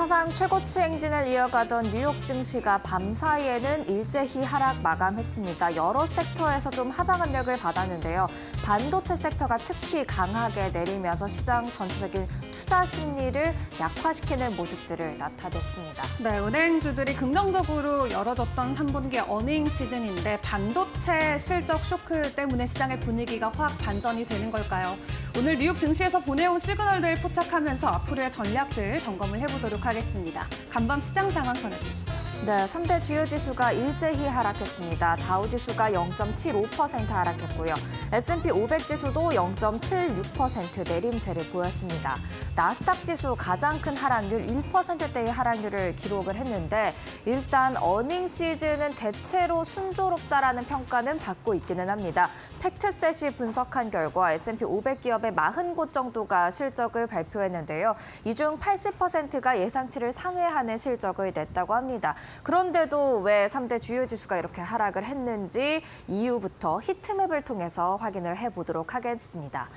사상 최고치 행진을 이어가던 뉴욕 증시가 밤사이에는 일제히 하락 마감했습니다. 여러 섹터에서 좀 하방 압력을 받았는데요. 반도체 섹터가 특히 강하게 내리면서 시장 전체적인 투자 심리를 약화시키는 모습들을 나타냈습니다. 네, 은행주들이 긍정적으로 열어줬던 3분기 어닝 시즌인데 반도체 실적 쇼크 때문에 시장의 분위기가 확 반전이 되는 걸까요? 오늘 뉴욕 증시에서 보내온 시그널들 포착하면서 앞으로의 전략들 점검을 해보도록 하겠습니다. 간밤 시장 상황 전해주시죠. 네, 3대 주요 지수가 일제히 하락했습니다. 다우 지수가 0.75% 하락했고요. S&P 500 지수도 0.76% 내림세를 보였습니다. 나스닥 지수 가장 큰 하락률 1%대의 하락률을 기록을 했는데 일단 어닝 시즌은 대체로 순조롭다라는 평가는 받고 있기는 합니다. 팩트셋이 분석한 결과 S&P 500 기업의 40곳 정도가 실적을 발표했는데요. 이 중 80%가 예상치를 상회하는 실적을 냈다고 합니다. 그런데도 왜 3대 주요 지수가 이렇게 하락을 했는지 이유부터 히트맵을 통해서 확인을 해보도록 하겠습니다.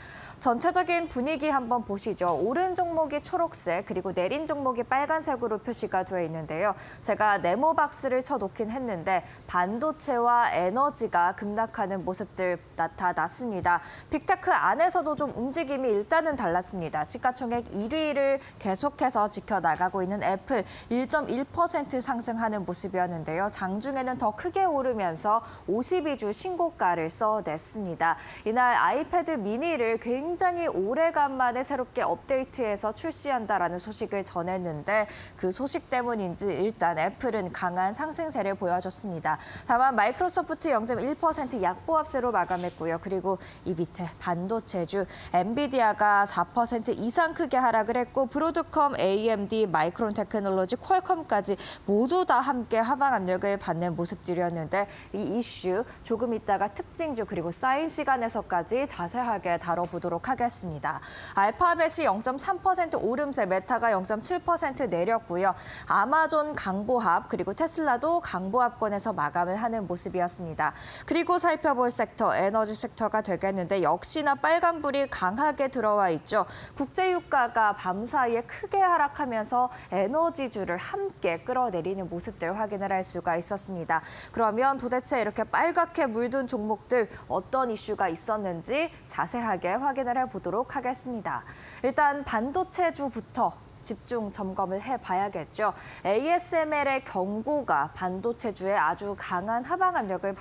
전체적인 분위기 한번 보시죠. 오른 종목이 초록색, 그리고 내린 종목이 빨간색으로 표시가 되어 있는데요. 제가 네모 박스를 쳐놓긴 했는데 반도체와 에너지가 급락하는 모습들 나타났습니다. 빅테크 안에서도 좀 움직임이 일단은 달랐습니다. 시가총액 1위를 계속해서 지켜나가고 있는 애플 1.1% 상승하는 모습이었는데요. 장중에는 더 크게 오르면서 52주 신고가를 써냈습니다. 이날 아이패드 미니를 굉장히 오래간만에 새롭게 업데이트해서 출시한다라는 소식을 전했는데 그 소식 때문인지 일단 애플은 강한 상승세를 보여줬습니다. 다만 마이크로소프트 0.1% 약보합세로 마감했고요. 그리고 이 밑에 반도체주 엔비디아가 4% 이상 크게 하락을 했고 브로드컴, AMD, 마이크론 테크놀로지, 퀄컴까지 모두 다 함께 하방 압력을 받는 모습들이었는데 이 이슈 조금 있다가 특징주 그리고 쌓인 시간에서까지 자세하게 다뤄보도록 하겠습니다. 알파벳이 0.3% 오름세, 메타가 0.7% 내렸고요. 아마존 강보합 그리고 테슬라도 강보합권에서 마감을 하는 모습이었습니다. 그리고 살펴볼 섹터, 에너지 섹터가 되겠는데 역시나 빨간불이 강하게 들어와 있죠. 국제유가가 밤사이에 크게 하락하면서 에너지주를 함께 끌어내리는 모습들 확인을 할 수가 있었습니다. 그러면 도대체 이렇게 빨갛게 물든 종목들 어떤 이슈가 있었는지 자세하게 확인을 해보도록 하겠습니다. 일단 반도체주부터 집중 점검을 해봐야겠죠. ASML의 경고가 반도체주에 아주 강한 하방 압력을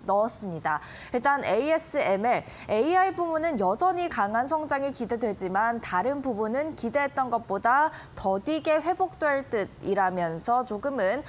넣었습니다. 일단 ASML, AI 부문은 여전히 강한 성장이 기대되지만 다른 부분은 기대했던 것보다 더디게 회복될 듯이라면서 조금은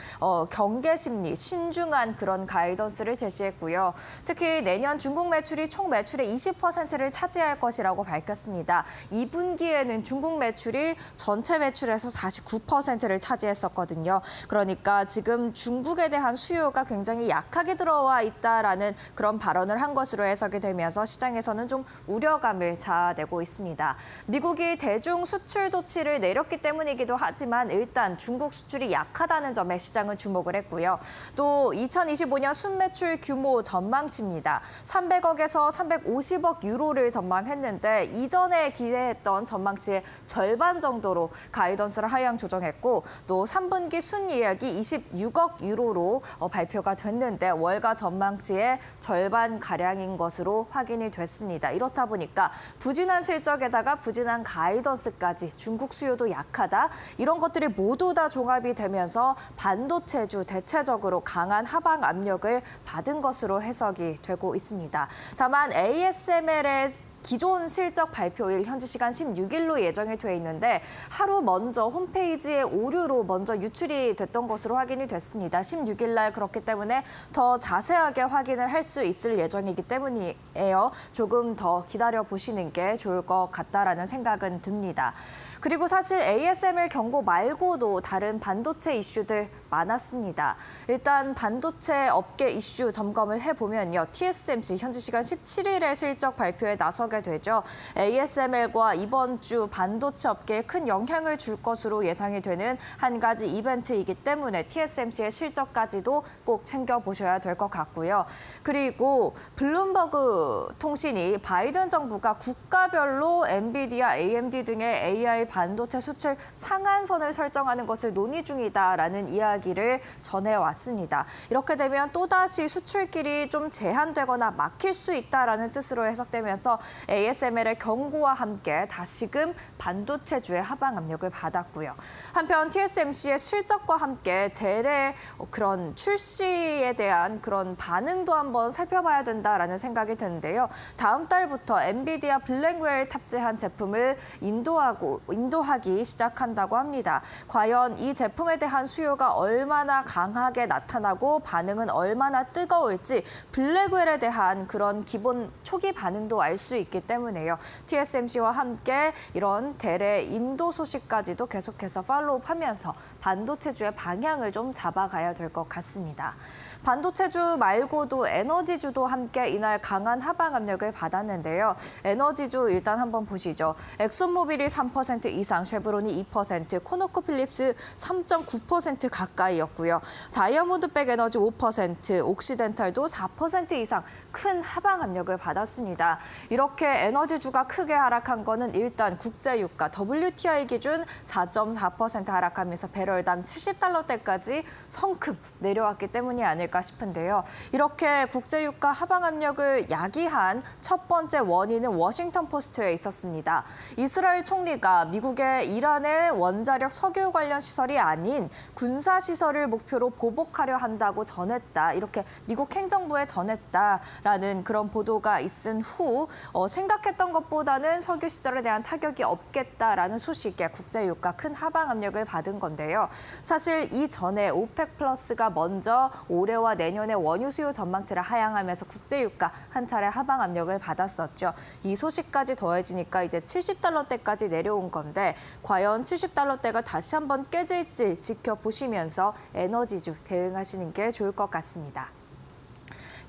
경계 심리, 신중한 그런 가이던스를 제시했고요. 특히 내년 중국 매출이 총 매출의 20%를 차지할 것이라고 밝혔습니다. 2분기에는 중국 매출이 전체 매출에서 49%를 차지했었거든요. 그러니까 지금 중국에 대한 수요가 굉장히 약하게 들어와 있다라는 그런 발언을 한 것으로 해석이 되면서 시장에서는 좀 우려감을 자아내고 있습니다. 미국이 대중 수출 조치를 내렸기 때문이기도 하지만 일단 중국 수출이 약하다는 점에 시장은 주목을 했고요. 또 2025년 순매출 규모 전망치입니다. 300억에서 350억 유로를 전망했는데 이전에 기대했던 전망치의 절반 정도로 가이던스를 하향 조정했고 또 3분기 순이익이 26억 유로로 발표가 됐는데 월가 전망치 의 절반가량인 것으로 확인이 됐습니다. 이렇다 보니까 부진한 실적에다가 부진한 가이던스까지 중국 수요도 약하다. 이런 것들이 모두 다 종합이 되면서 반도체주 대체적으로 강한 하방 압력을 받은 것으로 해석이 되고 있습니다. 다만 ASML의 기존 실적 발표일 현지 시간 16일로 예정이 돼 있는데 하루 먼저 홈페이지에 오류로 먼저 유출이 됐던 것으로 확인이 됐습니다. 16일 날 그렇기 때문에 더 자세하게 확인을 할 수 있을 예정이기 때문이에요. 조금 더 기다려보시는 게 좋을 것 같다라는 생각은 듭니다. 그리고 사실 ASML 경고 말고도 다른 반도체 이슈들 많았습니다. 일단 반도체 업계 이슈 점검을 해보면요. TSMC 현지 시간 17일에 실적 발표에 나서게 되죠. ASML과 이번 주 반도체 업계에 큰 영향을 줄 것으로 예상이 되는 한 가지 이벤트이기 때문에 TSMC의 실적까지도 꼭 챙겨보셔야 될 것 같고요. 그리고 블룸버그 통신이 바이든 정부가 국가별로 엔비디아, AMD 등의 AI 반도체 수출 상한선을 설정하는 것을 논의 중이다라는 이야기를 전해왔습니다. 이렇게 되면 또다시 수출길이 좀 제한되거나 막힐 수 있다라는 뜻으로 해석되면서 ASML의 경고와 함께 다시금 반도체주의 하방 압력을 받았고요. 한편 TSMC의 실적과 함께 대래 그런 출시에 대한 그런 반응도 한번 살펴봐야 된다라는 생각이 드는데요. 다음 달부터 엔비디아 블랙웰 탑재한 제품을 인도하기 시작한다고 합니다. 과연 이 제품에 대한 수요가 얼마나 강하게 나타나고 반응은 얼마나 뜨거울지 블랙웰에 대한 그런 기본 초기 반응도 알 수 있기 때문에요. TSMC와 함께 이런 대래 인도 소식까지도 계속해서 팔로우하면서 반도체주의 방향을 좀 잡아가야 될 것 같습니다. 반도체주 말고도 에너지주도 함께 이날 강한 하방 압력을 받았는데요. 에너지주 일단 한번 보시죠. 엑손모빌이 3% 이상, 쉐브론이 2%, 코노코필립스 3.9% 가까이였고요. 다이아몬드백 에너지 5%, 옥시덴탈도 4% 이상 큰 하방 압력을 받았습니다. 이렇게 에너지주가 크게 하락한 거는 일단 국제유가 WTI 기준 4.4% 하락하면서 배럴당 70달러대까지 성큼 내려왔기 때문이 아닐까 싶은데요. 이렇게 국제유가 하방 압력을 야기한 첫 번째 원인은 워싱턴 포스트에 있었습니다. 이스라엘 총리가 미국의 이란의 원자력 석유 관련 시설이 아닌 군사 시설을 목표로 보복하려 한다고 전했다. 이렇게 미국 행정부에 전했다라는 그런 보도가 있은 후 생각했던 것보다는 석유 시설에 대한 타격이 없겠다라는 소식에 국제유가 큰 하방 압력을 받은 건데요. 사실 이전에 오펙 플러스가 먼저 올해와 내년에 원유 수요 전망치를 하향하면서 국제유가 한 차례 하방 압력을 받았었죠. 이 소식까지 더해지니까 이제 70달러대까지 내려온 건데 과연 70달러대가 다시 한번 깨질지 지켜보시면서 에너지주 대응하시는 게 좋을 것 같습니다.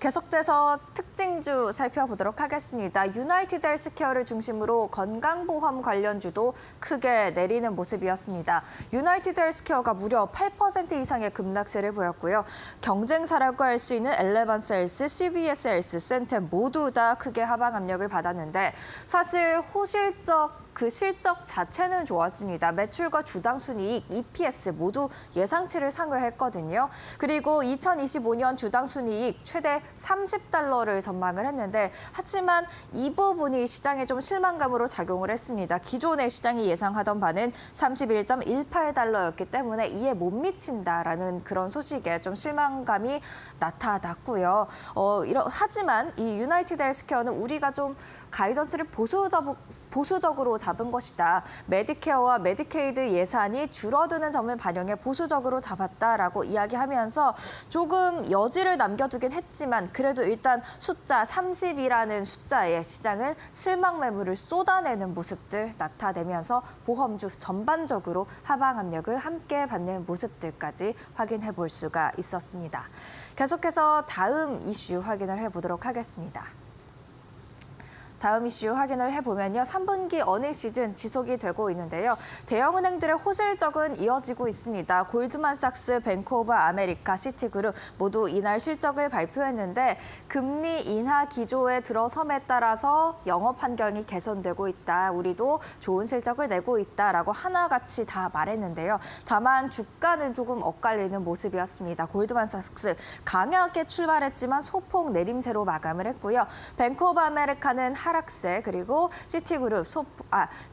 계속돼서 특징주 살펴보도록 하겠습니다. 유나이티드 헬스케어를 중심으로 건강보험 관련주도 크게 내리는 모습이었습니다. 유나이티드 헬스케어가 무려 8% 이상의 급락세를 보였고요. 경쟁사라고 할 수 있는 엘레반스 헬스, CVS 헬스, 센템 모두 다 크게 하방 압력을 받았는데 사실 호실적 그 실적 자체는 좋았습니다. 매출과 주당 순이익, EPS 모두 예상치를 상회했거든요. 그리고 2025년 주당 순이익 최대 30달러를 전망을 했는데 하지만 이 부분이 시장에 좀 실망감으로 작용을 했습니다. 기존의 시장이 예상하던 바는 31.18달러였기 때문에 이에 못 미친다라는 그런 소식에 좀 실망감이 나타났고요. 하지만 이 유나이티드 헬스케어는 우리가 좀 가이던스를 보수적으로 잡은 것이다. 메디케어와 메디케이드 예산이 줄어드는 점을 반영해 보수적으로 잡았다라고 이야기하면서 조금 여지를 남겨두긴 했지만 그래도 일단 숫자 30이라는 숫자에 시장은 실망 매물을 쏟아내는 모습들 나타내면서 보험주 전반적으로 하방 압력을 함께 받는 모습들까지 확인해 볼 수가 있었습니다. 계속해서 다음 이슈 확인을 해보도록 하겠습니다. 다음 이슈 확인을 해보면요. 3분기 어닝 시즌 지속이 되고 있는데요. 대형은행들의 호실적은 이어지고 있습니다. 골드만삭스, 뱅크 오브 아메리카, 시티그룹 모두 이날 실적을 발표했는데 금리 인하 기조에 들어섬에 따라서 영업 환경이 개선되고 있다. 우리도 좋은 실적을 내고 있다라고 하나같이 다 말했는데요. 다만 주가는 조금 엇갈리는 모습이었습니다. 골드만삭스 강하게 출발했지만 소폭 내림세로 마감을 했고요. 뱅크 오브 아메리카는 하락세, 그리고 시티그룹,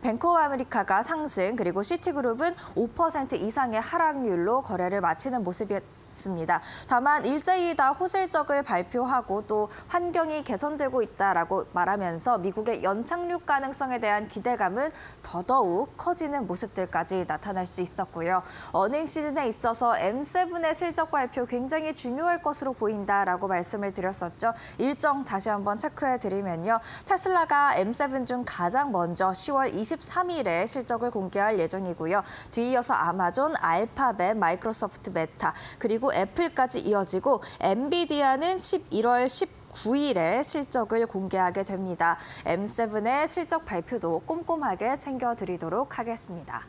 뱅크 오브 아메리카가 상승, 그리고 시티그룹은 5% 이상의 하락률로 거래를 마치는 모습이 있습니다. 다만 일제히 다 호실적을 발표하고 또 환경이 개선되고 있다라고 말하면서 미국의 연착륙 가능성에 대한 기대감은 더더욱 커지는 모습들까지 나타날 수 있었고요. 어닝 시즌에 있어서 M7의 실적 발표 굉장히 중요할 것으로 보인다라고 말씀을 드렸었죠. 일정 다시 한번 체크해드리면요. 테슬라가 M7 중 가장 먼저 10월 23일에 실적을 공개할 예정이고요. 뒤이어서 아마존, 알파벳, 마이크로소프트, 메타, 그리고 애플까지 이어지고 엔비디아는 11월 19일에 실적을 공개하게 됩니다. M7의 실적 발표도 꼼꼼하게 챙겨드리도록 하겠습니다.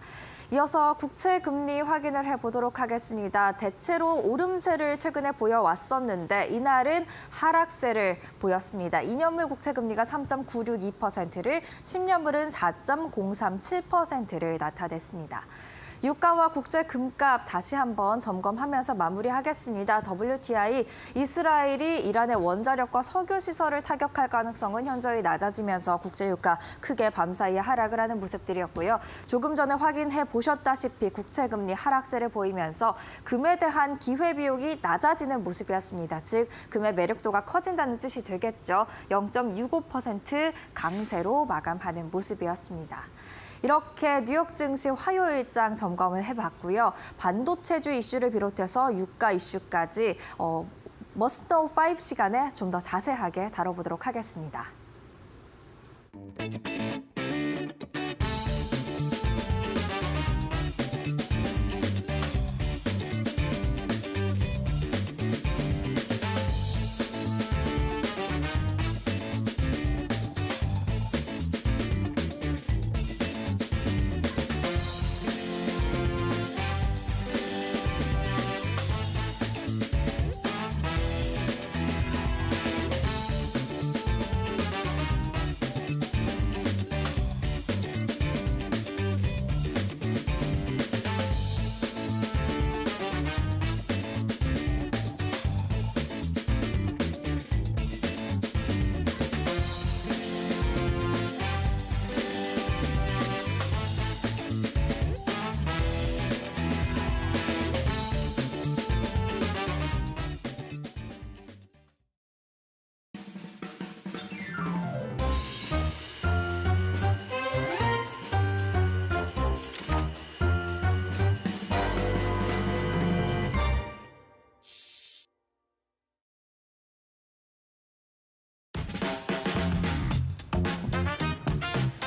이어서 국채 금리 확인을 해보도록 하겠습니다. 대체로 오름세를 최근에 보여왔었는데 이날은 하락세를 보였습니다. 2년물 국채 금리가 3.962%를, 10년물은 4.037%를 나타냈습니다. 유가와 국제 금값 다시 한번 점검하면서 마무리하겠습니다. WTI, 이스라엘이 이란의 원자력과 석유 시설을 타격할 가능성은 현저히 낮아지면서 국제 유가 크게 밤사이에 하락을 하는 모습들이었고요. 조금 전에 확인해 보셨다시피 국채 금리 하락세를 보이면서 금에 대한 기회비용이 낮아지는 모습이었습니다. 즉 금의 매력도가 커진다는 뜻이 되겠죠. 0.65% 강세로 마감하는 모습이었습니다. 이렇게 뉴욕 증시 화요일장 점검을 해봤고요. 반도체주 이슈를 비롯해서 유가 이슈까지 머스트 노우 5 시간에 좀 더 자세하게 다뤄보도록 하겠습니다.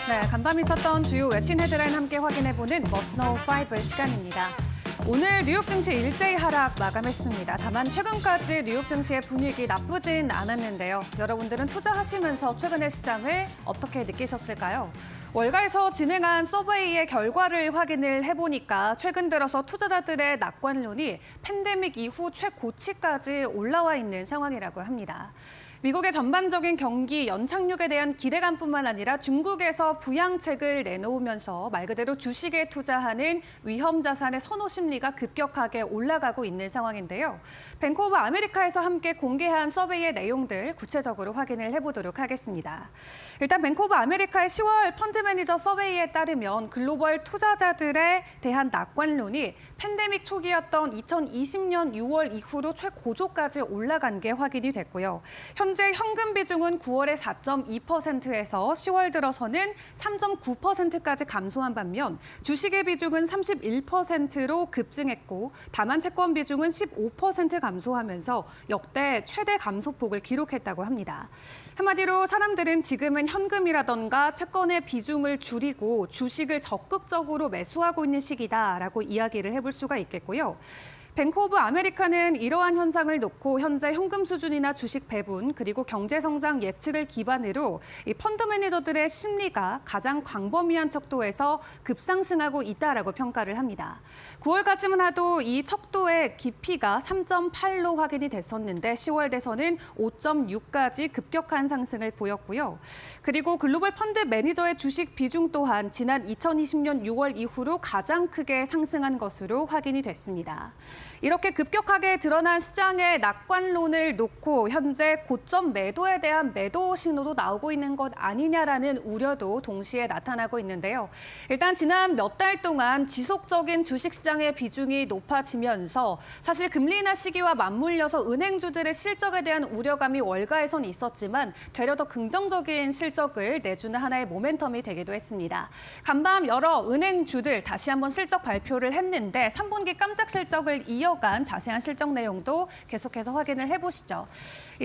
네, 간밤 있었던 주요 외신 헤드라인 함께 확인해보는 머스노우 5 시간입니다. 오늘 뉴욕 증시 일제히 하락 마감했습니다. 다만 최근까지 뉴욕 증시의 분위기 나쁘진 않았는데요. 여러분들은 투자하시면서 최근의 시장을 어떻게 느끼셨을까요? 월가에서 진행한 서베이의 결과를 확인을 해보니까 최근 들어서 투자자들의 낙관론이 팬데믹 이후 최고치까지 올라와 있는 상황이라고 합니다. 미국의 전반적인 경기 연착륙에 대한 기대감뿐만 아니라 중국에서 부양책을 내놓으면서 말 그대로 주식에 투자하는 위험 자산의 선호 심리가 급격하게 올라가고 있는 상황인데요. 뱅크 오브 아메리카에서 함께 공개한 서베이의 내용들 구체적으로 확인을 해보도록 하겠습니다. 일단 뱅크 오브 아메리카의 10월 펀드 매니저 서베이에 따르면 글로벌 투자자들에 대한 낙관론이 팬데믹 초기였던 2020년 6월 이후로 최고조까지 올라간 게 확인이 됐고요. 현재 현금 비중은 9월에 4.2%에서 10월 들어서는 3.9%까지 감소한 반면 주식의 비중은 31%로 급증했고 다만 채권 비중은 15% 감소하면서 역대 최대 감소폭을 기록했다고 합니다. 한마디로 사람들은 지금은 현금이라던가 채권의 비중을 줄이고 주식을 적극적으로 매수하고 있는 시기다라고 이야기를 해볼 수가 있겠고요. 뱅크 오브 아메리카는 이러한 현상을 놓고 현재 현금 수준이나 주식 배분 그리고 경제 성장 예측을 기반으로 이 펀드 매니저들의 심리가 가장 광범위한 척도에서 급상승하고 있다라고 평가를 합니다. 9월까지만 해도 이 척도의 깊이가 3.8로 확인이 됐었는데 10월 돼서는 5.6까지 급격한 상승을 보였고요. 그리고 글로벌 펀드 매니저의 주식 비중 또한 지난 2020년 6월 이후로 가장 크게 상승한 것으로 확인이 됐습니다. 이렇게 급격하게 드러난 시장의 낙관론을 놓고 현재 고점 매도에 대한 매도 신호도 나오고 있는 것 아니냐라는 우려도 동시에 나타나고 있는데요. 일단 지난 몇 달 동안 지속적인 주식시장의 비중이 높아지면서 사실 금리 인하 시기와 맞물려서 은행주들의 실적에 대한 우려감이 월가에선 있었지만 되려 더 긍정적인 실적을 내주는 하나의 모멘텀이 되기도 했습니다. 간밤 여러 은행주들 다시 한번 실적 발표를 했는데 3분기 깜짝 실적을 이어간 자세한 실적 내용도 계속해서 확인을 해보시죠.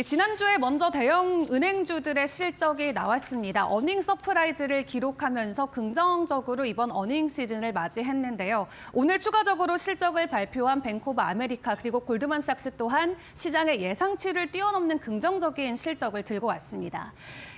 지난주에 먼저 대형 은행주들의 실적이 나왔습니다. 어닝 서프라이즈를 기록하면서 긍정적으로 이번 어닝 시즌을 맞이했는데요. 오늘 추가적으로 실적을 발표한 뱅크 오브 아메리카 그리고 골드만삭스 또한 시장의 예상치를 뛰어넘는 긍정적인 실적을 들고 왔습니다.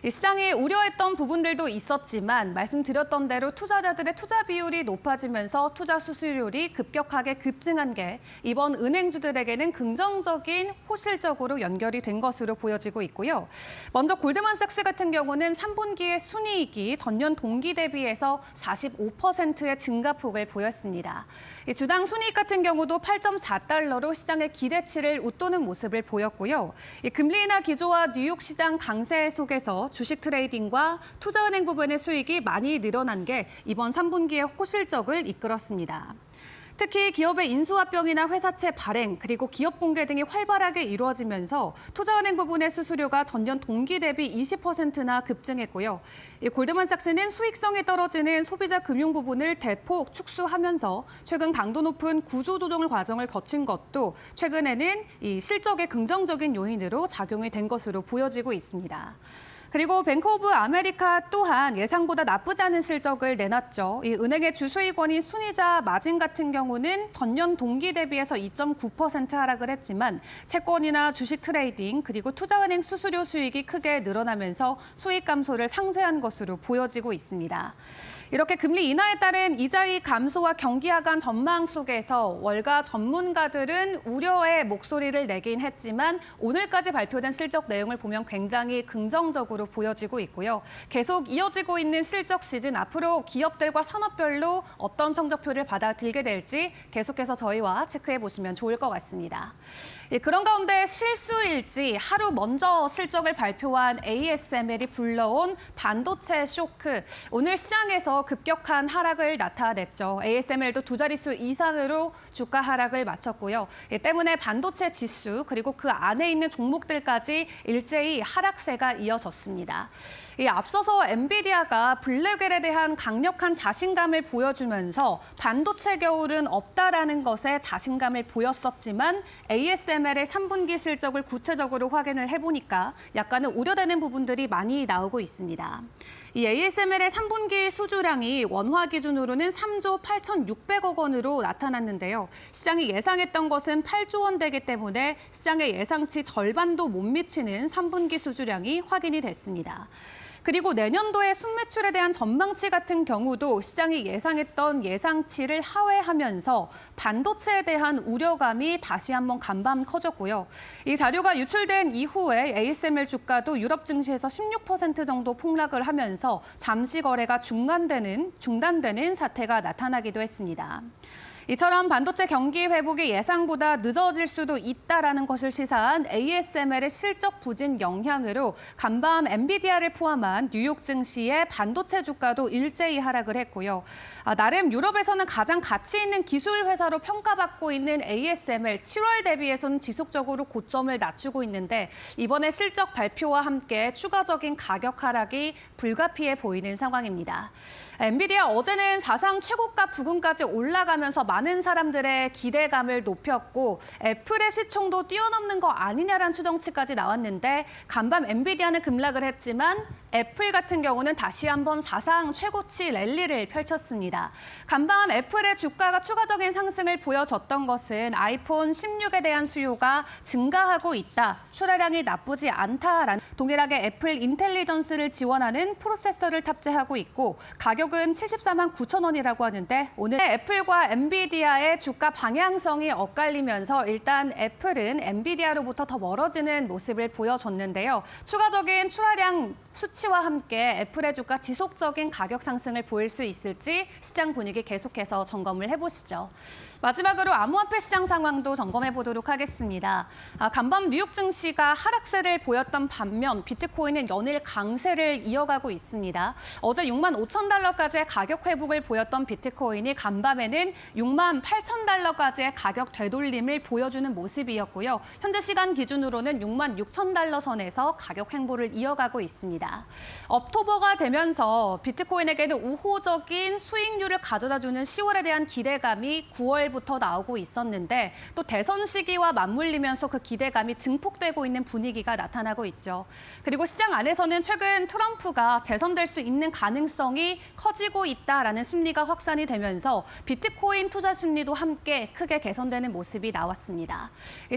시장이 우려했던 부분들도 있었지만 말씀드렸던 대로 투자자들의 투자 비율이 높아지면서 투자 수수료율이 급격하게 급증한 게 이번 은행주들에게는 긍정적인 호실적으로 연결이 된 것으로 보여지고 있고요. 먼저 골드만삭스 같은 경우는 3분기의 순이익이 전년 동기 대비해서 45%의 증가폭을 보였습니다. 주당 순이익 같은 경우도 8.4달러로 시장의 기대치를 웃도는 모습을 보였고요. 금리 인하 기조와 뉴욕 시장 강세 속에서 주식 트레이딩과 투자은행 부분의 수익이 많이 늘어난 게 이번 3분기의 호실적을 이끌었습니다. 특히 기업의 인수합병이나 회사채 발행, 그리고 기업 공개 등이 활발하게 이루어지면서 투자은행 부분의 수수료가 전년 동기 대비 20%나 급증했고요. 골드만삭스는 수익성이 떨어지는 소비자 금융 부분을 대폭 축소하면서 최근 강도 높은 구조조정 과정을 거친 것도 최근에는 이 실적의 긍정적인 요인으로 작용이 된 것으로 보여지고 있습니다. 그리고 뱅크 오브 아메리카 또한 예상보다 나쁘지 않은 실적을 내놨죠. 이 은행의 주수익원인 순이자 마진 같은 경우는 전년 동기 대비해서 2.9% 하락을 했지만 채권이나 주식 트레이딩 그리고 투자은행 수수료 수익이 크게 늘어나면서 수익 감소를 상쇄한 것으로 보여지고 있습니다. 이렇게 금리 인하에 따른 이자익 감소와 경기 하강 전망 속에서 월가 전문가들은 우려의 목소리를 내긴 했지만 오늘까지 발표된 실적 내용을 보면 굉장히 긍정적으로 보여지고 있고요. 계속 이어지고 있는 실적 시즌 앞으로 기업들과 산업별로 어떤 성적표를 받아들게 될지 계속해서 저희와 체크해 보시면 좋을 것 같습니다. 그런 가운데 실수일지 하루 먼저 실적을 발표한 ASML이 불러온 반도체 쇼크. 오늘 시장에서 급격한 하락을 나타냈죠. ASML도 두 자릿수 이상으로 주가 하락을 마쳤고요. 때문에 반도체 지수 그리고 그 안에 있는 종목들까지 일제히 하락세가 이어졌습니다. 앞서서 엔비디아가 블랙웰에 대한 강력한 자신감을 보여주면서 반도체 겨울은 없다라는 것에 자신감을 보였었지만 ASML의 3분기 실적을 구체적으로 확인을 해보니까 약간은 우려되는 부분들이 많이 나오고 있습니다. 이 ASML의 3분기 수주량이 원화 기준으로는 3조 8,600억 원으로 나타났는데요. 시장이 예상했던 것은 8조 원 되기 때문에 시장의 예상치 절반도 못 미치는 3분기 수주량이 확인이 됐습니다. 그리고 내년도의 순매출에 대한 전망치 같은 경우도 시장이 예상했던 예상치를 하회하면서 반도체에 대한 우려감이 다시 한번 간밤 커졌고요. 이 자료가 유출된 이후에 ASML 주가도 유럽 증시에서 16% 정도 폭락을 하면서 잠시 거래가 중단되는 사태가 나타나기도 했습니다. 이처럼 반도체 경기 회복이 예상보다 늦어질 수도 있다라는 것을 시사한 ASML의 실적 부진 영향으로 간밤 엔비디아를 포함한 뉴욕 증시의 반도체 주가도 일제히 하락을 했고요. 나름 유럽에서는 가장 가치 있는 기술 회사로 평가받고 있는 ASML 7월 대비해서는 지속적으로 고점을 낮추고 있는데 이번에 실적 발표와 함께 추가적인 가격 하락이 불가피해 보이는 상황입니다. 엔비디아 어제는 사상 최고가 부근까지 올라가면서 많은 사람들의 기대감을 높였고 애플의 시총도 뛰어넘는 거 아니냐라는 추정치까지 나왔는데 간밤 엔비디아는 급락을 했지만 애플 같은 경우는 다시 한번 사상 최고치 랠리를 펼쳤습니다. 간밤 애플의 주가가 추가적인 상승을 보여줬던 것은 아이폰 16에 대한 수요가 증가하고 있다. 출하량이 나쁘지 않다라는 동일하게 애플 인텔리전스를 지원하는 프로세서를 탑재하고 있고 가격은 74만 9천 원이라고 하는데 오늘 애플과 엔비디아의 주가 방향성이 엇갈리면서 일단 애플은 엔비디아로부터 더 멀어지는 모습을 보여줬는데요. 추가적인 출하량 수치와 함께 애플의 주가 지속적인 가격 상승을 보일 수 있을지 시장 분위기 계속해서 점검을 해보시죠. 마지막으로 암호화폐 시장 상황도 점검해 보도록 하겠습니다. 간밤 뉴욕 증시가 하락세를 보였던 반면 비트코인은 연일 강세를 이어가고 있습니다. 어제 6만 5천 달러까지의 가격 회복을 보였던 비트코인이 간밤에는 6만 8천 달러까지의 가격 되돌림을 보여주는 모습이었고요. 현재 시간 기준으로는 6만 6천 달러 선에서 가격 횡보를 이어가고 있습니다. 억토버가 되면서 비트코인에게는 우호적인 수익률을 가져다주는 10월에 대한 기대감이 9월부터 나오고 있었는데 또 대선 시기와 맞물리면서 그 기대감이 증폭되고 있는 분위기가 나타나고 있죠. 그리고 시장 안에서는 최근 트럼프가 재선될 수 있는 가능성이 커지고 있다라는 심리가 확산이 되면서 비트코인 투자 심리도 함께 크게 개선되는 모습이 나왔습니다.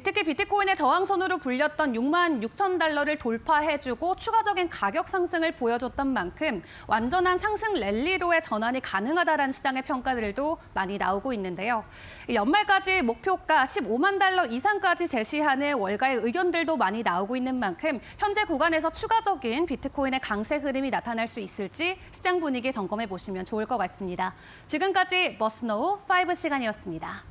특히 비트코인의 저항선으로 불렸던 6만 6천 달러를 돌파해주고 추가적인 가격 상승을 보여줬던 만큼 완전한 상승 랠리로의 전환이 가능하다라는 시장의 평가들도 많이 나오고 있는데요. 연말까지 목표가 15만 달러 이상까지 제시하는 월가의 의견들도 많이 나오고 있는 만큼 현재 구간에서 추가적인 비트코인의 강세 흐름이 나타날 수 있을지 시장 분위기 점검해 보시면 좋을 것 같습니다. 지금까지 머스노우 5 시간이었습니다.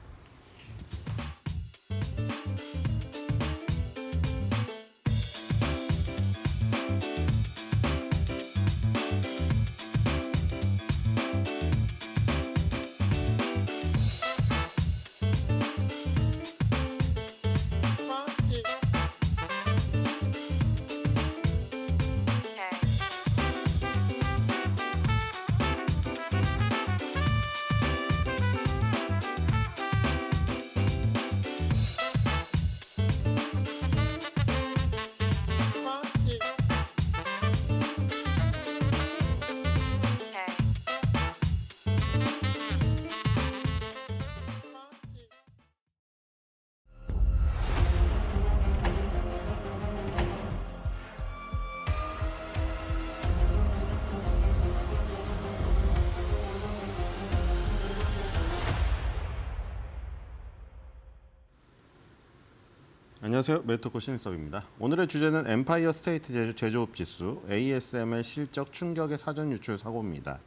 안녕하세요. 메리토코 신일섭입니다. 오늘의 주제는 엠파이어 스테이트 제조업 지수 ASML 실적 충격의 사전 유출 사고입니다.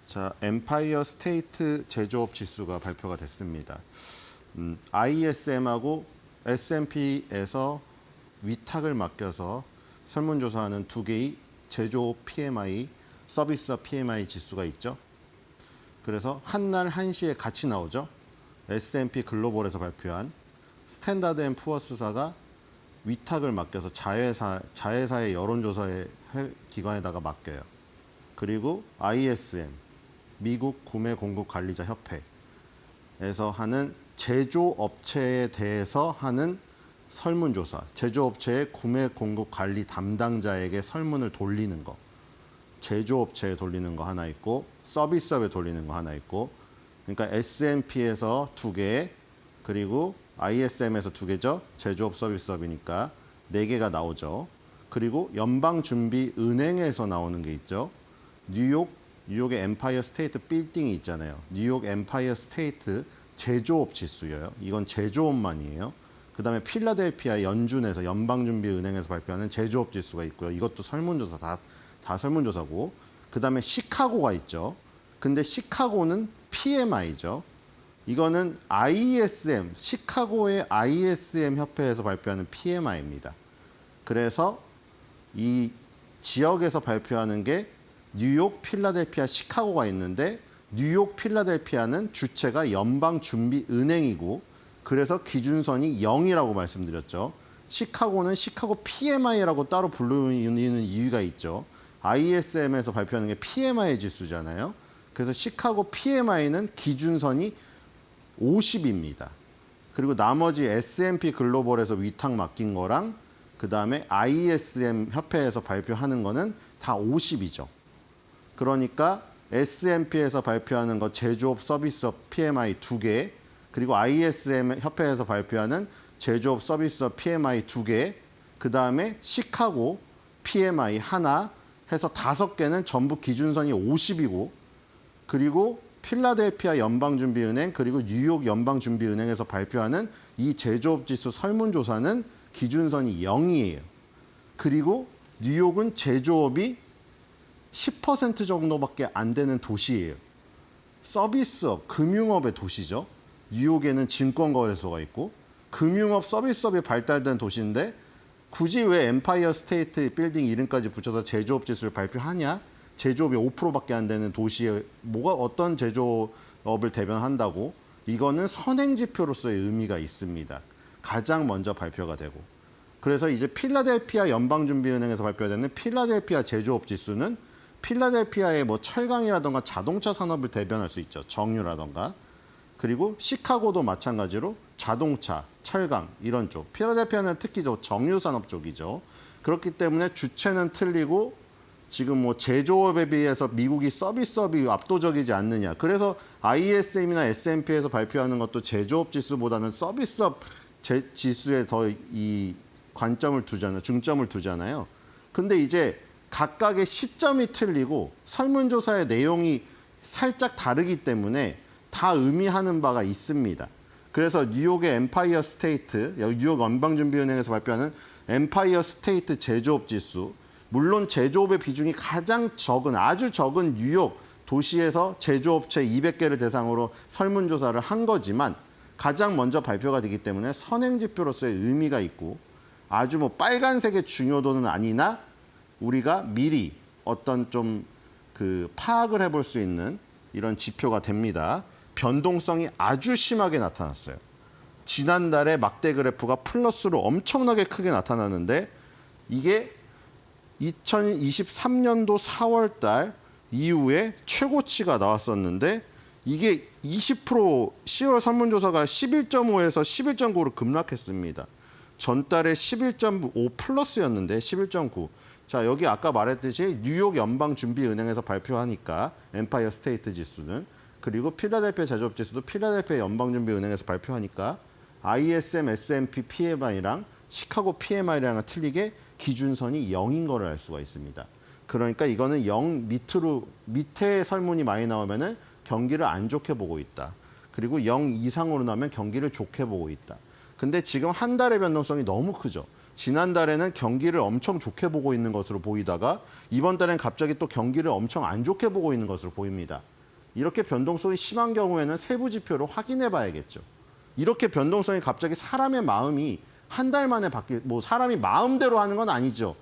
자, 엠파이어 스테이트 제조업 지수가 발표가 됐습니다. ISM하고 S&P에서 위탁을 맡겨서 설문조사하는 두 개의 제조업 PMI, 서비스업 PMI 지수가 있죠. 그래서 한날 한시에 같이 나오죠. S&P 글로벌에서 발표한 스탠다드 앤 푸어스사가 위탁을 맡겨서 자회사의 여론조사의 기관에다가 맡겨요. 그리고 ISM, 미국 구매 공급 관리자 협회에서 하는 제조업체에 대해서 하는 설문조사, 제조업체의 구매 공급 관리 담당자에게 설문을 돌리는 거, 제조업체에 돌리는 거 하나 있고 서비스업에 돌리는 거 하나 있고, 그러니까 S&P에서 두 개, 그리고 ISM에서 두 개죠. 제조업 서비스업이니까 네 개가 나오죠. 그리고 연방준비은행에서 나오는 게 있죠. 뉴욕의 엠파이어 스테이트 빌딩이 있잖아요. 뉴욕 엠파이어 스테이트 제조업 지수예요. 이건 제조업만이에요. 그다음에 필라델피아 연준에서 연방준비은행에서 발표하는 제조업 지수가 있고요. 이것도 설문조사 다 설문조사고. 그다음에 시카고가 있죠. 근데 시카고는 PMI죠. 이거는 ISM, 시카고의 ISM 협회에서 발표하는 PMI입니다. 그래서 이 지역에서 발표하는 게 뉴욕, 필라델피아, 시카고가 있는데 뉴욕, 필라델피아는 주체가 연방준비은행이고 그래서 기준선이 0이라고 말씀드렸죠. 시카고는 시카고 PMI라고 따로 부르는 이유가 있죠. ISM에서 발표하는 게 PMI 지수잖아요. 그래서 시카고 PMI는 기준선이 50입니다. 그리고 나머지 S&P 글로벌에서 위탁 맡긴 거랑 그다음에 ISM 협회에서 발표하는 거는 다 50이죠. 그러니까 S&P에서 발표하는 거 제조업 서비스업 PMI 2개, 그리고 ISM 협회에서 발표하는 제조업 서비스업 PMI 2개, 그다음에 시카고 PMI 하나 해서 5개는 전부 기준선이 50이고, 그리고 필라델피아 연방준비은행 그리고 뉴욕 연방준비은행에서 발표하는 이 제조업 지수 설문조사는 기준선이 0이에요. 그리고 뉴욕은 제조업이 10% 정도밖에 안 되는 도시예요. 서비스업, 금융업의 도시죠. 뉴욕에는 증권거래소가 있고 금융업, 서비스업이 발달된 도시인데 굳이 왜 엠파이어 스테이트 빌딩 이름까지 붙여서 제조업 지수를 발표하냐? 제조업이 5%밖에 안 되는 도시에 뭐가 어떤 제조업을 대변한다고? 이거는 선행지표로서의 의미가 있습니다. 가장 먼저 발표가 되고. 그래서 이제 필라델피아 연방준비은행에서 발표되는 필라델피아 제조업 지수는 필라델피아의 뭐 철강이라던가 자동차 산업을 대변할 수 있죠. 정유라던가. 그리고 시카고도 마찬가지로 자동차, 철강 이런 쪽. 필라델피아는 특히 정유 산업 쪽이죠. 그렇기 때문에 주체는 틀리고 지금 뭐 제조업에 비해서 미국이 서비스업이 압도적이지 않느냐. 그래서 ISM이나 S&P에서 발표하는 것도 제조업 지수보다는 서비스업 지수에 더 이 관점을 두잖아요. 중점을 두잖아요. 근데 이제 각각의 시점이 틀리고 설문조사의 내용이 살짝 다르기 때문에 다 의미하는 바가 있습니다. 그래서 뉴욕의 엠파이어 스테이트, 뉴욕 연방준비은행에서 발표하는 엠파이어 스테이트 제조업 지수, 물론 제조업의 비중이 가장 적은, 아주 적은 뉴욕 도시에서 제조업체 200개를 대상으로 설문조사를 한 거지만 가장 먼저 발표가 되기 때문에 선행지표로서의 의미가 있고 아주 뭐 빨간색의 중요도는 아니나 우리가 미리 어떤 좀 그 파악을 해볼 수 있는 이런 지표가 됩니다. 변동성이 아주 심하게 나타났어요. 지난달에 막대 그래프가 플러스로 엄청나게 크게 나타났는데 이게 2023년도 4월 달 이후에 최고치가 나왔었는데 이게 20% 10월 설문조사가 11.5에서 11.9로 급락했습니다. 전달에 11.5 플러스였는데 11.9. 자, 여기 아까 말했듯이 뉴욕 연방준비은행에서 발표하니까 엠파이어 스테이트 지수는 그리고 필라델피아 제조업 지수도 필라델피아 연방준비은행에서 발표하니까 ISM, S&P PMI랑 시카고 PMI랑은 틀리게 기준선이 0인 거를 알 수가 있습니다. 그러니까 이거는 0 밑에 설문이 많이 나오면은 경기를 안 좋게 보고 있다. 그리고 0 이상으로 나오면 경기를 좋게 보고 있다. 근데 지금 한 달의 변동성이 너무 크죠. 지난달에는 경기를 엄청 좋게 보고 있는 것으로 보이다가 이번 달엔 갑자기 또 경기를 엄청 안 좋게 보고 있는 것으로 보입니다. 이렇게 변동성이 심한 경우에는 세부 지표로 확인해 봐야겠죠. 이렇게 변동성이 갑자기 사람의 마음이 한 달 만에 뭐 사람이 마음대로 하는 건 아니죠.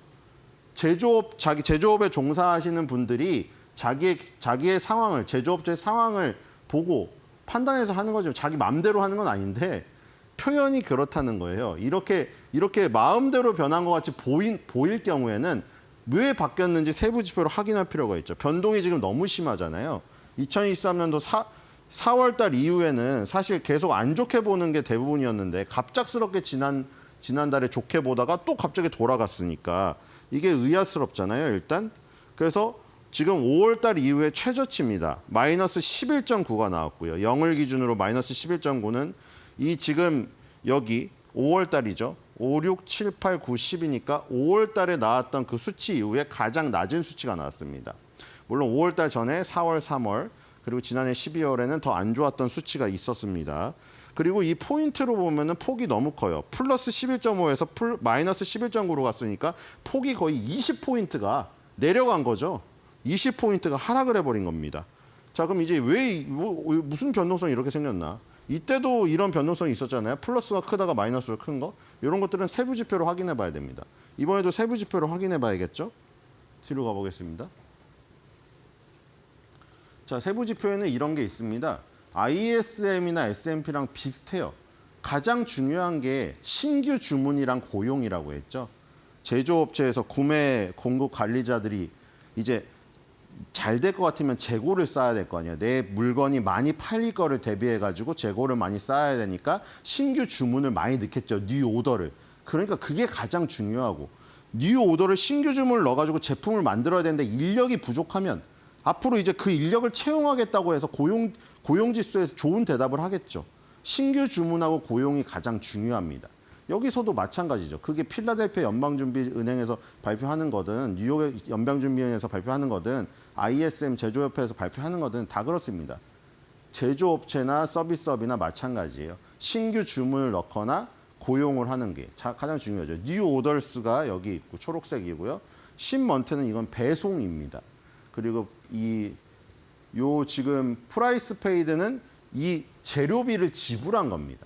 제조업에 종사하시는 분들이 자기의 상황을, 제조업체의 상황을 보고 판단해서 하는 거죠. 자기 마음대로 하는 건 아닌데 표현이 그렇다는 거예요. 이렇게 마음대로 변한 것 같이 보일 경우에는 왜 바뀌었는지 세부 지표로 확인할 필요가 있죠. 변동이 지금 너무 심하잖아요. 2023년도 4월 달 이후에는 사실 계속 안 좋게 보는 게 대부분이었는데 갑작스럽게 지난달에 좋게 보다가 또 갑자기 돌아갔으니까 이게 의아스럽잖아요, 일단. 그래서 지금 5월 달 이후에 최저치입니다. 마이너스 11.9가 나왔고요. 0을 기준으로 마이너스 11.9는 이 지금 여기 5월 달이죠. 5, 6, 7, 8, 9, 10이니까 5월 달에 나왔던 그 수치 이후에 가장 낮은 수치가 나왔습니다. 물론 5월 달 전에 4월, 3월 그리고 지난해 12월에는 더 안 좋았던 수치가 있었습니다. 그리고 이 포인트로 보면은 폭이 너무 커요. 플러스 11.5에서 마이너스 11.9로 갔으니까 폭이 거의 20포인트가 내려간 거죠. 20포인트가 하락을 해버린 겁니다. 자, 그럼 이제 무슨 변동성이 이렇게 생겼나? 이때도 이런 변동성이 있었잖아요. 플러스가 크다가 마이너스가 큰 거. 이런 것들은 세부 지표로 확인해 봐야 됩니다. 이번에도 세부 지표로 확인해 봐야겠죠? 뒤로 가보겠습니다. 자, 세부 지표에는 이런 게 있습니다. ISM이나 S&P랑 비슷해요. 가장 중요한 게 신규 주문이랑 고용이라고 했죠. 제조업체에서 구매 공급 관리자들이 이제 잘 될 것 같으면 재고를 쌓아야 될 거 아니에요. 내 물건이 많이 팔릴 거를 대비해 가지고 재고를 많이 쌓아야 되니까 신규 주문을 많이 넣겠죠. 뉴 오더를. 그러니까 그게 가장 중요하고 뉴 오더를 신규 주문을 넣어 가지고 제품을 만들어야 되는데 인력이 부족하면 앞으로 이제 그 인력을 채용하겠다고 해서 고용 지수에 좋은 대답을 하겠죠. 신규 주문하고 고용이 가장 중요합니다. 여기서도 마찬가지죠. 그게 필라델피아 연방준비은행에서 발표하는 거든 뉴욕 연방준비은행에서 발표하는 거든 ISM 제조협회에서 발표하는 거든 다 그렇습니다. 제조업체나 서비스업이나 마찬가지예요. 신규 주문을 넣거나 고용을 하는 게 가장 중요하죠. 뉴 오더스가 여기 있고 초록색이고요. 10먼트는 이건 배송입니다. 그리고 이 요 지금 프라이스 페이드는 이 재료비를 지불한 겁니다.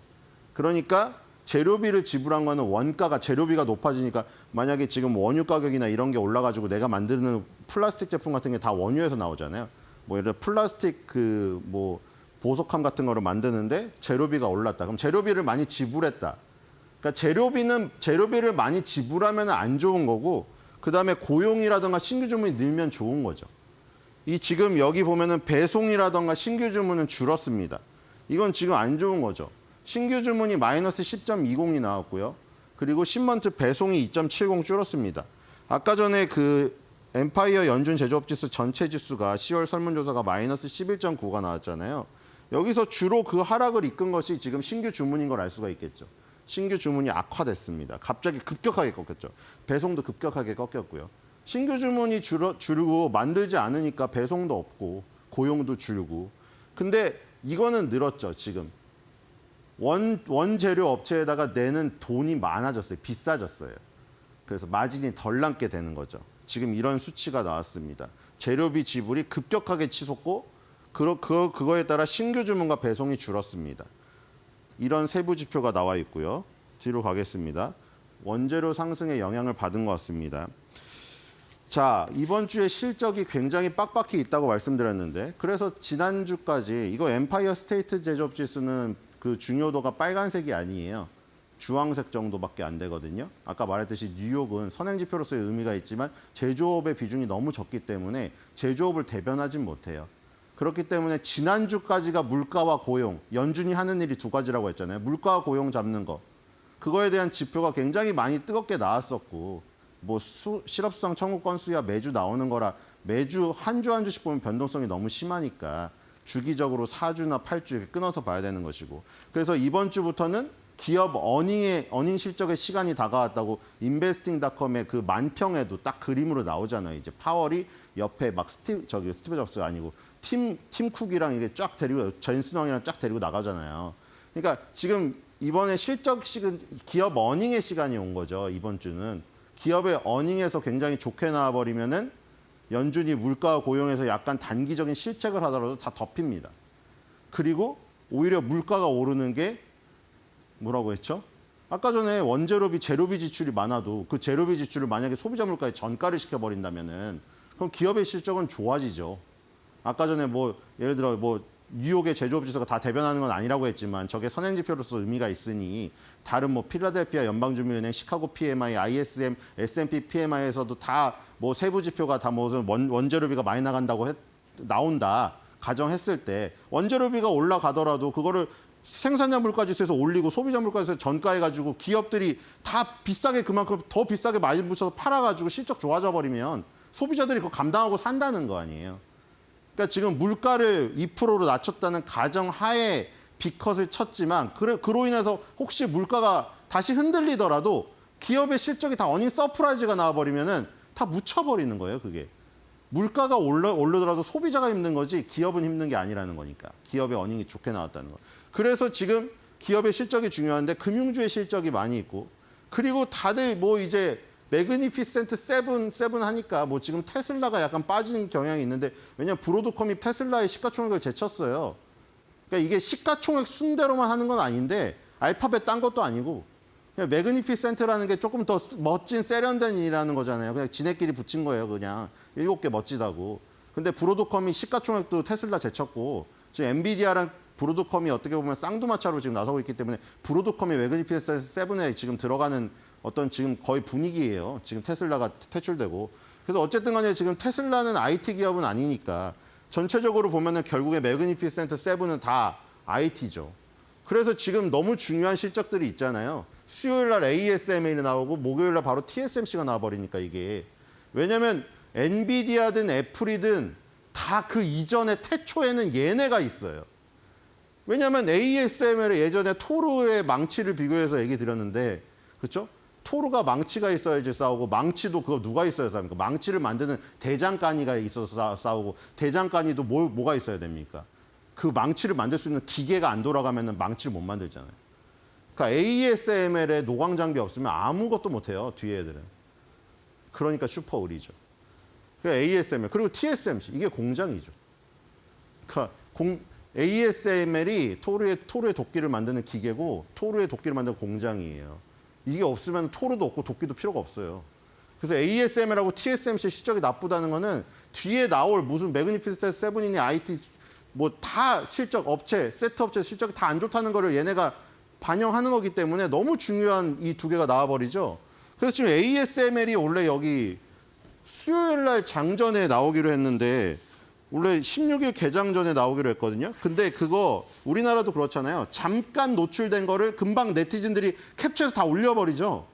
그러니까 재료비를 지불한 거는 원가가 재료비가 높아지니까 만약에 지금 원유 가격이나 이런 게 올라가지고 내가 만드는 플라스틱 제품 같은 게 다 원유에서 나오잖아요. 뭐 예를 들어 플라스틱 그 뭐 보석함 같은 거를 만드는데 재료비가 올랐다. 그럼 재료비를 많이 지불했다. 그러니까 재료비를 많이 지불하면 안 좋은 거고 그다음에 고용이라든가 신규 주문이 늘면 좋은 거죠. 이 지금 여기 보면은 배송이라든가 신규 주문은 줄었습니다. 이건 지금 안 좋은 거죠. 신규 주문이 마이너스 10.20이 나왔고요. 그리고 10month 배송이 2.70 줄었습니다. 아까 전에 그 엠파이어 연준 제조업 지수 전체 지수가 10월 설문조사가 마이너스 11.9가 나왔잖아요. 여기서 주로 그 하락을 이끈 것이 지금 신규 주문인 걸 알 수가 있겠죠. 신규 주문이 악화됐습니다. 갑자기 급격하게 꺾였죠. 배송도 급격하게 꺾였고요. 신규 주문이 줄고 만들지 않으니까 배송도 없고 고용도 줄고. 근데 이거는 늘었죠, 지금. 원재료 업체에다가 내는 돈이 많아졌어요. 비싸졌어요. 그래서 마진이 덜 남게 되는 거죠. 지금 이런 수치가 나왔습니다. 재료비 지불이 급격하게 치솟고 그거에 따라 신규 주문과 배송이 줄었습니다. 이런 세부 지표가 나와 있고요. 뒤로 가겠습니다. 원재료 상승에 영향을 받은 것 같습니다. 자, 이번 주에 실적이 굉장히 빡빡히 있다고 말씀드렸는데 그래서 지난주까지 이거 엠파이어 스테이트 제조업 지수는 그 중요도가 빨간색이 아니에요. 주황색 정도밖에 안 되거든요. 아까 말했듯이 뉴욕은 선행지표로서의 의미가 있지만 제조업의 비중이 너무 적기 때문에 제조업을 대변하진 못해요. 그렇기 때문에 지난주까지가 물가와 고용, 연준이 하는 일이 두 가지라고 했잖아요. 물가와 고용 잡는 거. 그거에 대한 지표가 굉장히 많이 뜨겁게 나왔었고 뭐 실업수당 청구 건수야 매주 나오는 거라 매주 한 주 한 주씩 보면 변동성이 너무 심하니까 주기적으로 4주나 8주 이렇게 끊어서 봐야 되는 것이고 그래서 이번 주부터는 기업 어닝 실적의 시간이 다가왔다고 인베스팅닷컴의 그 만평에도 딱 그림으로 나오잖아요. 이제 파월이 옆에 막 스티브 잡스가 아니고 팀 쿡이랑 이게 쫙 데리고 젠슨왕이랑 쫙 데리고 나가잖아요. 그러니까 지금 이번에 실적식은 기업 어닝의 시간이 온 거죠. 이번 주는 기업의 어닝에서 굉장히 좋게 나와버리면은 연준이 물가와 고용에서 약간 단기적인 실책을 하더라도 다 덮입니다. 그리고 오히려 물가가 오르는 게 뭐라고 했죠? 아까 전에 원재료비, 재료비 지출이 많아도 그 재료비 지출을 만약에 소비자 물가에 전가를 시켜버린다면은 그럼 기업의 실적은 좋아지죠. 아까 전에 뭐 예를 들어 뭐 뉴욕의 제조업 지수가 다 대변하는 건 아니라고 했지만 저게 선행지표로서 의미가 있으니 다른 뭐 필라델피아 연방준비은행, 시카고 PMI, ISM, S&P PMI에서도 다 뭐 세부 지표가 다 뭐 원재료비가 많이 나간다고 나온다 가정했을 때 원재료비가 올라가더라도 그거를 생산자 물가 지수에서 올리고 소비자 물가 지수에서 전가해가지고 기업들이 다 비싸게 그만큼 더 비싸게 마진 붙여서 팔아가지고 실적 좋아져 버리면 소비자들이 그거 감당하고 산다는 거 아니에요. 그러니까 지금 물가를 2%로 낮췄다는 가정 하에 비컷을 쳤지만 그로 인해서 혹시 물가가 다시 흔들리더라도 기업의 실적이 다 어닝 서프라이즈가 나와버리면은 다 묻혀버리는 거예요. 그게. 물가가 오르더라도 소비자가 힘든 거지 기업은 힘든 게 아니라는 거니까. 기업의 어닝이 좋게 나왔다는 거. 그래서 지금 기업의 실적이 중요한데 금융주의 실적이 많이 있고 그리고 다들 뭐 이제 매그니피센트 세븐 하니까 뭐 지금 테슬라가 약간 빠진 경향이 있는데 왜냐면 브로드컴이 테슬라의 시가총액을 제쳤어요. 그러니까 이게 시가총액 순대로만 하는 건 아닌데 알파벳 딴 것도 아니고 그냥 매그니피센트라는 게 조금 더 멋진 세련된 일이라는 거잖아요. 그냥 지네끼리 붙인 거예요. 그냥 7개 멋지다고. 근데 브로드컴이 시가총액도 테슬라 제쳤고 지금 엔비디아랑 브로드컴이 어떻게 보면 쌍두마차로 지금 나서고 있기 때문에 브로드컴이 매그니피센트 세븐에 지금 들어가는 어떤 지금 거의 분위기예요. 지금 테슬라가 퇴출되고. 그래서 어쨌든 간에 지금 테슬라는 IT 기업은 아니니까 전체적으로 보면은 결국에 매그니피센트 세븐은 다 IT죠. 그래서 지금 너무 중요한 실적들이 있잖아요. 수요일 날 ASML이 나오고 목요일 날 바로 TSMC가 나와버리니까 이게. 왜냐면 엔비디아든 애플이든 다 그 이전에 태초에는 얘네가 있어요. 왜냐하면 ASML의 예전에 토르의 망치를 비교해서 얘기 드렸는데 그렇죠? 토르가 망치가 있어야지 싸우고 망치도 그거 누가 있어야 싸웁니까? 망치를 만드는 대장간이가 있어서 싸우고 대장간이도 뭐가 있어야 됩니까? 그 망치를 만들 수 있는 기계가 안 돌아가면 망치를 못 만들잖아요. 그러니까 ASML에 노광 장비 없으면 아무것도 못해요. 뒤에 애들은. 그러니까 슈퍼 의리죠. ASML 그리고 TSMC 이게 공장이죠. 그러니까 ASML이 토르의 도끼를 만드는 기계고 토르의 도끼를 만드는 공장이에요. 이게 없으면 토르도 없고 도끼도 필요가 없어요. 그래서 ASML하고 TSMC 실적이 나쁘다는 거는 뒤에 나올 무슨 매그니피센트 세븐이니 IT 뭐 다 실적 업체, 세트 업체 실적이 다 안 좋다는 거를 얘네가 반영하는 거기 때문에 너무 중요한 이 두 개가 나와버리죠. 그래서 지금 ASML이 원래 여기 수요일 날 장전에 나오기로 했는데 원래 16일 개장 전에 나오기로 했거든요. 근데 그거 우리나라도 그렇잖아요. 잠깐 노출된 거를 금방 네티즌들이 캡처해서 다 올려버리죠.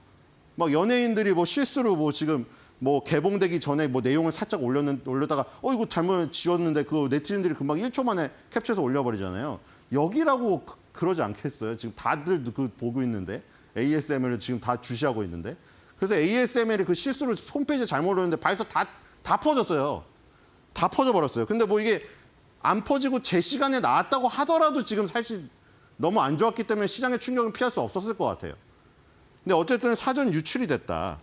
막 연예인들이 뭐 실수로 뭐 지금 뭐 개봉되기 전에 뭐 내용을 살짝 올렸다가 이거 잘못 지웠는데 그거 네티즌들이 금방 1초 만에 캡처해서 올려버리잖아요. 여기라고 그러지 않겠어요? 지금 다들 그 보고 있는데 ASML을 지금 다 주시하고 있는데 그래서 ASML이 그 실수로 홈페이지에 잘못 올렸는데 발사 다 퍼졌어요. 다 퍼져버렸어요. 근데 뭐 이게 안 퍼지고 제 시간에 나왔다고 하더라도 지금 사실 너무 안 좋았기 때문에 시장의 충격은 피할 수 없었을 것 같아요. 근데 어쨌든 사전 유출이 됐다.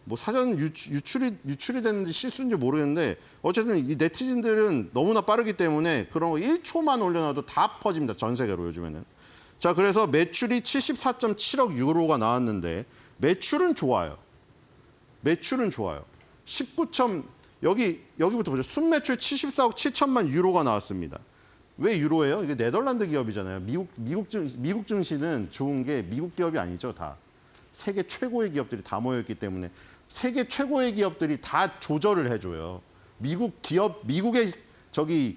뭐 사전 유출이 됐는지 실수인지 모르겠는데 어쨌든 이 네티즌들은 너무나 빠르기 때문에 그런 거 1초만 올려놔도 다 퍼집니다. 전 세계로 요즘에는. 자, 그래서 매출이 74.7억 유로가 나왔는데 매출은 좋아요. 매출은 좋아요. 19점 여기부터 보죠. 순매출 74억 7천만 유로가 나왔습니다. 왜 유로예요? 이게 네덜란드 기업이잖아요. 미국 증시는 좋은 게 미국 기업이 아니죠, 다. 세계 최고의 기업들이 다 모여있기 때문에 세계 최고의 기업들이 다 조절을 해줘요. 미국의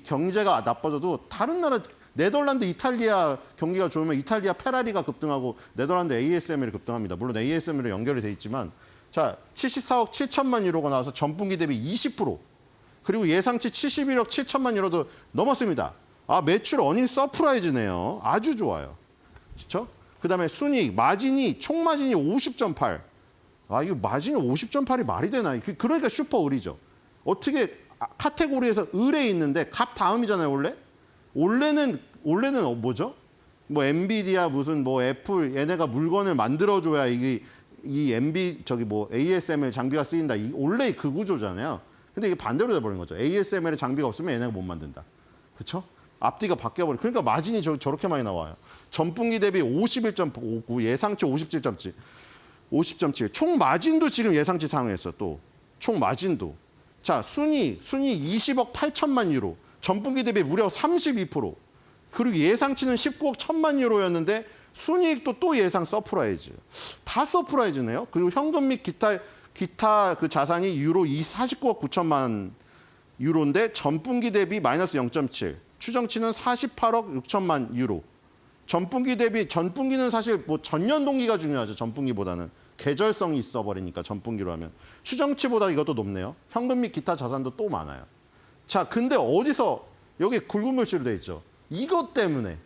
경제가 나빠져도 다른 나라 네덜란드, 이탈리아 경기가 좋으면 이탈리아 페라리가 급등하고 네덜란드 ASML이 급등합니다. 물론 ASML이 연결이 돼 있지만 자 74억 7천만 유로가 나와서 전분기 대비 20% 그리고 예상치 71억 7천만 유로도 넘었습니다. 매출 어닝 서프라이즈네요. 아주 좋아요. 그렇죠? 그다음에 순이익, 총 마진이 50.8. 이거 마진이 50.8이 말이 되나? 그러니까 슈퍼 을이죠. 어떻게 카테고리에서 을에 있는데 값 다음이잖아요, 원래? 원래는 뭐죠? 뭐 엔비디아 무슨 뭐 애플 얘네가 물건을 만들어줘야 이 ASML 장비가 쓰인다. 원래 그 구조잖아요. 근데 이게 반대로 돼버린 거죠. ASML 장비가 없으면 얘네가 못 만든다. 그렇죠? 앞뒤가 바뀌어버려. 그러니까 마진이 저렇게 많이 나와요. 전분기 대비 51.59, 예상치 57.7. 총 마진도 지금 예상치 상회했어. 또 총 마진도. 자, 순이 20억 8천만 유로. 전분기 대비 무려 32%. 그리고 예상치는 19억 1천만 유로였는데 순이익도 또 예상 서프라이즈. 다 서프라이즈네요. 그리고 현금 및 기타 그 자산이 유로 49억 9천만 유로인데 전분기 대비 마이너스 0.7. 추정치는 48억 6천만 유로. 전분기는 사실 뭐 전년 동기가 중요하죠. 전분기보다는. 계절성이 있어버리니까 전분기로 하면. 추정치보다 이것도 높네요. 현금 및 기타 자산도 또 많아요. 자, 근데 어디서 여기 굵은 글씨로 돼 있죠. 이것 때문에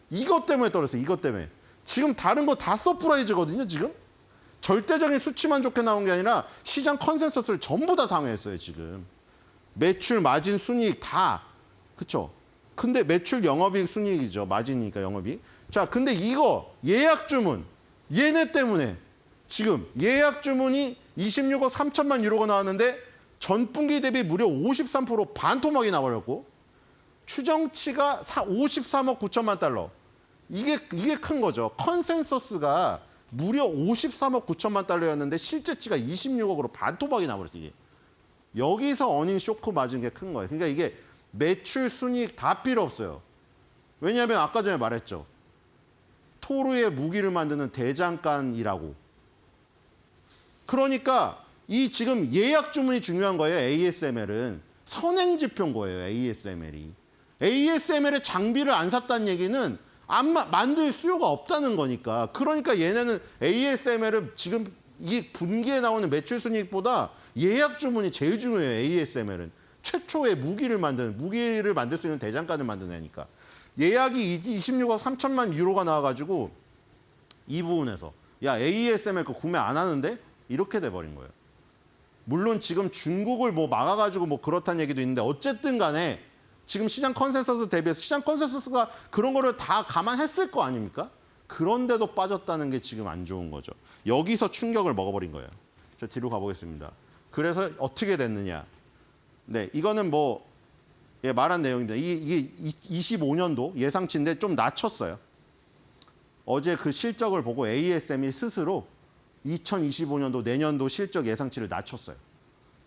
떨어졌어요. 이것 때문에. 지금 다른 거 다 서프라이즈거든요. 지금. 절대적인 수치만 좋게 나온 게 아니라 시장 컨센서스를 전부 다 상회했어요. 지금. 매출, 마진, 순이익 다. 그렇죠? 근데 매출 영업이익 순이익이죠. 마진이니까 영업이익. 자, 근데 이거 예약 주문. 얘네 때문에 지금 예약 주문이 26억 3천만 유로가 나왔는데 전분기 대비 무려 53% 반토막이 나버렸고 추정치가 53억 9천만 달러. 이게 큰 거죠. 컨센서스가 무려 53억 9천만 달러였는데 실제치가 26억으로 반토막이 나버렸어요. 이게. 여기서 어닝 쇼크 맞은 게 큰 거예요. 그러니까 이게 매출, 순이익 다 필요 없어요. 왜냐하면 아까 전에 말했죠. 토르의 무기를 만드는 대장간이라고. 그러니까 이 지금 예약 주문이 중요한 거예요. ASML은. 선행지표인 거예요. ASML이. ASML의 장비를 안 샀다는 얘기는 만들 수요가 없다는 거니까. 그러니까 얘네는 ASML은 지금 이 분기에 나오는 매출 순이익보다 예약 주문이 제일 중요해요. ASML은. 최초의 무기를 만들 수 있는 대장간을 만드는 애니까. 예약이 26억 3천만 유로가 나와가지고 이 부분에서 야 ASML 거 구매 안 하는데? 이렇게 돼버린 거예요. 물론 지금 중국을 뭐 막아가지고 뭐 그렇다는 얘기도 있는데 어쨌든 간에 지금 시장 컨센서스 대비해서 시장 컨센서스가 그런 거를 다 감안했을 거 아닙니까? 그런데도 빠졌다는 게 지금 안 좋은 거죠. 여기서 충격을 먹어버린 거예요. 자, 뒤로 가보겠습니다. 그래서 어떻게 됐느냐. 네, 이거는 뭐 예, 말한 내용입니다. 이게 25년도 예상치인데 좀 낮췄어요. 어제 그 실적을 보고 ASM이 스스로 2025년도 내년도 실적 예상치를 낮췄어요.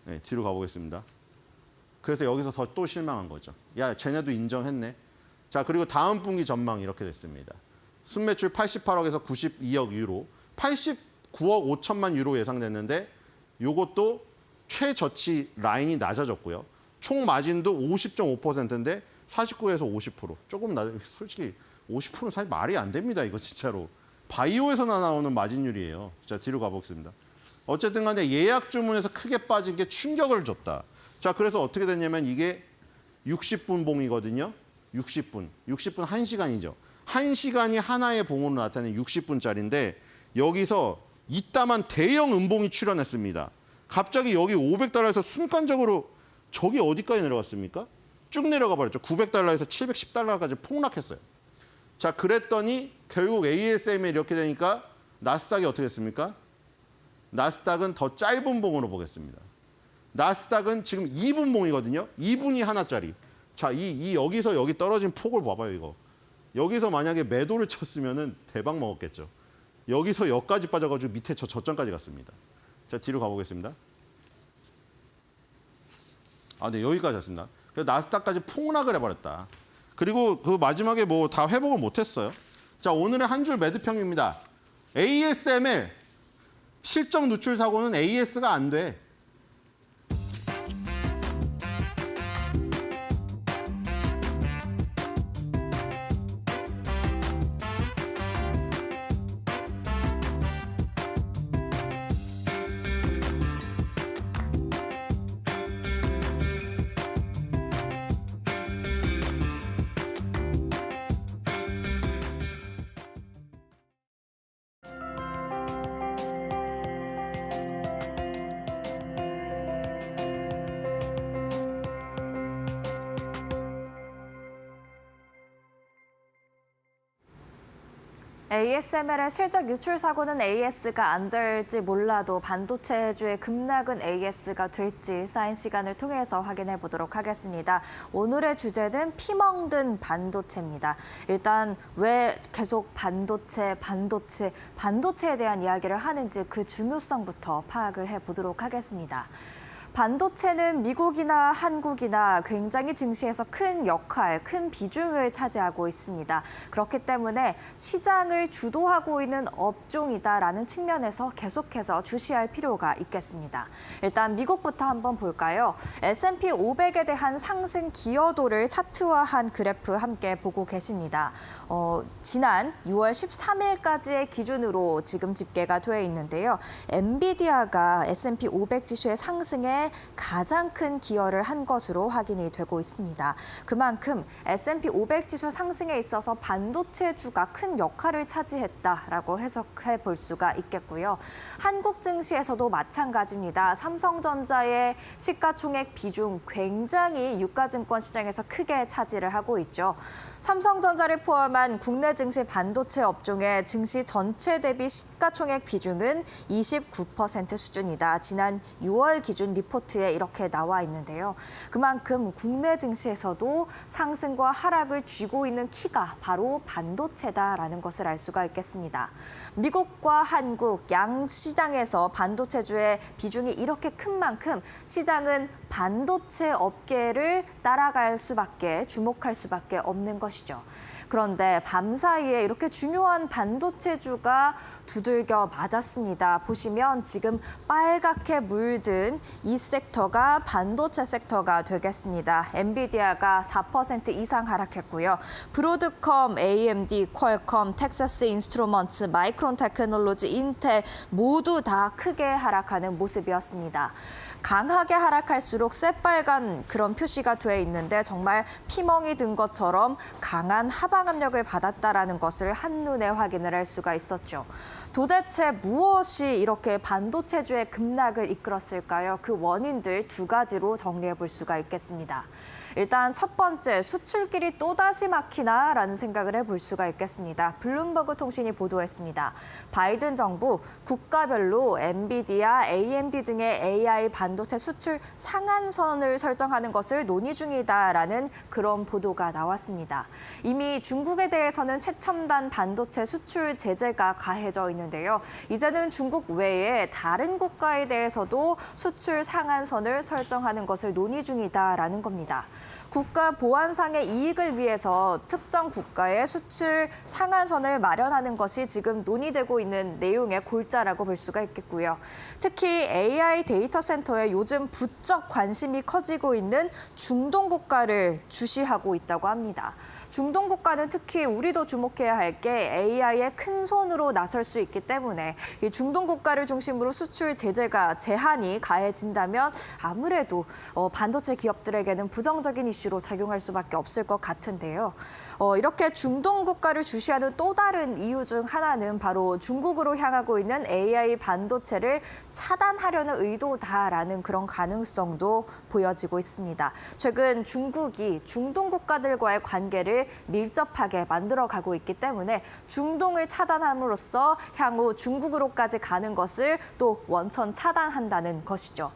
네, 뒤로 가보겠습니다. 그래서 여기서 더 또 실망한 거죠. 야, 쟤네도 인정했네. 자, 그리고 다음 분기 전망 이렇게 됐습니다. 순매출 88억에서 92억 유로, 89억 5천만 유로 예상됐는데 요것도 최저치 라인이 낮아졌고요. 총 마진도 50.5%인데 49에서 50%. 조금 솔직히 50%는 사실 말이 안 됩니다. 이거 진짜로. 바이오에서나 나오는 마진율이에요. 자, 뒤로 가보겠습니다. 어쨌든 간에 예약 주문에서 크게 빠진 게 충격을 줬다. 자, 그래서 어떻게 됐냐면 이게 60분 봉이거든요. 60분. 60분 1시간이죠. 1시간이 하나의 봉으로 나타내는 60분짜리인데 여기서 이따만 대형 음봉이 출현했습니다. 갑자기 여기 500달러에서 순간적으로 저기 어디까지 내려갔습니까? 쭉 내려가 버렸죠. 900달러에서 710달러까지 폭락했어요. 자, 그랬더니 결국 ASM이 이렇게 되니까 나스닥이 어떻게 됐습니까? 나스닥은 더 짧은 봉으로 보겠습니다. 나스닥은 지금 2분 봉이거든요. 2분이 하나짜리. 자, 이 여기서 여기 떨어진 폭을 봐봐요, 이거. 여기서 만약에 매도를 쳤으면은 대박 먹었겠죠. 여기서 여기까지 빠져가지고 밑에 저점까지 갔습니다. 자, 뒤로 가보겠습니다. 네, 여기까지 왔습니다. 그래서 나스닥까지 폭락을 해버렸다. 그리고 그 마지막에 뭐 다 회복을 못했어요. 자, 오늘의 한 줄 매도평입니다. ASML 실적 누출 사고는 AS가 안 돼. ASML의 실적 유출 사고는 AS가 안 될지 몰라도 반도체주의 급락은 AS가 될지 쌓인 시간을 통해서 확인해 보도록 하겠습니다. 오늘의 주제는 피멍든 반도체입니다. 일단 왜 계속 반도체에 대한 이야기를 하는지 그 중요성부터 파악을 해 보도록 하겠습니다. 반도체는 미국이나 한국이나 굉장히 증시에서 큰 역할, 큰 비중을 차지하고 있습니다. 그렇기 때문에 시장을 주도하고 있는 업종이다라는 측면에서 계속해서 주시할 필요가 있겠습니다. 일단 미국부터 한번 볼까요? S&P 500에 대한 상승 기여도를 차트화한 그래프 함께 보고 계십니다. 지난 6월 13일까지의 기준으로 지금 집계가 되어 있는데요. 엔비디아가 S&P 500 지수의 상승에 가장 큰 기여를 한 것으로 확인이 되고 있습니다. 그만큼 S&P 500 지수 상승에 있어서 반도체주가 큰 역할을 차지했다라고 해석해 볼 수가 있겠고요. 한국 증시에서도 마찬가지입니다. 삼성전자의 시가총액 비중 굉장히 유가증권 시장에서 크게 차지를 하고 있죠. 삼성전자를 포함한 국내 증시 반도체 업종의 증시 전체 대비 시가총액 비중은 29% 수준이다. 지난 6월 기준 리포트에 이렇게 나와 있는데요. 그만큼 국내 증시에서도 상승과 하락을 쥐고 있는 키가 바로 반도체다라는 것을 알 수가 있겠습니다. 미국과 한국 양 시장에서 반도체주의 비중이 이렇게 큰 만큼 시장은 반도체 업계를 따라갈 수밖에, 주목할 수밖에 없는 것이죠. 그런데 밤사이에 이렇게 중요한 반도체주가 두들겨 맞았습니다. 보시면 지금 빨갛게 물든 이 섹터가 반도체 섹터가 되겠습니다. 엔비디아가 4% 이상 하락했고요. 브로드컴, AMD, 퀄컴, 텍사스 인스트루먼트, 마이크론 테크놀로지, 인텔 모두 다 크게 하락하는 모습이었습니다. 강하게 하락할수록 새빨간 그런 표시가 돼 있는데 정말 피멍이 든 것처럼 강한 하방 압력을 받았다라는 것을 한눈에 확인을 할 수가 있었죠. 도대체 무엇이 이렇게 반도체주의 급락을 이끌었을까요? 그 원인들 두 가지로 정리해 볼 수가 있겠습니다. 일단 첫 번째, 수출길이 또다시 막히나라는 생각을 해볼 수가 있겠습니다. 블룸버그 통신이 보도했습니다. 바이든 정부 국가별로 엔비디아, AMD 등의 AI 반도체 수출 상한선을 설정하는 것을 논의 중이다라는 그런 보도가 나왔습니다. 이미 중국에 대해서는 최첨단 반도체 수출 제재가 가해져 있는데요. 이제는 중국 외에 다른 국가에 대해서도 수출 상한선을 설정하는 것을 논의 중이다라는 겁니다. 국가 보안상의 이익을 위해서 특정 국가의 수출 상한선을 마련하는 것이 지금 논의되고 있는 내용의 골자라고 볼 수가 있겠고요. 특히 AI 데이터 센터에 요즘 부쩍 관심이 커지고 있는 중동 국가를 주시하고 있다고 합니다. 중동 국가는 특히 우리도 주목해야 할 게 AI의 큰 손으로 나설 수 있기 때문에 이 중동 국가를 중심으로 수출 제재가 제한이 가해진다면 아무래도 반도체 기업들에게는 부정적인 이슈로 작용할 수밖에 없을 것 같은데요. 이렇게 중동 국가를 주시하는 또 다른 이유 중 하나는 바로 중국으로 향하고 있는 AI 반도체를 차단하려는 의도다라는 그런 가능성도 보여지고 있습니다. 최근 중국이 중동 국가들과의 관계를 밀접하게 만들어가고 있기 때문에 중동을 차단함으로써 향후 중국으로까지 가는 것을 또 원천 차단한다는 것이죠.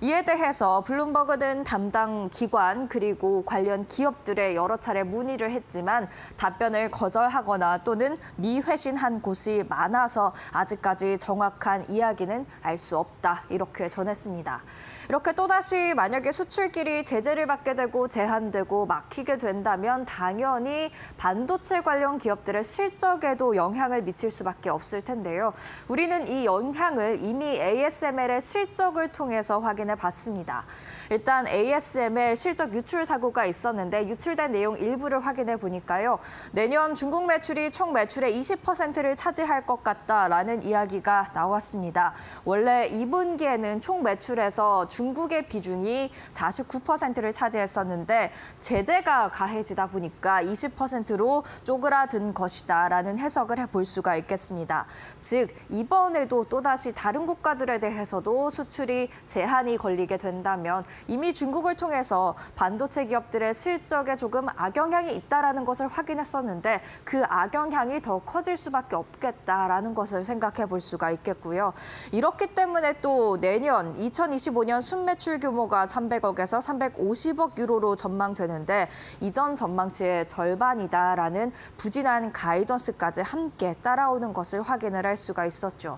이에 대해서 블룸버그는 담당 기관 그리고 관련 기업들에 여러 차례 문의를 했지만 답변을 거절하거나 또는 미회신한 곳이 많아서 아직까지 정확한 이야기는 알 수 없다 이렇게 전했습니다. 이렇게 또다시 만약에 수출길이 제재를 받게 되고 제한되고 막히게 된다면 당연히 반도체 관련 기업들의 실적에도 영향을 미칠 수밖에 없을 텐데요. 우리는 이 영향을 이미 ASML의 실적을 통해서 확인해 봤습니다. 일단 ASML 실적 유출 사고가 있었는데 유출된 내용 일부를 확인해 보니까요. 내년 중국 매출이 총 매출의 20%를 차지할 것 같다라는 이야기가 나왔습니다. 원래 2분기에는 총 매출에서 중국의 비중이 49%를 차지했었는데 제재가 가해지다 보니까 20%로 쪼그라든 것이다라는 해석을 해볼 수가 있겠습니다. 즉 이번에도 또다시 다른 국가들에 대해서도 수출이 제한이 걸리게 된다면 이미 중국을 통해서 반도체 기업들의 실적에 조금 악영향이 있다라는 것을 확인했었는데 그 악영향이 더 커질 수밖에 없겠다라는 것을 생각해 볼 수가 있겠고요. 이렇기 때문에 또 내년 2025년 순매출 규모가 300억에서 350억 유로로 전망되는데 이전 전망치의 절반이다라는 부진한 가이던스까지 함께 따라오는 것을 확인을 할 수가 있었죠.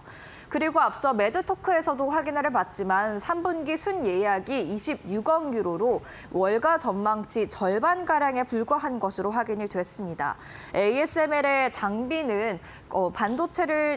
그리고 앞서 매드토크에서도 확인을 해봤지만 3분기 순예약이 26억 유로로 월가 전망치 절반가량에 불과한 것으로 확인이 됐습니다. ASML의 장비는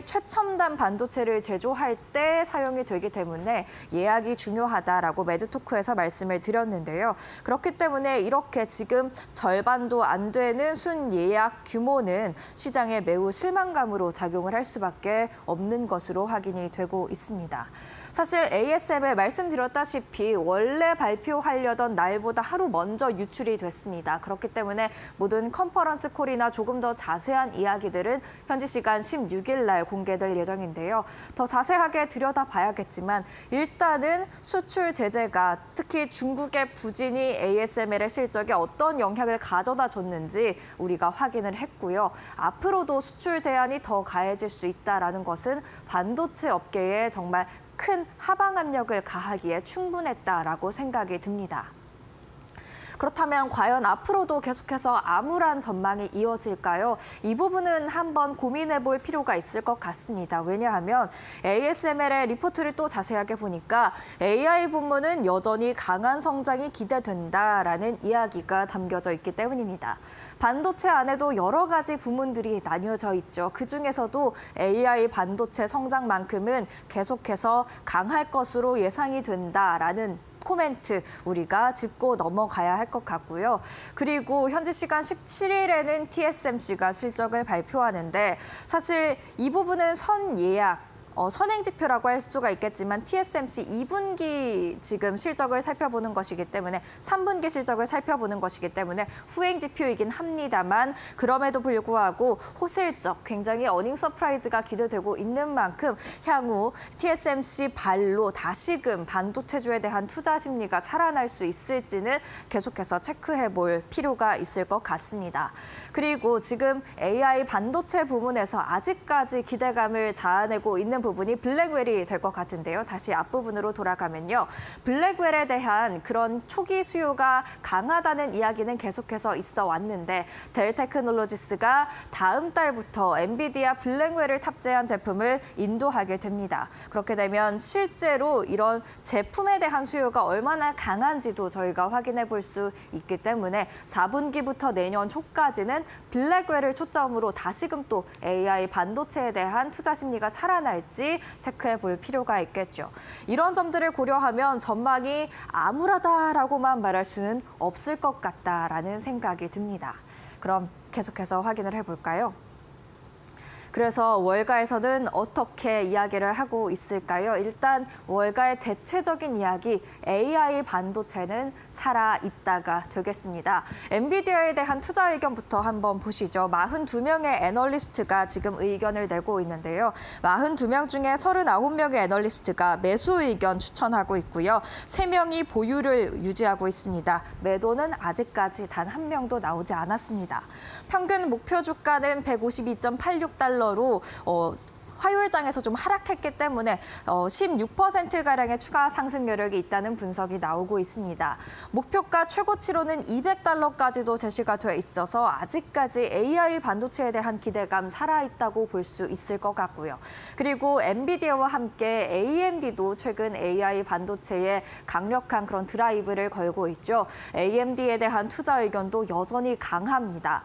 최첨단 반도체를 제조할 때 사용이 되기 때문에 예약이 중요하다라고 매드토크에서 말씀을 드렸는데요. 그렇기 때문에 이렇게 지금 절반도 안 되는 순예약 규모는 시장에 매우 실망감으로 작용을 할 수밖에 없는 것으로 확인이 되고 있습니다. 사실 ASML 말씀드렸다시피 원래 발표하려던 날보다 하루 먼저 유출이 됐습니다. 그렇기 때문에 모든 컨퍼런스 콜이나 조금 더 자세한 이야기들은 현지 시간 16일 날 공개될 예정인데요. 더 자세하게 들여다봐야겠지만 일단은 수출 제재가 특히 중국의 부진이 ASML의 실적에 어떤 영향을 가져다 줬는지 우리가 확인을 했고요. 앞으로도 수출 제한이 더 가해질 수 있다는 것은 반도체 업계에 정말 큰 하방 압력을 가하기에 충분했다라고 생각이 듭니다. 그렇다면 과연 앞으로도 계속해서 암울한 전망이 이어질까요? 이 부분은 한번 고민해 볼 필요가 있을 것 같습니다. 왜냐하면 ASML의 리포트를 또 자세하게 보니까 AI 부문은 여전히 강한 성장이 기대된다라는 이야기가 담겨져 있기 때문입니다. 반도체 안에도 여러 가지 부문들이 나뉘어져 있죠. 그중에서도 AI 반도체 성장만큼은 계속해서 강할 것으로 예상이 된다라는 코멘트 우리가 짚고 넘어가야 할 것 같고요. 그리고 현지 시간 17일에는 TSMC가 실적을 발표하는데 사실 이 부분은 선 예약 선행지표라고 할 수가 있겠지만 TSMC 2분기 지금 실적을 살펴보는 것이기 때문에 3분기 실적을 살펴보는 것이기 때문에 후행지표이긴 합니다만 그럼에도 불구하고 호실적 굉장히 어닝 서프라이즈가 기대되고 있는 만큼 향후 TSMC 발로 다시금 반도체주에 대한 투자 심리가 살아날 수 있을지는 계속해서 체크해 볼 필요가 있을 것 같습니다. 그리고 지금 AI 반도체 부문에서 아직까지 기대감을 자아내고 있는 부분이 블랙웰이 될 것 같은데요. 다시 앞부분으로 돌아가면요. 블랙웰에 대한 그런 초기 수요가 강하다는 이야기는 계속해서 있어 왔는데 델 테크놀로지스가 다음 달부터 엔비디아 블랙웰을 탑재한 제품을 인도하게 됩니다. 그렇게 되면 실제로 이런 제품에 대한 수요가 얼마나 강한지도 저희가 확인해 볼 수 있기 때문에 4분기부터 내년 초까지는 블랙웰을 초점으로 다시금 또 AI 반도체에 대한 투자 심리가 살아날지 체크해 볼 필요가 있겠죠. 이런 점들을 고려하면 전망이 암울하다라고만 말할 수는 없을 것 같다라는 생각이 듭니다. 그럼 계속해서 확인을 해볼까요? 그래서 월가에서는 어떻게 이야기를 하고 있을까요? 일단 월가의 대체적인 이야기, AI 반도체는 살아있다가 되겠습니다. 엔비디아에 대한 투자 의견부터 한번 보시죠. 42명의 애널리스트가 지금 의견을 내고 있는데요. 42명 중에 39명의 애널리스트가 매수 의견 추천하고 있고요. 3명이 보유를 유지하고 있습니다. 매도는 아직까지 단 한 명도 나오지 않았습니다. 평균 목표 주가는 152.86달러로 화요일장에서 좀 하락했기 때문에 16%가량의 추가 상승 여력이 있다는 분석이 나오고 있습니다. 목표가 최고치로는 200달러까지도 제시가 돼 있어서 아직까지 AI 반도체에 대한 기대감 살아있다고 볼 수 있을 것 같고요. 그리고 엔비디아와 함께 AMD도 최근 AI 반도체에 강력한 그런 드라이브를 걸고 있죠. AMD에 대한 투자 의견도 여전히 강합니다.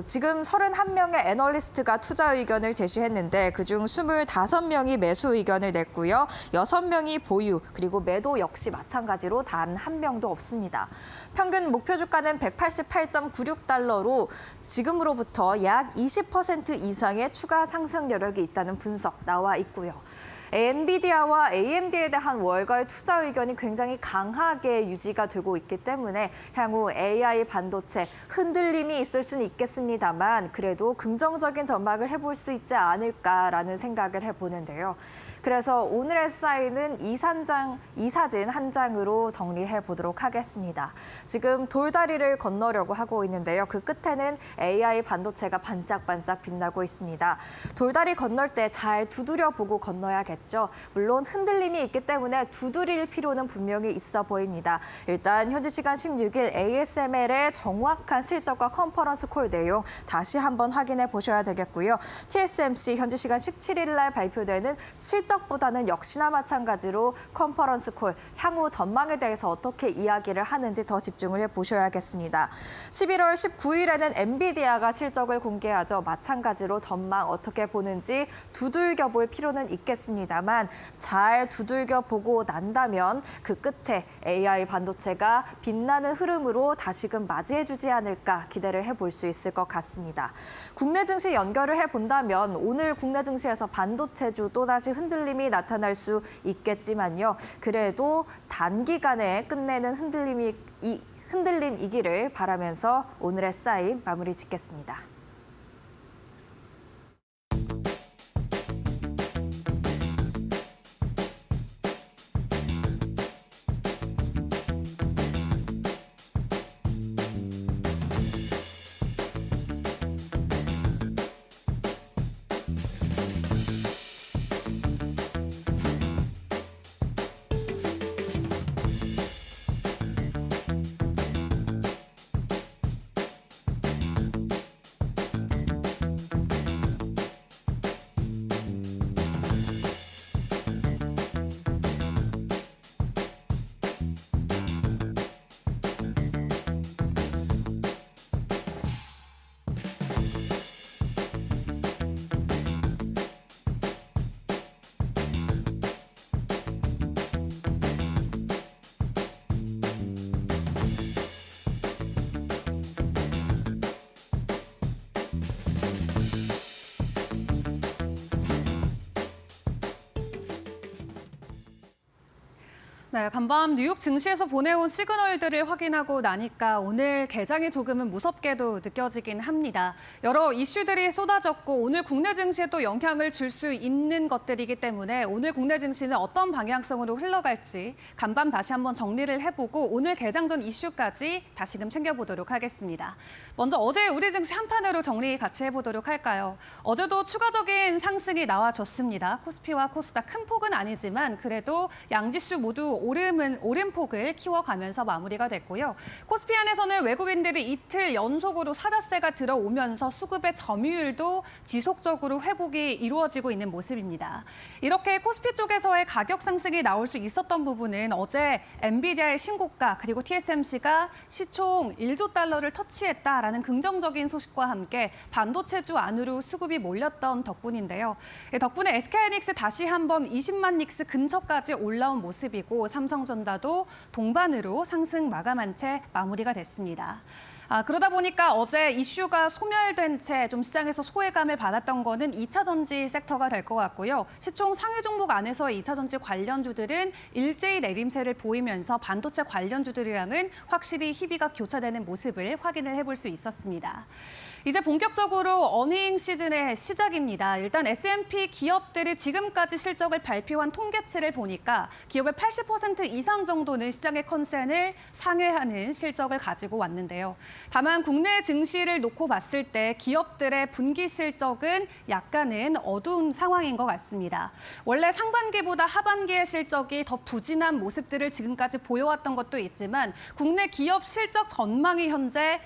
지금 31명의 애널리스트가 투자 의견을 제시했는데 그중 25명이 매수 의견을 냈고요. 6명이 보유, 그리고 매도 역시 마찬가지로 단 한 명도 없습니다. 평균 목표 주가는 188.96달러로 지금으로부터 약 20% 이상의 추가 상승 여력이 있다는 분석 나와 있고요. 엔비디아와 AMD에 대한 월가의 투자 의견이 굉장히 강하게 유지가 되고 있기 때문에 향후 AI 반도체 흔들림이 있을 수는 있겠습니다만 그래도 긍정적인 전망을 해볼 수 있지 않을까라는 생각을 해보는데요. 그래서 오늘의 사인은 이 사진 한 장으로 정리해 보도록 하겠습니다. 지금 돌다리를 건너려고 하고 있는데요. 그 끝에는 AI 반도체가 반짝반짝 빛나고 있습니다. 돌다리 건널 때 잘 두드려 보고 건너야겠죠. 물론 흔들림이 있기 때문에 두드릴 필요는 분명히 있어 보입니다. 일단 현지 시간 16일 ASML의 정확한 실적과 컨퍼런스 콜 내용 다시 한번 확인해 보셔야 되겠고요. TSMC 현지 시간 17일 날 발표되는 실적보다는 역시나 마찬가지로 컨퍼런스 콜, 향후 전망에 대해서 어떻게 이야기를 하는지 더 집중을 해보셔야겠습니다. 11월 19일에는 엔비디아가 실적을 공개하죠. 마찬가지로 전망 어떻게 보는지 두들겨 볼 필요는 있겠습니다만 잘 두들겨 보고 난다면 그 끝에 AI 반도체가 빛나는 흐름으로 다시금 맞이해주지 않을까 기대를 해볼 수 있을 것 같습니다. 국내 증시 연결을 해본다면 오늘 국내 증시에서 반도체주 또다시 흔들림이 나타날 수 있겠지만요. 그래도 단기간에 끝내는 흔들림이기를 바라면서 오늘의 사인 마무리 짓겠습니다. 네, 간밤 뉴욕 증시에서 보내온 시그널들을 확인하고 나니까 오늘 개장이 조금은 무섭게도 느껴지긴 합니다. 여러 이슈들이 쏟아졌고 오늘 국내 증시에 또 영향을 줄 수 있는 것들이기 때문에 오늘 국내 증시는 어떤 방향성으로 흘러갈지 간밤 다시 한번 정리를 해보고 오늘 개장 전 이슈까지 다시금 챙겨보도록 하겠습니다. 먼저 어제 우리 증시 한판으로 정리 같이 해보도록 할까요? 어제도 추가적인 상승이 나와줬습니다. 코스피와 코스닥 큰 폭은 아니지만 그래도 양지수 모두 오름폭을 키워가면서 마무리가 됐고요. 코스피 안에서는 외국인들이 이틀 연속으로 사자세가 들어오면서 수급의 점유율도 지속적으로 회복이 이루어지고 있는 모습입니다. 이렇게 코스피 쪽에서의 가격 상승이 나올 수 있었던 부분은 어제 엔비디아의 신고가 그리고 TSMC가 시총 1조 달러를 터치했다라는 긍정적인 소식과 함께 반도체주 안으로 수급이 몰렸던 덕분인데요. 덕분에 SK하이닉스 다시 한번 20만 닉스 근처까지 올라온 모습이고 삼성전자도 동반으로 상승 마감한 채 마무리가 됐습니다. 그러다 보니까 어제 이슈가 소멸된 채 좀 시장에서 소외감을 받았던 거는 2차 전지 섹터가 될 것 같고요. 시총 상위 종목 안에서의 2차 전지 관련주들은 일제히 내림세를 보이면서 반도체 관련주들이랑은 확실히 희비가 교차되는 모습을 확인을 해볼 수 있었습니다. 이제 본격적으로 어닝 시즌의 시작입니다. 일단 S&P 기업들이 지금까지 실적을 발표한 통계치를 보니까 기업의 80% 이상 정도는 시장의 컨센을 상회하는 실적을 가지고 왔는데요. 다만 국내 증시를 놓고 봤을 때 기업들의 분기 실적은 약간은 어두운 상황인 것 같습니다. 원래 상반기보다 하반기의 실적이 더 부진한 모습들을 지금까지 보여왔던 것도 있지만 국내 기업 실적 전망이 현재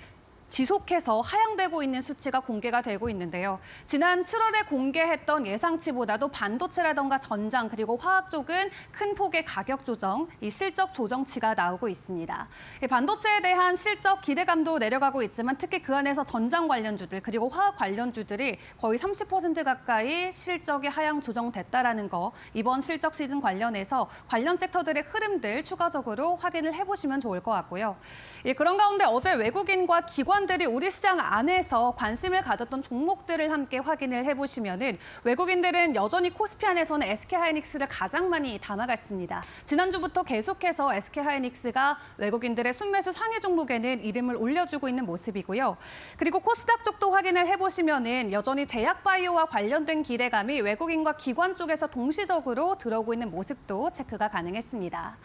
지속해서 하향되고 있는 수치가 공개가 되고 있는데요. 지난 7월에 공개했던 예상치보다도 반도체라던가 전장 그리고 화학 쪽은 큰 폭의 가격 조정, 이 실적 조정치가 나오고 있습니다. 반도체에 대한 실적 기대감도 내려가고 있지만 특히 그 안에서 전장 관련주들 그리고 화학 관련주들이 거의 30% 가까이 실적이 하향 조정됐다라는 거 이번 실적 시즌 관련해서 관련 섹터들의 흐름들 추가적으로 확인을 해보시면 좋을 것 같고요. 그런 가운데 어제 외국인과 기관들이 우리 시장 안에서 관심을 가졌던 종목들을 함께 확인을 해보시면은 외국인들은 여전히 코스피 안에서는 SK하이닉스를 가장 많이 담아갔습니다. 지난주부터 계속해서 SK하이닉스가 외국인들의 순매수 상위 종목에는 이름을 올려주고 있는 모습이고요. 그리고 코스닥 쪽도 확인을 해보시면은 여전히 제약바이오와 관련된 기대감이 외국인과 기관 쪽에서 동시적으로 들어오고 있는 모습도 체크가 가능했습니다.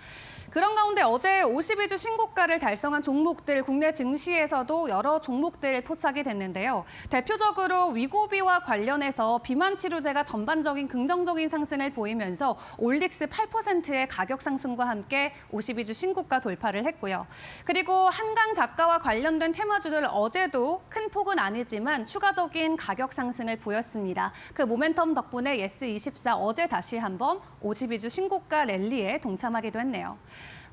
그런 가운데 어제 52주 신고가를 달성한 종목들 국내 증시에서도 여러 종목들 포착이 됐는데요. 대표적으로 위고비와 관련해서 비만 치료제가 전반적인 긍정적인 상승을 보이면서 올릭스 8%의 가격 상승과 함께 52주 신고가 돌파를 했고요. 그리고 한강 작가와 관련된 테마주들 어제도 큰 폭은 아니지만 추가적인 가격 상승을 보였습니다. 그 모멘텀 덕분에 예스24 어제 다시 한번 52주 신고가 랠리에 동참하기도 했네요.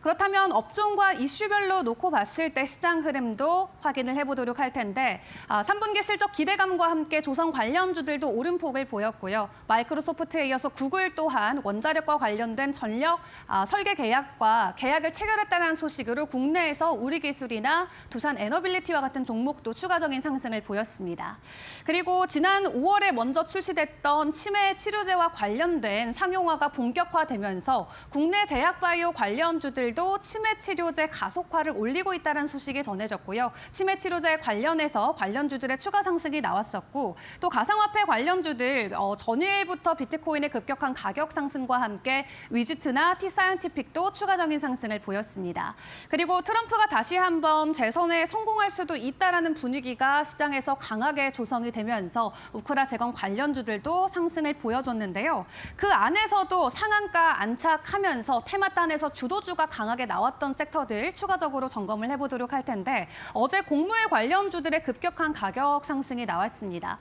그렇다면 업종과 이슈별로 놓고 봤을 때 시장 흐름도 확인을 해보도록 할 텐데 3분기 실적 기대감과 함께 조선 관련주들도 오름폭을 보였고요. 마이크로소프트에 이어서 구글 또한 원자력과 관련된 전력 설계 계약을 체결했다는 소식으로 국내에서 우리기술이나 두산 에너빌리티와 같은 종목도 추가적인 상승을 보였습니다. 그리고 지난 5월에 먼저 출시됐던 치매 치료제와 관련된 상용화가 본격화되면서 국내 제약바이오 관련주들 도 치매 치료제 가속화를 올리고 있다는 소식이 전해졌고요. 치매 치료제 관련해서 관련주들의 추가 상승이 나왔었고 또 가상화폐 관련주들 전일부터 비트코인의 급격한 가격 상승과 함께 위지트나 T사이언티픽도 추가적인 상승을 보였습니다. 그리고 트럼프가 다시 한번 재선에 성공할 수도 있다라는 분위기가 시장에서 강하게 조성이 되면서 우크라 재건 관련주들도 상승을 보여줬는데요. 그 안에서도 상한가 안착하면서 테마단에서 주도주가 강하게 나왔던 섹터들 추가적으로 점검을 해보도록 할 텐데 어제 곡물 관련주들의 급격한 가격 상승이 나왔습니다.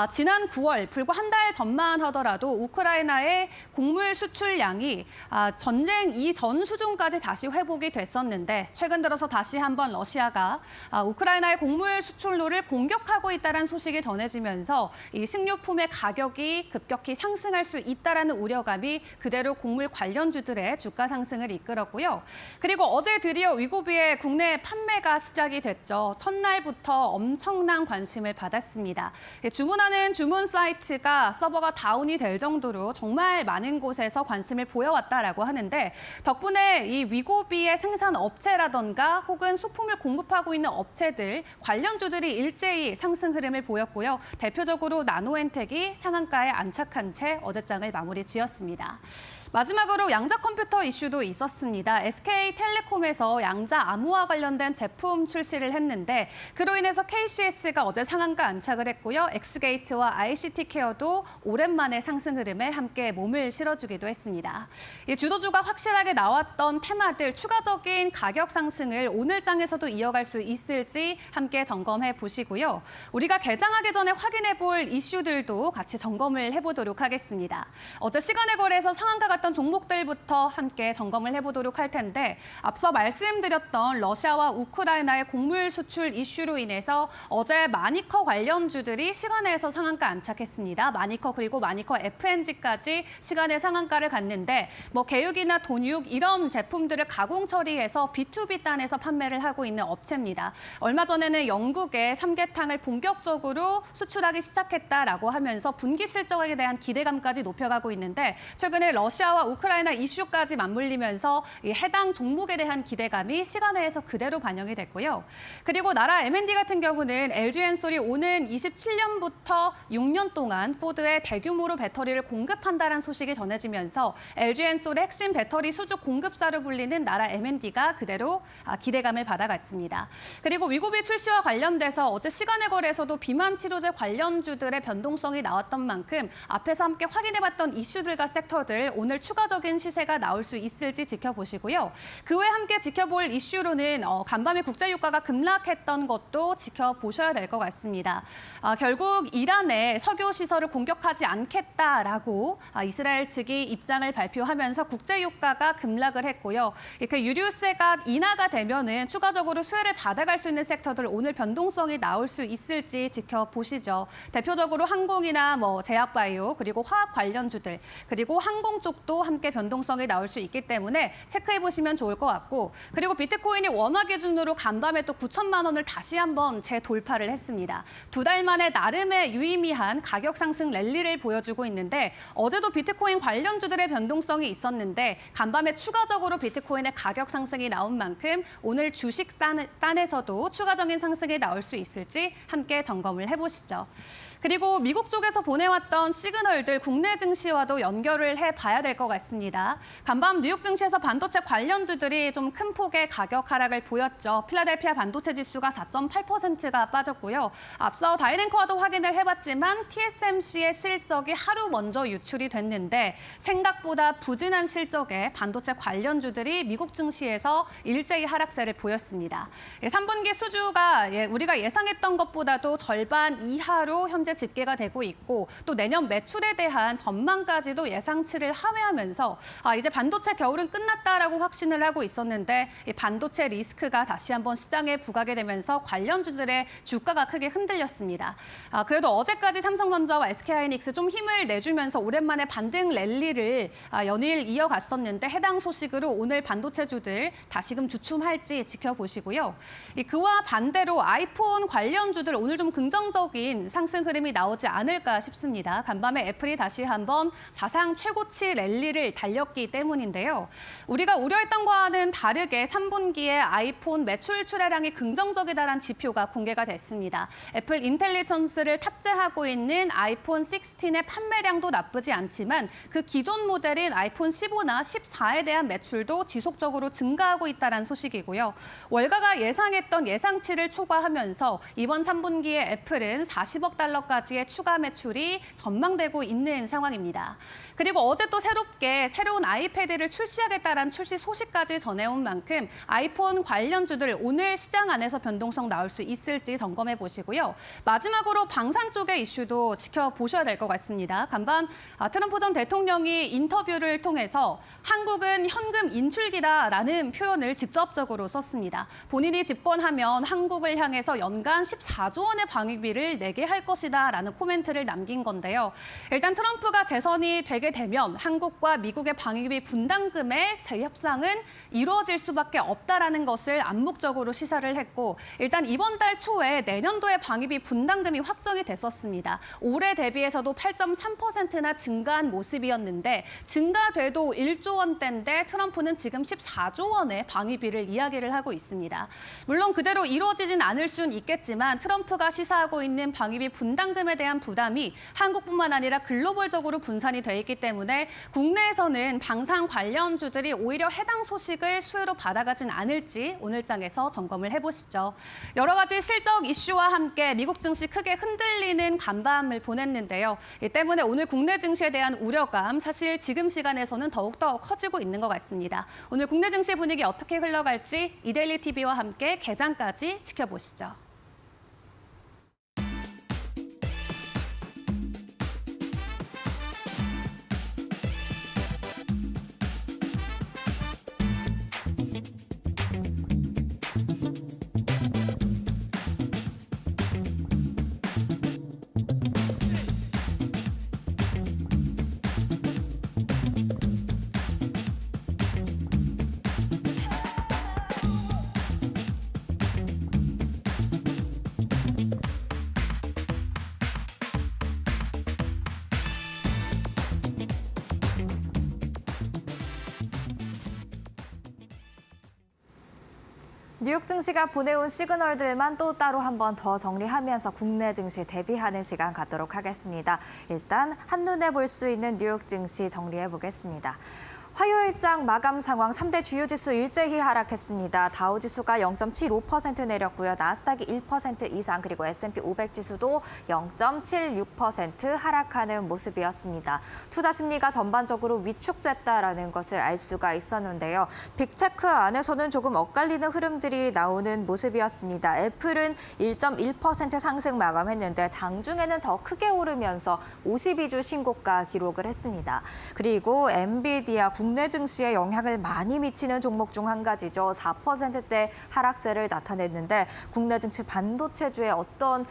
지난 9월 불과 한 달 전만 하더라도 우크라이나의 곡물 수출량이 전쟁 이전 수준까지 다시 회복이 됐었는데 최근 들어서 다시 한번 러시아가 우크라이나의 곡물 수출로를 공격하고 있다는 소식이 전해지면서 이 식료품의 가격이 급격히 상승할 수 있다는 우려감이 그대로 곡물 관련주들의 주가 상승을 이끌었고요. 있고요. 그리고 어제 드디어 위고비의 국내 판매가 시작이 됐죠. 첫날부터 엄청난 관심을 받았습니다. 주문하는 주문 사이트가 서버가 다운이 될 정도로 정말 많은 곳에서 관심을 보여왔다라고 하는데 덕분에 이 위고비의 생산 업체라던가 혹은 소품을 공급하고 있는 업체들, 관련주들이 일제히 상승 흐름을 보였고요. 대표적으로 나노엔텍이 상한가에 안착한 채 어제장을 마무리 지었습니다. 마지막으로 양자 컴퓨터 이슈도 있었습니다. SK텔레콤에서 양자 암호와 관련된 제품 출시를 했는데 그로 인해서 KCS가 어제 상한가 안착을 했고요. 엑스게이트와 ICT케어도 오랜만에 상승 흐름에 함께 몸을 실어주기도 했습니다. 이 주도주가 확실하게 나왔던 테마들 추가적인 가격 상승을 오늘 장에서도 이어갈 수 있을지 함께 점검해 보시고요. 우리가 개장하기 전에 확인해 볼 이슈들도 같이 점검을 해보도록 하겠습니다. 어제 시간의 거래에서 상한가 같은 종목들부터 함께 점검을 해보도록 할 텐데 앞서 말씀드렸던 러시아와 우크라이나의 곡물 수출 이슈로 인해서 어제 마니커 관련주들이 시간에서 상한가 안착했습니다. 마니커 그리고 마니커 FNG까지 시간의 상한가를 갔는데 개육이나 돈육 이런 제품들을 가공 처리해서 B2B 단에서 판매를 하고 있는 업체입니다. 얼마 전에는 영국에 삼계탕을 본격적으로 수출하기 시작했다라고 하면서 분기 실적에 대한 기대감까지 높여가고 있는데 최근에 러시아와 우크라이나 이슈까지 맞물리면서 이 해당 종목에 대한 기대감이 시간외에서 그대로 반영이 됐고요. 그리고 나라 M&D 같은 경우는 LG엔솔이 오는 27년부터 6년 동안 포드에 대규모로 배터리를 공급한다는 소식이 전해지면서 LG엔솔의 핵심 배터리 수주 공급사로 불리는 나라 M&D가 그대로 기대감을 받아갔습니다. 그리고 위고비 출시와 관련돼서 어제 시간의 거래에서도 비만 치료제 관련주들의 변동성이 나왔던 만큼 앞에서 함께 확인해봤던 이슈들과 섹터들 오늘 추가적인 시세가 나올 수 있을지 지켜보시고요. 그 외에 함께 지켜볼 이슈로는 간밤에 국제유가가 급락했던 것도 지켜보셔야 될 것 같습니다. 결국 이란의 석유 시설을 공격하지 않겠다라고 이스라엘 측이 입장을 발표하면서 국제유가가 급락을 했고요. 그 유류세가 인하가 되면은 추가적으로 수혜를 받아갈 수 있는 섹터들 오늘 변동성이 나올 수 있을지 지켜보시죠. 대표적으로 항공이나 제약바이오 그리고 화학 관련주들 그리고 항공 쪽도 함께 변동성이 나올 수 있기 때문에 체크해 보시면 좋을 것 같고 그리고 비트코인이 원화 기준으로 간밤에 또 9천만 원을 다시 한번 재돌파를 했습니다. 두 달 만에 나름의 유의미한 가격 상승 랠리를 보여주고 있는데 어제도 비트코인 관련주들의 변동성이 있었는데 간밤에 추가적으로 비트코인의 가격 상승이 나온 만큼 오늘 주식 단에서도 추가적인 상승이 나올 수 있을지 함께 점검을 해보시죠. 그리고 미국 쪽에서 보내왔던 시그널들 국내 증시와도 연결을 해봐야 될 것 같습니다. 간밤 뉴욕 증시에서 반도체 관련주들이 좀 큰 폭의 가격 하락을 보였죠. 필라델피아 반도체 지수가 4.8%가 빠졌고요. 앞서 다이랭커와도 확인을 해봤지만 TSMC의 실적이 하루 먼저 유출이 됐는데 생각보다 부진한 실적에 반도체 관련주들이 미국 증시에서 일제히 하락세를 보였습니다. 3분기 수주가 우리가 예상했던 것보다도 절반 이하로 현재 집계가 되고 있고 또 내년 매출에 대한 전망까지도 예상치를 하회하면서 이제 반도체 겨울은 끝났다라고 확신을 하고 있었는데 이 반도체 리스크가 다시 한번 시장에 부각이 되면서 관련주들의 주가가 크게 흔들렸습니다. 그래도 어제까지 삼성전자와 SK하이닉스 좀 힘을 내주면서 오랜만에 반등 랠리를 연일 이어갔었는데 해당 소식으로 오늘 반도체주들 다시금 주춤할지 지켜보시고요. 그와 반대로 아이폰 관련주들 오늘 좀 긍정적인 상승 흐름이 나오지 않을까 싶습니다. 간밤에 애플이 다시 한번 사상 최고치 랠리를 달렸기 때문인데요. 우리가 우려했던 거와는 다르게 3분기에 아이폰 매출 출하량이 긍정적이다라는 지표가 공개가 됐습니다. 애플 인텔리전스를 탑재하고 있는 아이폰 16의 판매량도 나쁘지 않지만 그 기존 모델인 아이폰 15나 14에 대한 매출도 지속적으로 증가하고 있다는 소식이고요. 월가가 예상했던 예상치를 초과하면서 이번 3분기에 애플은 40억 달러까지의 추가 매출이 전망되고 있는 상황입니다. 그리고 어제 또 새로운 아이패드를 출시하겠다라는 출시 소식까지 전해온 만큼 아이폰 관련주들 오늘 시장 안에서 변동성 나올 수 있을지 점검해 보시고요. 마지막으로 방산 쪽의 이슈도 지켜보셔야 될 것 같습니다. 간밤 트럼프 전 대통령이 인터뷰를 통해서 한국은 현금 인출기다라는 표현을 직접적으로 썼습니다. 본인이 집권하면 한국을 향해서 연간 14조 원의 방위비를 내게 할 것이다. 바란다라는 코멘트를 남긴 건데요. 일단 트럼프가 재선이 되게 되면 한국과 미국의 방위비 분담금의 재협상은 이루어질 수밖에 없다라는 것을 암묵적으로 시사를 했고 일단 이번 달 초에 내년도에 방위비 분담금이 확정이 됐었습니다. 올해 대비해서도 8.3%나 증가한 모습이었는데 증가돼도 1조 원대인데 트럼프는 지금 14조 원의 방위비를 이야기를 하고 있습니다. 물론 그대로 이루어지진 않을 수는 있겠지만 트럼프가 시사하고 있는 방위비 분담금에 대한 부담이 한국뿐만 아니라 글로벌적으로 분산이 돼 있기 때문에 국내에서는 방산 관련주들이 오히려 해당 소식을 수혜로 받아가진 않을지 오늘장에서 점검을 해보시죠. 여러 가지 실적 이슈와 함께 미국 증시 크게 흔들리는 간밤을 보냈는데요. 이 때문에 오늘 국내 증시에 대한 우려감 사실 지금 시간에서는 더욱더 커지고 있는 것 같습니다. 오늘 국내 증시 분위기 어떻게 흘러갈지 이데일리 TV와 함께 개장까지 지켜보시죠. 뉴욕 증시가 보내온 시그널들만 또 따로 한 번 더 정리하면서 국내 증시 대비하는 시간 갖도록 하겠습니다. 일단 한눈에 볼 수 있는 뉴욕 증시 정리해 보겠습니다. 화요일장 마감 상황 3대 주요 지수 일제히 하락했습니다. 다우 지수가 0.75% 내렸고요. 나스닥이 1% 이상 그리고 S&P 500 지수도 0.76% 하락하는 모습이었습니다. 투자 심리가 전반적으로 위축됐다라는 것을 알 수가 있었는데요. 빅테크 안에서는 조금 엇갈리는 흐름들이 나오는 모습이었습니다. 애플은 1.1% 상승 마감했는데 장중에는 더 크게 오르면서 52주 신고가 기록을 했습니다. 그리고 엔비디아 국내 증시에 영향을 많이 미치는 종목 중 한 가지죠. 4%대 하락세를 나타냈는데 국내 증시 반도체주에 어떤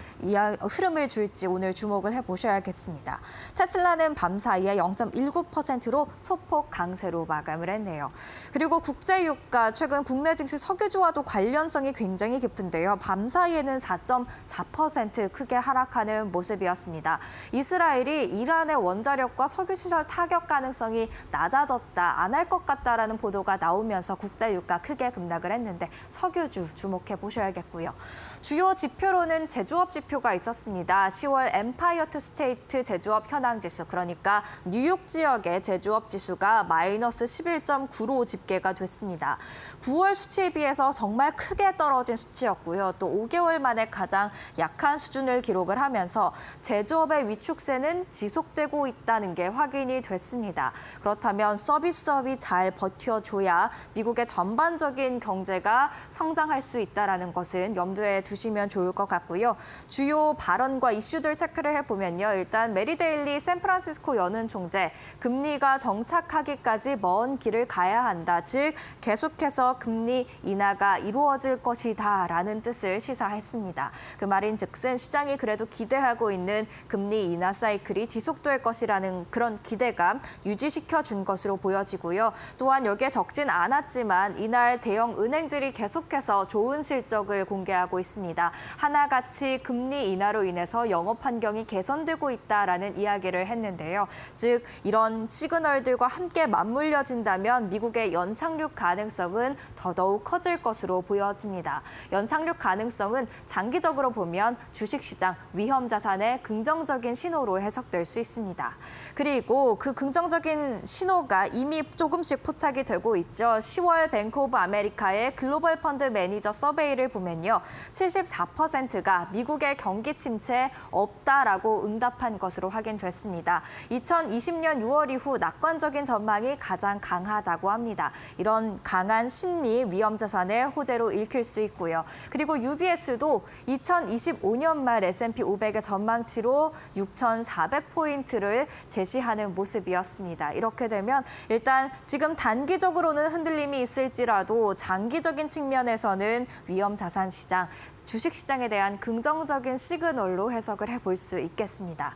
흐름을 줄지 오늘 주목을 해보셔야겠습니다. 테슬라는 밤 사이에 0.19%로 소폭 강세로 마감을 했네요. 그리고 국제유가 최근 국내 증시 석유주와도 관련성이 굉장히 깊은데요. 밤 사이에는 4.4% 크게 하락하는 모습이었습니다. 이스라엘이 이란의 원자력과 석유시설 타격 가능성이 낮아졌다. 안 할 것 같다라는 보도가 나오면서 국제유가 크게 급락을 했는데 석유주 주목해 보셔야겠고요. 주요 지표로는 제조업 지표가 있었습니다. 10월 엠파이어 스테이트 제조업 현황 지수, 그러니까 뉴욕 지역의 제조업 지수가 마이너스 11.9로 집계가 됐습니다. 9월 수치에 비해서 정말 크게 떨어진 수치였고요. 또 5개월 만에 가장 약한 수준을 기록을 하면서 제조업의 위축세는 지속되고 있다는 게 확인이 됐습니다. 그렇다면 서비스업이 잘 버텨줘야 미국의 전반적인 경제가 성장할 수 있다는 것은 염두에 두시면 좋을 것 같고요. 주요 발언과 이슈들 체크를 해보면요. 일단 메리데일리 샌프란시스코 연은 총재, 금리가 정착하기까지 먼 길을 가야 한다. 즉 계속해서 금리 인하가 이루어질 것이다라는 뜻을 시사했습니다. 그 말인즉슨 시장이 그래도 기대하고 있는 금리 인하 사이클이 지속될 것이라는 그런 기대감 유지시켜준 것으로 보여지고요. 또한 여기에 적진 않았지만 이날 대형 은행들이 계속해서 좋은 실적을 공개하고 있습니다. 하나같이 금리 인하로 인해서 영업 환경이 개선되고 있다라는 이야기를 했는데요. 즉 이런 시그널들과 함께 맞물려진다면 미국의 연착륙 가능성은 더더욱 커질 것으로 보여집니다. 연착륙 가능성은 장기적으로 보면 주식시장, 위험 자산의 긍정적인 신호로 해석될 수 있습니다. 그리고 그 긍정적인 신호가 이미 조금씩 포착이 되고 있죠. 10월 뱅크 오브 아메리카의 글로벌 펀드 매니저 서베이를 보면요. 74%가 미국의 경기 침체 없다라고 응답한 것으로 확인됐습니다. 2020년 6월 이후 낙관적인 전망이 가장 강하다고 합니다. 이런 강한 심리, 위험 자산의 호재로 읽힐 수 있고요. 그리고 UBS도 2025년 말 S&P 500의 전망치로 6,400포인트를 제시하는 모습이었습니다. 이렇게 되면 일단 지금 단기적으로는 흔들림이 있을지라도 장기적인 측면에서는 위험 자산 시장, 주식시장에 대한 긍정적인 시그널로 해석을 해볼 수 있겠습니다.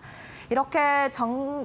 이렇게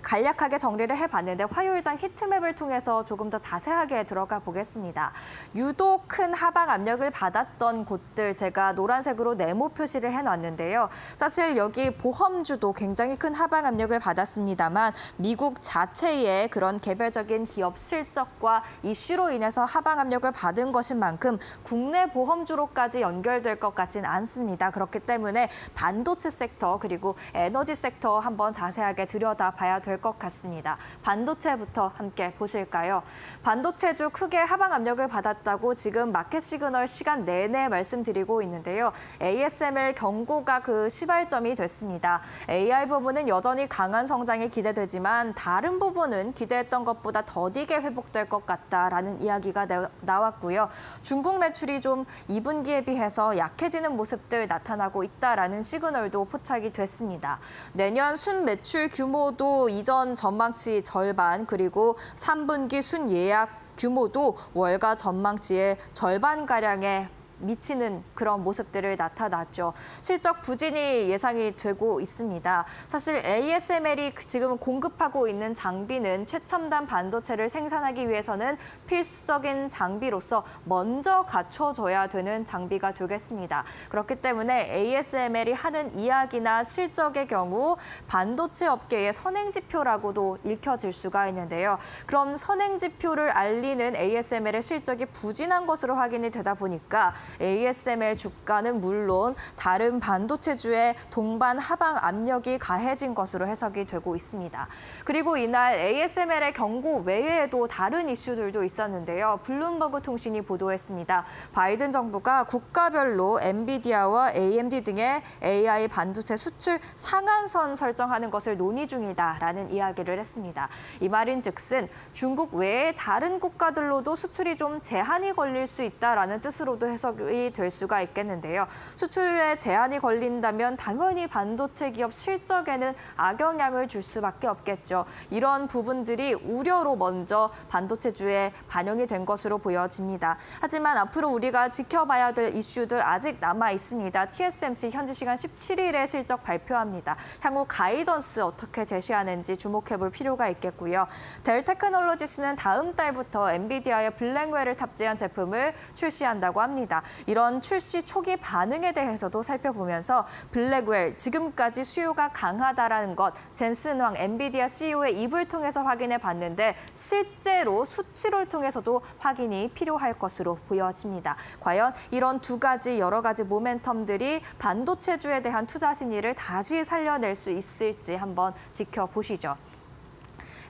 간략하게 정리를 해봤는데 화요일장 히트맵을 통해서 조금 더 자세하게 들어가 보겠습니다. 유독 큰 하방 압력을 받았던 곳들 제가 노란색으로 네모 표시를 해놨는데요. 사실 여기 보험주도 굉장히 큰 하방 압력을 받았습니다만 미국 자체의 그런 개별적인 기업 실적과 이슈로 인해서 하방 압력을 받은 것인 만큼 국내 보험주로까지 연결될 것 같진 않습니다. 그렇기 때문에 반도체 섹터 그리고 에너지 섹터 한번 자세하게 들여다봐야 될 것 같습니다. 반도체부터 함께 보실까요? 반도체주 크게 하방 압력을 받았다고 지금 마켓 시그널 시간 내내 말씀드리고 있는데요. ASML 경고가 그 시발점이 됐습니다. AI 부분은 여전히 강한 성장이 기대되지만 다른 부분은 기대했던 것보다 더디게 회복될 것 같다라는 이야기가 나왔고요. 중국 매출이 좀 2분기에 비해서 약해지는 모습들 나타나고 있다라는 시그널도 포착이 됐습니다. 내년 순 매출 규모도 이전 전망치 절반 그리고 3분기 순 예약 규모도 월가 전망치의 절반가량에 미치는 그런 모습들을 나타났죠. 실적 부진이 예상이 되고 있습니다. 사실 ASML이 지금 공급하고 있는 장비는 최첨단 반도체를 생산하기 위해서는 필수적인 장비로서 먼저 갖춰줘야 되는 장비가 되겠습니다. 그렇기 때문에 ASML이 하는 이야기나 실적의 경우 반도체 업계의 선행지표라고도 읽혀질 수가 있는데요. 그럼 선행지표를 알리는 ASML의 실적이 부진한 것으로 확인이 되다 보니까 ASML 주가는 물론 다른 반도체주의 동반 하방 압력이 가해진 것으로 해석이 되고 있습니다. 그리고 이날 ASML의 경고 외에도 다른 이슈들도 있었는데요. 블룸버그 통신이 보도했습니다. 바이든 정부가 국가별로 엔비디아와 AMD 등의 AI 반도체 수출 상한선 설정하는 것을 논의 중이다라는 이야기를 했습니다. 이 말인즉슨 중국 외의 다른 국가들로도 수출이 좀 제한이 걸릴 수 있다라는 뜻으로도 해석이 될 수가 있겠는데요. 수출에 제한이 걸린다면 당연히 반도체 기업 실적에는 악영향을 줄 수밖에 없겠죠. 이런 부분들이 우려로 먼저 반도체주에 반영이 된 것으로 보여집니다. 하지만 앞으로 우리가 지켜봐야 될 이슈들 아직 남아 있습니다. TSMC 현지 시간 17일에 실적 발표합니다. 향후 가이던스 어떻게 제시하는지 주목해볼 필요가 있겠고요. 델 테크놀로지스는 다음 달부터 엔비디아의 블랙웰을 탑재한 제품을 출시한다고 합니다. 이런 출시 초기 반응에 대해서도 살펴보면서 블랙웰 지금까지 수요가 강하다라는 것 젠슨 황 엔비디아 CEO의 입을 통해서 확인해 봤는데 실제로 수치를 통해서도 확인이 필요할 것으로 보여집니다. 과연 이런 두 가지 여러 가지 모멘텀들이 반도체주에 대한 투자 심리를 다시 살려낼 수 있을지 한번 지켜보시죠.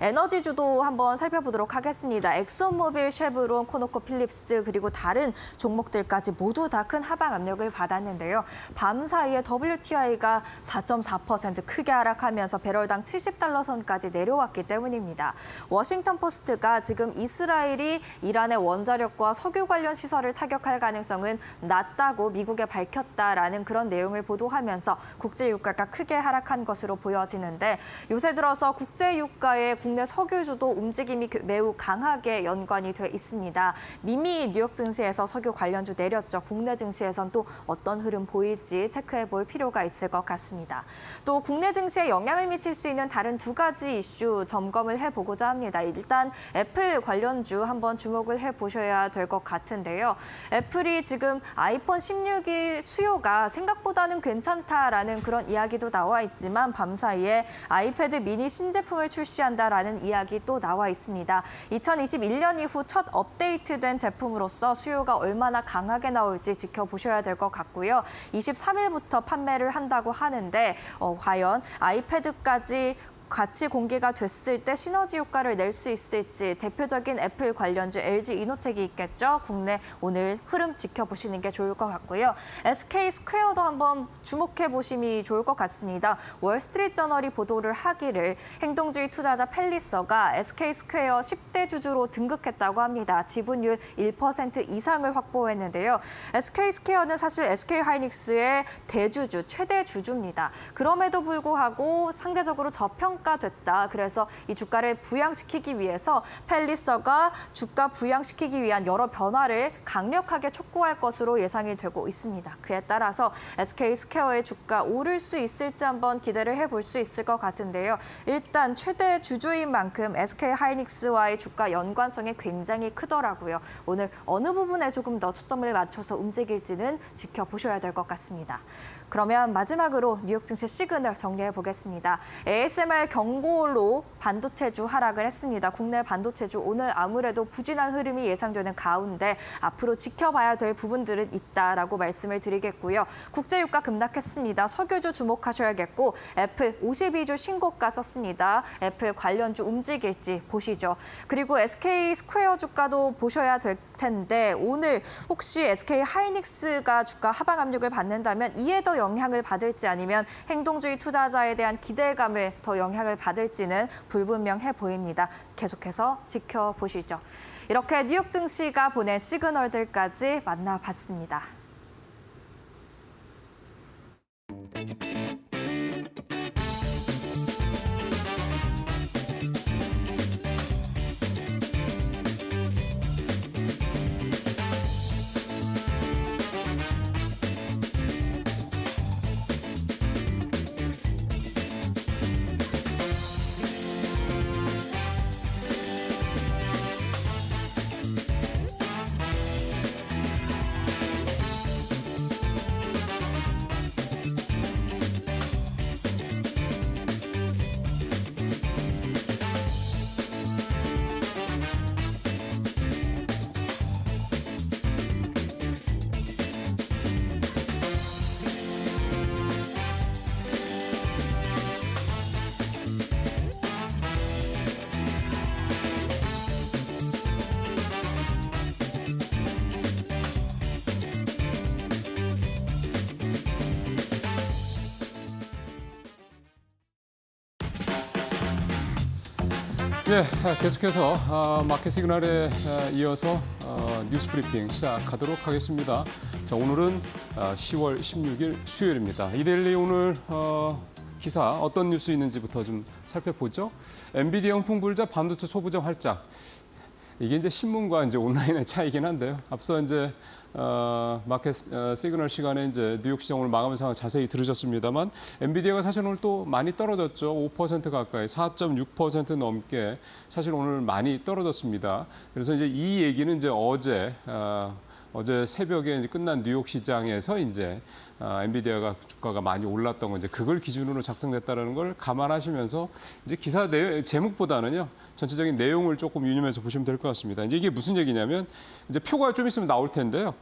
에너지주도 한번 살펴보도록 하겠습니다. 엑소모빌, 쉐브론, 코노코, 필립스 그리고 다른 종목들까지 모두 다 큰 하방 압력을 받았는데요. 밤 사이에 WTI가 4.4% 크게 하락하면서 배럴당 70달러 선까지 내려왔기 때문입니다. 워싱턴 포스트가 지금 이스라엘이 이란의 원자력과 석유 관련 시설을 타격할 가능성은 낮다고 미국에 밝혔다라는 그런 내용을 보도하면서 국제유가가 크게 하락한 것으로 보여지는데 요새 들어서 국제유가의 국내 석유주도 움직임이 매우 강하게 연관이 돼 있습니다. 미미 뉴욕 증시에서 석유 관련주 내렸죠. 국내 증시에선 또 어떤 흐름 보일지 체크해 볼 필요가 있을 것 같습니다. 또 국내 증시에 영향을 미칠 수 있는 다른 두 가지 이슈 점검을 해보고자 합니다. 일단 애플 관련주 한번 주목을 해보셔야 될 것 같은데요. 애플이 지금 아이폰 16이 수요가 생각보다는 괜찮다라는 그런 이야기도 나와 있지만 밤사이에 아이패드 미니 신제품을 출시한다라는 이야기 또 나와 있습니다. 2021년 이후 첫 업데이트된 제품으로서 수요가 얼마나 강하게 나올지 지켜보셔야 될 것 같고요. 23일부터 판매를 한다고 하는데 과연 아이패드까지 같이 공개가 됐을 때 시너지 효과를 낼 수 있을지 대표적인 애플 관련주 LG 이노텍이 있겠죠. 국내 오늘 흐름 지켜보시는 게 좋을 것 같고요. SK 스퀘어도 한번 주목해 보심이 좋을 것 같습니다. 월스트리트저널이 보도를 하기를 행동주의 투자자 펠리서가 SK 스퀘어 10대 주주로 등극했다고 합니다. 지분율 1% 이상을 확보했는데요. SK 스퀘어는 사실 SK 하이닉스의 대주주, 최대 주주입니다. 그럼에도 불구하고 상대적으로 저평가 평가됐다. 그래서 이 주가를 부양시키기 위해서 펠리서가 주가 부양시키기 위한 여러 변화를 강력하게 촉구할 것으로 예상이 되고 있습니다. 그에 따라서 SK스퀘어의 주가 오를 수 있을지 한번 기대를 해볼 수 있을 것 같은데요. 일단 최대 주주인 만큼 SK하이닉스와의 주가 연관성이 굉장히 크더라고요. 오늘 어느 부분에 조금 더 초점을 맞춰서 움직일지는 지켜보셔야 될 것 같습니다. 그러면 마지막으로 뉴욕 증시 시그널 정리해 보겠습니다. ASMR 경고로 반도체주 하락을 했습니다. 국내 반도체주 오늘 아무래도 부진한 흐름이 예상되는 가운데 앞으로 지켜봐야 될 부분들은 있다라고 말씀을 드리겠고요. 국제유가 급락했습니다. 석유주 주목하셔야겠고 애플 52주 신고가 썼습니다. 애플 관련주 움직일지 보시죠. 그리고 SK스퀘어 주가도 보셔야 될 텐데 오늘 혹시 SK하이닉스가 주가 하방 압력을 받는다면 이에 더 영향을 받을지 아니면 행동주의 투자자에 대한 기대감을 더 영향을 받을지는 불분명해 보입니다. 계속해서 지켜보시죠. 이렇게 뉴욕 증시가 보낸 시그널들까지 만나봤습니다. 네, 계속해서 마켓 시그널에 이어서 뉴스 브리핑 시작하도록 하겠습니다. 자, 오늘은 10월 16일 수요일입니다. 이데일리 오늘 기사 어떤 뉴스 있는지부터 좀 살펴보죠. 엔비디아 훈풍 불자 반도체 소부자 활짝. 이게 이제 신문과 이제 온라인의 차이긴 한데요. 앞서 이제 마켓 시그널 시간에 이제 뉴욕 시장 오늘 마감 상황 자세히 들으셨습니다만 엔비디아가 사실 오늘 또 많이 떨어졌죠. 5% 가까이 4.6% 넘게 사실 오늘 많이 떨어졌습니다. 그래서 이제 이 얘기는 이제 어제 새벽에 이제 끝난 뉴욕 시장에서 이제 엔비디아가 주가가 많이 올랐던 거 이제 그걸 기준으로 작성됐다는 걸 감안하시면서 이제 기사 제목보다는요 전체적인 내용을 조금 유념해서 보시면 될 것 같습니다. 이제 이게 무슨 얘기냐면 이제 표가 좀 있으면 나올 텐데요.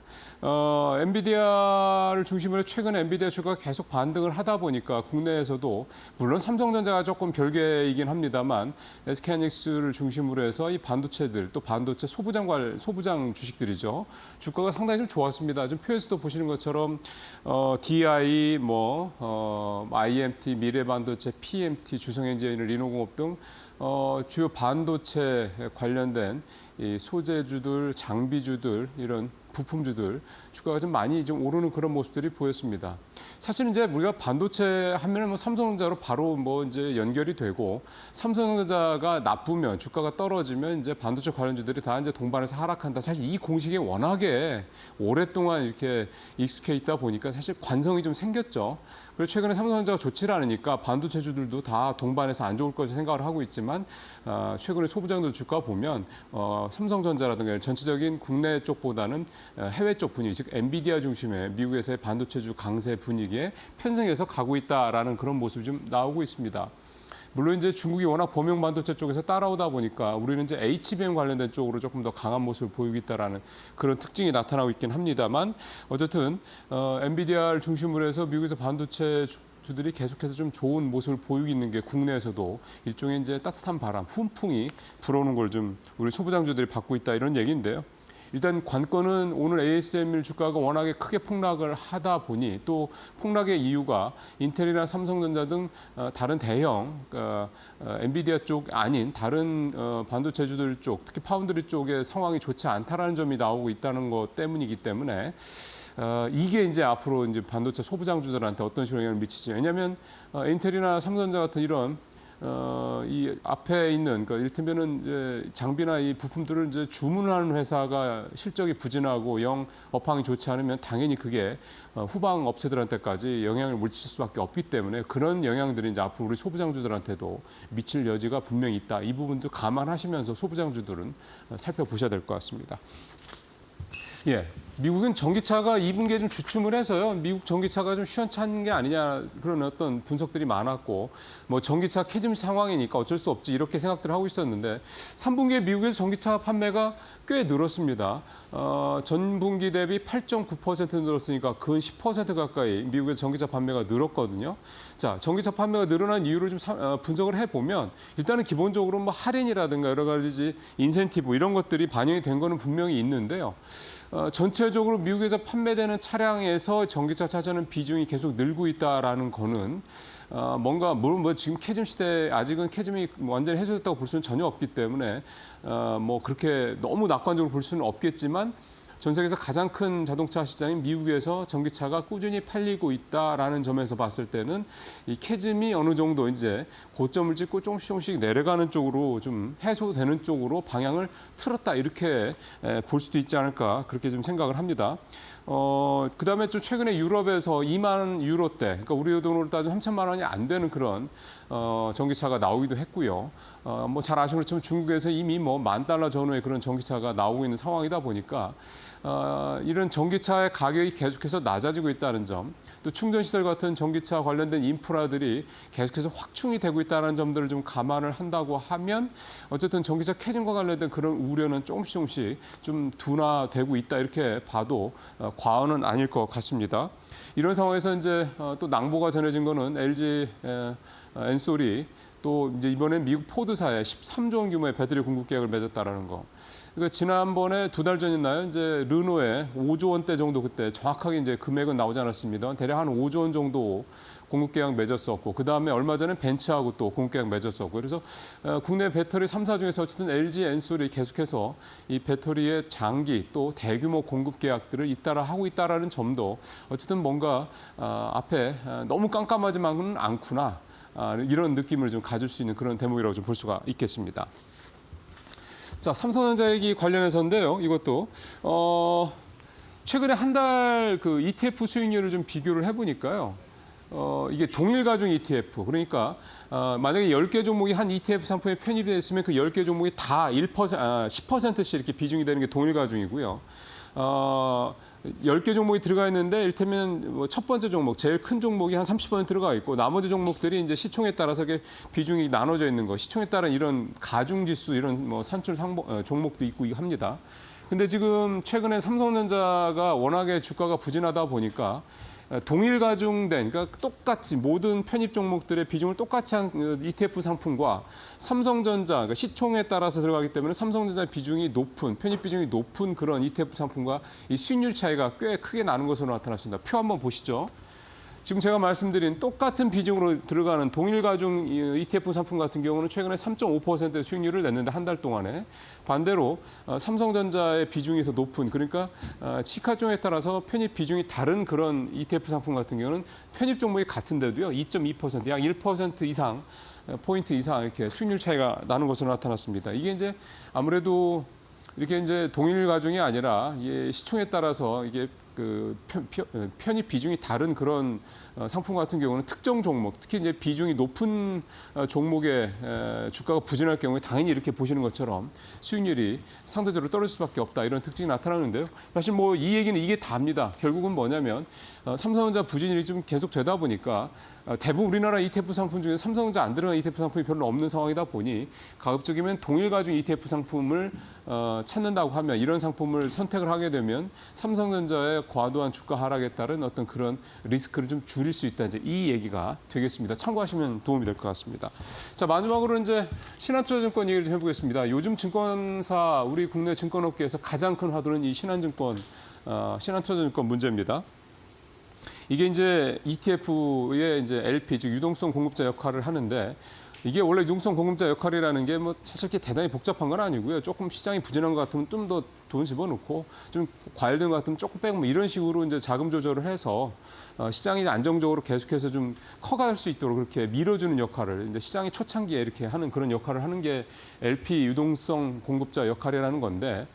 엔비디아를 중심으로 최근에 엔비디아 주가가 계속 반등을 하다 보니까 국내에서도 물론 삼성전자가 조금 별개이긴 합니다만 SK하이닉스를 중심으로 해서 이 반도체들 또 반도체 소부장 주식들이죠. 주가가 상당히 좀 좋았습니다. 지금 표에서도 보시는 것처럼 DI, IMT, 미래반도체, PMT, 주성엔지니어, 리노공업 등 주요 반도체 관련된 이 소재주들, 장비주들 이런 부품주들 주가가 좀 많이 좀 오르는 그런 모습들이 보였습니다. 사실 이제 우리가 반도체 하면은 삼성전자로 바로 이제 연결이 되고 삼성전자가 나쁘면 주가가 떨어지면 이제 반도체 관련주들이 다 이제 동반해서 하락한다. 사실 이 공식에 워낙에 오랫동안 이렇게 익숙해 있다 보니까 사실 관성이 좀 생겼죠. 그리고 최근에 삼성전자가 좋지 않으니까 반도체주들도 다 동반해서 안 좋을 것을 생각을 하고 있지만 최근에 소부장들 주가 보면 삼성전자라든가 전체적인 국내 쪽보다는 해외 쪽 분위기, 즉 엔비디아 중심의 미국에서의 반도체주 강세 분위기에 편승해서 가고 있다라는 그런 모습이 좀 나오고 있습니다. 물론 이제 중국이 워낙 범용 반도체 쪽에서 따라오다 보니까 우리는 이제 HBM 관련된 쪽으로 조금 더 강한 모습을 보이고 있다라는 그런 특징이 나타나고 있긴 합니다만 어쨌든 엔비디아를 중심으로 해서 미국에서 반도체 주들이 계속해서 좀 좋은 모습을 보이고 있는 게 국내에서도 일종의 이제 따뜻한 바람, 훈풍이 불어오는 걸 좀 우리 소부장주들이 받고 있다 이런 얘기인데요. 일단 관건은 오늘 ASML 주가가 워낙에 크게 폭락을 하다 보니 또 폭락의 이유가 인텔이나 삼성전자 등 다른 대형 엔비디아 쪽 아닌 다른 반도체주들 쪽, 특히 파운드리 쪽의 상황이 좋지 않다라는 점이 나오고 있다는 것 때문이기 때문에 이게 이제 앞으로 이제 반도체 소부장주들한테 어떤 식으로 영향을 미치지? 왜냐하면 인텔이나 삼성전자 같은 이런 이 앞에 있는 그 이를테면은 이제 장비나 이 부품들을 이제 주문하는 회사가 실적이 부진하고 영 업황이 좋지 않으면 당연히 그게 후방 업체들한테까지 영향을 미칠 수밖에 없기 때문에 그런 영향들이 이제 앞으로 우리 소부장주들한테도 미칠 여지가 분명히 있다. 이 부분도 감안하시면서 소부장주들은 살펴보셔야 될 것 같습니다. 예, 미국은 전기차가 2분기에 좀 주춤을 해서요. 미국 전기차가 좀 시원찮은 게 아니냐 그런 어떤 분석들이 많았고 뭐 전기차 캐즘 상황이니까 어쩔 수 없지 이렇게 생각들을 하고 있었는데 3분기에 미국에서 전기차 판매가 꽤 늘었습니다. 전분기 대비 8.9% 늘었으니까 근 10% 가까이 미국에서 전기차 판매가 늘었거든요. 자, 전기차 판매가 늘어난 이유를 좀 분석을 해보면 일단은 기본적으로 뭐 할인이라든가 여러 가지 인센티브 이런 것들이 반영이 된 거는 분명히 있는데요. 전체적으로 미국에서 판매되는 차량에서 전기차 차지하는 비중이 계속 늘고 있다라는 거는 뭔가 물론 뭐 지금 캐즘 시대 아직은 캐즘이 완전히 해소됐다고 볼 수는 전혀 없기 때문에 뭐 그렇게 너무 낙관적으로 볼 수는 없겠지만 전 세계에서 가장 큰 자동차 시장인 미국에서 전기차가 꾸준히 팔리고 있다라는 점에서 봤을 때는 이 캐즘이 어느 정도 이제 고점을 찍고 조금씩 내려가는 쪽으로 좀 해소되는 쪽으로 방향을 틀었다 이렇게 볼 수도 있지 않을까 그렇게 좀 생각을 합니다. 그다음에 좀 최근에 유럽에서 2만 유로대, 그러니까 우리 돈으로 따지면 3천만 원이 안 되는 그런 전기차가 나오기도 했고요. 뭐 잘 아시는 것처럼 중국에서 이미 뭐 $10,000 전후의 그런 전기차가 나오고 있는 상황이다 보니까 이런 전기차의 가격이 계속해서 낮아지고 있다는 점, 또 충전시설 같은 전기차 관련된 인프라들이 계속해서 확충이 되고 있다는 점들을 좀 감안을 한다고 하면 어쨌든 전기차 캐즘과 관련된 그런 우려는 조금씩 좀 둔화되고 있다 이렇게 봐도 과언은 아닐 것 같습니다. 이런 상황에서 이제 또 낭보가 전해진 거는 LG 엔솔이 또 이제 이번에 미국 포드사에 13조 원 규모의 배터리 공급 계약을 맺었다라는 거. 그러니까 지난번에 2달 전이나요? 이제 르노에 5조 원대 정도 그때 정확하게 이제 금액은 나오지 않았습니다. 대략 한 5조 원 정도 공급 계약 맺었었고 그 다음에 얼마 전에 벤츠하고 또 공급 계약 맺었었고 그래서 국내 배터리 3사 중에서 어쨌든 LG 엔솔이 계속해서 이 배터리의 장기 또 대규모 공급 계약들을 잇따라 하고 있다라는 점도 어쨌든 뭔가 앞에 너무 깜깜하지만은 않구나 이런 느낌을 좀 가질 수 있는 그런 대목이라고 좀 볼 수가 있겠습니다. 자, 삼성전자 얘기 관련해서인데요. 이것도 최근에 한 달 그 ETF 수익률을 좀 비교를 해보니까요. 이게 동일 가중 ETF, 그러니까 만약에 10개 종목이 한 ETF 상품에 편입이 됐으면 그 10개 종목이 다 10%씩 이렇게 비중이 되는 게 동일 가중이고요. 10개 종목이 들어가 있는데 이를테면 첫 번째 종목, 제일 큰 종목이 한 30% 들어가 있고 나머지 종목들이 이제 시총에 따라서 비중이 나눠져 있는 거, 시총에 따른 이런 가중지수, 이런 뭐 산출 종목도 있고 합니다. 근데 지금 최근에 삼성전자가 워낙에 주가가 부진하다 보니까 동일 가중된, 그러니까 똑같이 모든 편입 종목들의 비중을 똑같이 한 ETF 상품과 삼성전자, 그러니까 시총에 따라서 들어가기 때문에 삼성전자 비중이 높은, 편입 비중이 높은 그런 ETF 상품과 이 수익률 차이가 꽤 크게 나는 것으로 나타났습니다. 표 한번 보시죠. 지금 제가 말씀드린 똑같은 비중으로 들어가는 동일 가중 ETF 상품 같은 경우는 최근에 3.5%의 수익률을 냈는데 한 달 동안에 반대로 삼성전자의 비중이 더 높은, 그러니까 시가총에 따라서 편입 비중이 다른 그런 ETF 상품 같은 경우는 편입 종목이 같은데도요 2.2%, 약 1% 이상 포인트 이상 이렇게 수익률 차이가 나는 것으로 나타났습니다. 이게 이제 아무래도 이렇게 이제 동일 가중이 아니라 시총에 따라서 이게 그 편입 비중이 다른 그런 상품 같은 경우는 특정 종목, 특히 이제 비중이 높은 종목의 주가가 부진할 경우에 당연히 이렇게 보시는 것처럼 수익률이 상대적으로 떨어질 수밖에 없다, 이런 특징이 나타나는데요. 사실 뭐 이 얘기는 이게 다입니다. 결국은 뭐냐면 삼성전자 부진이 좀 계속 되다 보니까 대부분 우리나라 ETF 상품 중에 삼성전자 안 들어간 ETF 상품이 별로 없는 상황이다 보니 가급적이면 동일 가중 ETF 상품을 찾는다고 하면, 이런 상품을 선택을 하게 되면 삼성전자의 과도한 주가 하락에 따른 어떤 그런 리스크를 좀 줄일 수 있다, 이제 이 얘기가 되겠습니다. 참고하시면 도움이 될 것 같습니다. 자, 마지막으로 이제 신한투자증권 얘기를 좀 해보겠습니다. 요즘 증권사, 우리 국내 증권업계에서 가장 큰 화두는 이 신한투자증권 문제입니다. 이게 이제 ETF의 이제 LP, 즉 유동성 공급자 역할을 하는데 이게 원래 융성 공급자 역할이라는 게 뭐 사실 이렇게 대단히 복잡한 건 아니고요. 조금 시장이 부진한 것 같으면 좀 더 돈 집어넣고 좀 과열된 것 같으면 조금 빼고 뭐 이런 식으로 이제 자금 조절을 해서 시장이 안정적으로 계속해서 좀 커갈 수 있도록 그렇게 밀어주는 역할을 이제 시장이 초창기에 이렇게 하는 그런 역할을 하는 게 LP 유동성 공급자 역할이라는 건데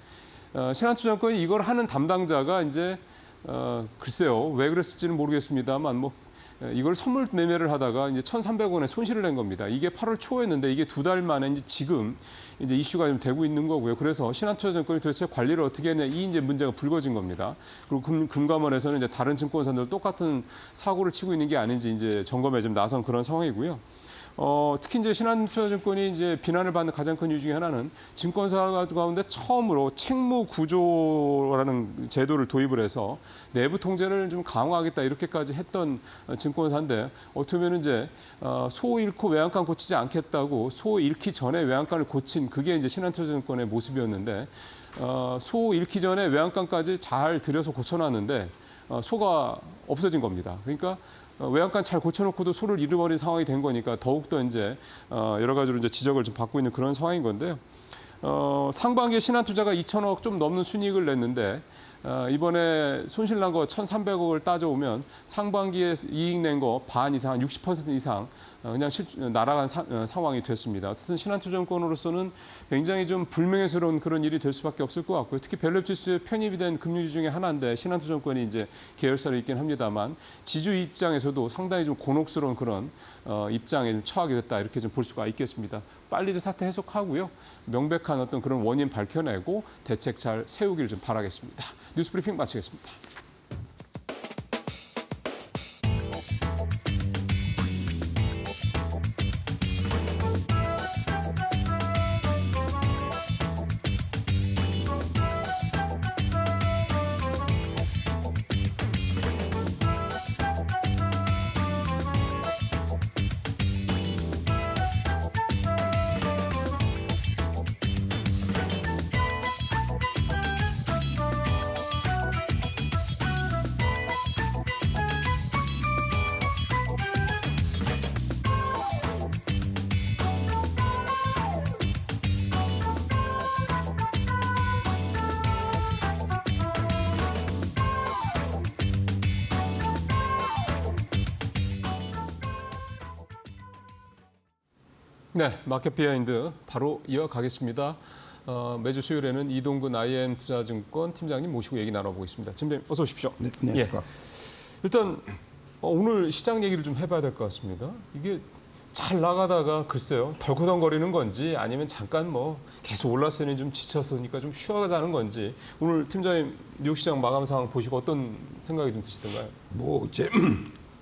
신한투자증권이 이걸 하는 담당자가 이제 글쎄요 왜 그랬을지는 모르겠습니다만 뭐 이걸 선물 매매를 하다가 이제 1,300원에 손실을 낸 겁니다. 이게 8월 초였는데 이게 2달 만에 이제 지금 이제 이슈가 좀 되고 있는 거고요. 그래서 신한투자증권이 도대체 관리를 어떻게 했냐 이 이제 문제가 불거진 겁니다. 그리고 금감원에서는 이제 다른 증권사들 똑같은 사고를 치고 있는 게 아닌지 이제 점검에 좀 나선 그런 상황이고요. 특히 이제 신한투자증권이 이제 비난을 받는 가장 큰 이유 중에 하나는 증권사 가운데 처음으로 책무 구조라는 제도를 도입을 해서 내부 통제를 좀 강화하겠다 이렇게까지 했던 증권사인데 어떻게 보면 이제 소 잃고 외양간 고치지 않겠다고 소 잃기 전에 외양간을 고친 그게 이제 신한투자증권의 모습이었는데 소 잃기 전에 외양간까지 잘 들여서 고쳐놨는데 소가 없어진 겁니다. 그러니까 외양간 잘 고쳐놓고도 소를 잃어버린 상황이 된 거니까 더욱더 이제 여러 가지로 이제 지적을 좀 받고 있는 그런 상황인 건데요. 상반기에 신한투자가 2천억 좀 넘는 순이익을 냈는데 이번에 손실 난 거 1,300억을 따져오면 상반기에 이익 낸 거 반 이상, 60% 이상 그냥 날아간 상황이 됐습니다. 어쨌든 신한투자증권으로서는 굉장히 좀 불명예스러운 그런 일이 될 수밖에 없을 것 같고요. 특히 벨랩지수에 편입이 된 금융지 중에 하나인데 신한투자증권이 이제 계열사로 있긴 합니다만 지주 입장에서도 상당히 좀 곤혹스러운 그런 입장에 좀 처하게 됐다 이렇게 좀 볼 수가 있겠습니다. 빨리 좀 사태 해석하고요. 명백한 어떤 그런 원인 밝혀내고 대책 잘 세우길 좀 바라겠습니다. 뉴스브리핑 마치겠습니다. 네, 마켓 비하인드 바로 이어가겠습니다. 매주 수요일에는 이동근 IM투자증권 팀장님 모시고 얘기 나눠보겠습니다. 팀장님 어서 오십시오. 네, 예. 일단 오늘 시장 얘기를 좀 해봐야 될 것 같습니다. 이게 잘 나가다가 글쎄요 덜커덩거리는 건지 아니면 잠깐 뭐 계속 올랐으니 좀 지쳤으니까 좀 쉬어가자는 건지 오늘 팀장님 뉴욕 시장 마감 상황 보시고 어떤 생각이 좀 드시던가요? 뭐 이제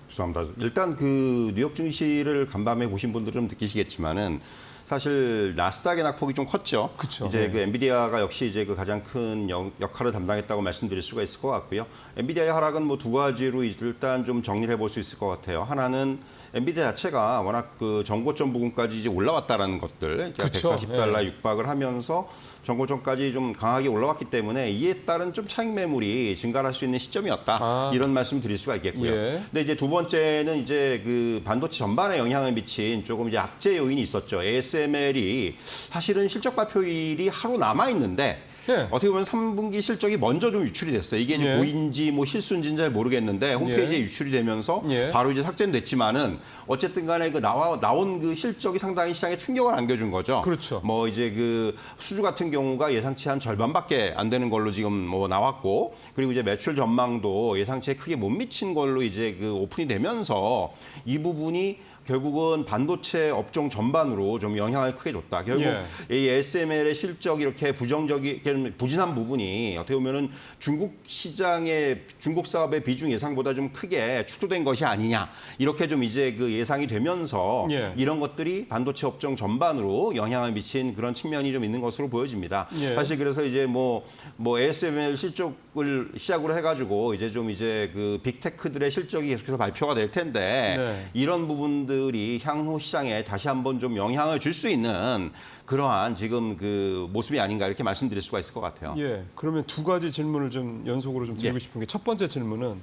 죄송합니다. 일단 그 뉴욕 증시를 간밤에 보신 분들은 좀 느끼시겠지만은 사실 나스닥의 낙폭이 좀 컸죠. 그쵸. 이제 네. 그 엔비디아가 역시 이제 그 가장 큰 역할을 담당했다고 말씀드릴 수가 있을 것 같고요. 엔비디아의 하락은 뭐 두 가지로 일단 좀 정리를 해볼 수 있을 것 같아요. 하나는 엔비디아 자체가 워낙 그 전고점 부근까지 이제 올라왔다라는 것들, 그러니까 그쵸. 140달러 네. 육박을 하면서 전고점까지 좀 강하게 올라왔기 때문에 이에 따른 좀 차익 매물이 증가할 수 있는 시점이었다. 이런 말씀 드릴 수가 있겠고요. 예. 근데 이제 두 번째는 이제 그 반도체 전반에 영향을 미친 조금 이제 악재 요인이 있었죠. ASML이 사실은 실적 발표일이 하루 남아 있는데 예. 어떻게 보면 3분기 실적이 먼저 좀 유출이 됐어요. 이게 이제 예. 고인지 뭐 실수인지는 잘 모르겠는데 홈페이지에 예. 유출이 되면서 예. 바로 이제 삭제는 됐지만은 어쨌든 간에 그 나온 그 실적이 상당히 시장에 충격을 안겨준 거죠. 그렇죠. 뭐 이제 그 수주 같은 경우가 예상치 한 절반밖에 안 되는 걸로 지금 뭐 나왔고 그리고 이제 매출 전망도 예상치에 크게 못 미친 걸로 이제 그 오픈이 되면서 이 부분이 결국은 반도체 업종 전반으로 좀 영향을 크게 줬다. 결국 이 ASML의 실적이 이렇게 부진한 부분이 어떻게 보면은 중국 시장의 중국 사업의 비중 예상보다 좀 크게 축소된 것이 아니냐 이렇게 좀 이제 그 예상이 되면서 이런 것들이 반도체 업종 전반으로 영향을 미친 그런 측면이 좀 있는 것으로 보여집니다. 사실 그래서 이제 뭐 ASML 실적을 시작으로 해가지고 이제 좀 이제 그 빅테크들의 실적이 계속해서 발표가 될 텐데 이런 부분들 부분들이 향후 시장에 다시 한번 좀 영향을 줄 수 있는 그러한 지금 그 모습이 아닌가 이렇게 말씀드릴 수가 있을 것 같아요. 예, 그러면 두 가지 질문을 좀 연속으로 좀 드리고 예. 싶은 게 첫 번째 질문은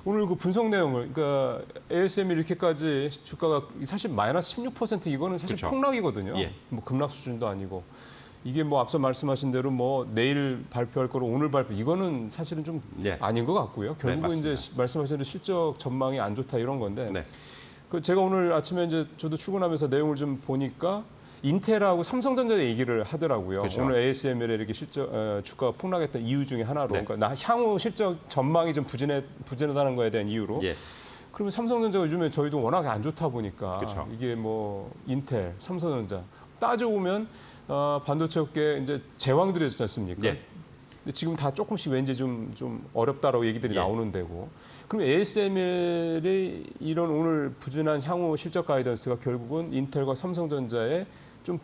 오늘 그 분석 내용을 그러니까 ASM이 이렇게까지 주가가 사실 마이너스 16% 이거는 사실 그렇죠. 폭락이거든요. 예. 뭐 급락 수준도 아니고 이게 뭐 앞서 말씀하신 대로 뭐 내일 발표할 거로 오늘 발표 이거는 사실은 좀 예. 아닌 것 같고요. 결국은 맞습니다. 이제 말씀하신 대로 실적 전망이 안 좋다 이런 건데 네. 그 제가 오늘 아침에 이제 저도 출근하면서 내용을 좀 보니까 인텔하고 삼성전자 얘기를 하더라고요. 그렇죠. 오늘 ASML에 이렇게 주가가 폭락했던 이유 중에 하나로, 네. 그러니까 향후 실적 전망이 좀 부진하다는 거에 대한 이유로. 예. 그러면 삼성전자가 요즘에 저희도 워낙에 안 좋다 보니까 그렇죠. 이게 뭐 인텔, 삼성전자 따져보면 반도체 업계 이제 제왕들이 있지 않습니까? 예. 근데 지금 다 조금씩 왠지 좀 어렵다라고 얘기들이 예. 나오는 데고. 그럼 ASML의 이런 오늘 부진한 향후 실적 가이던스가 결국은 인텔과 삼성전자의 좀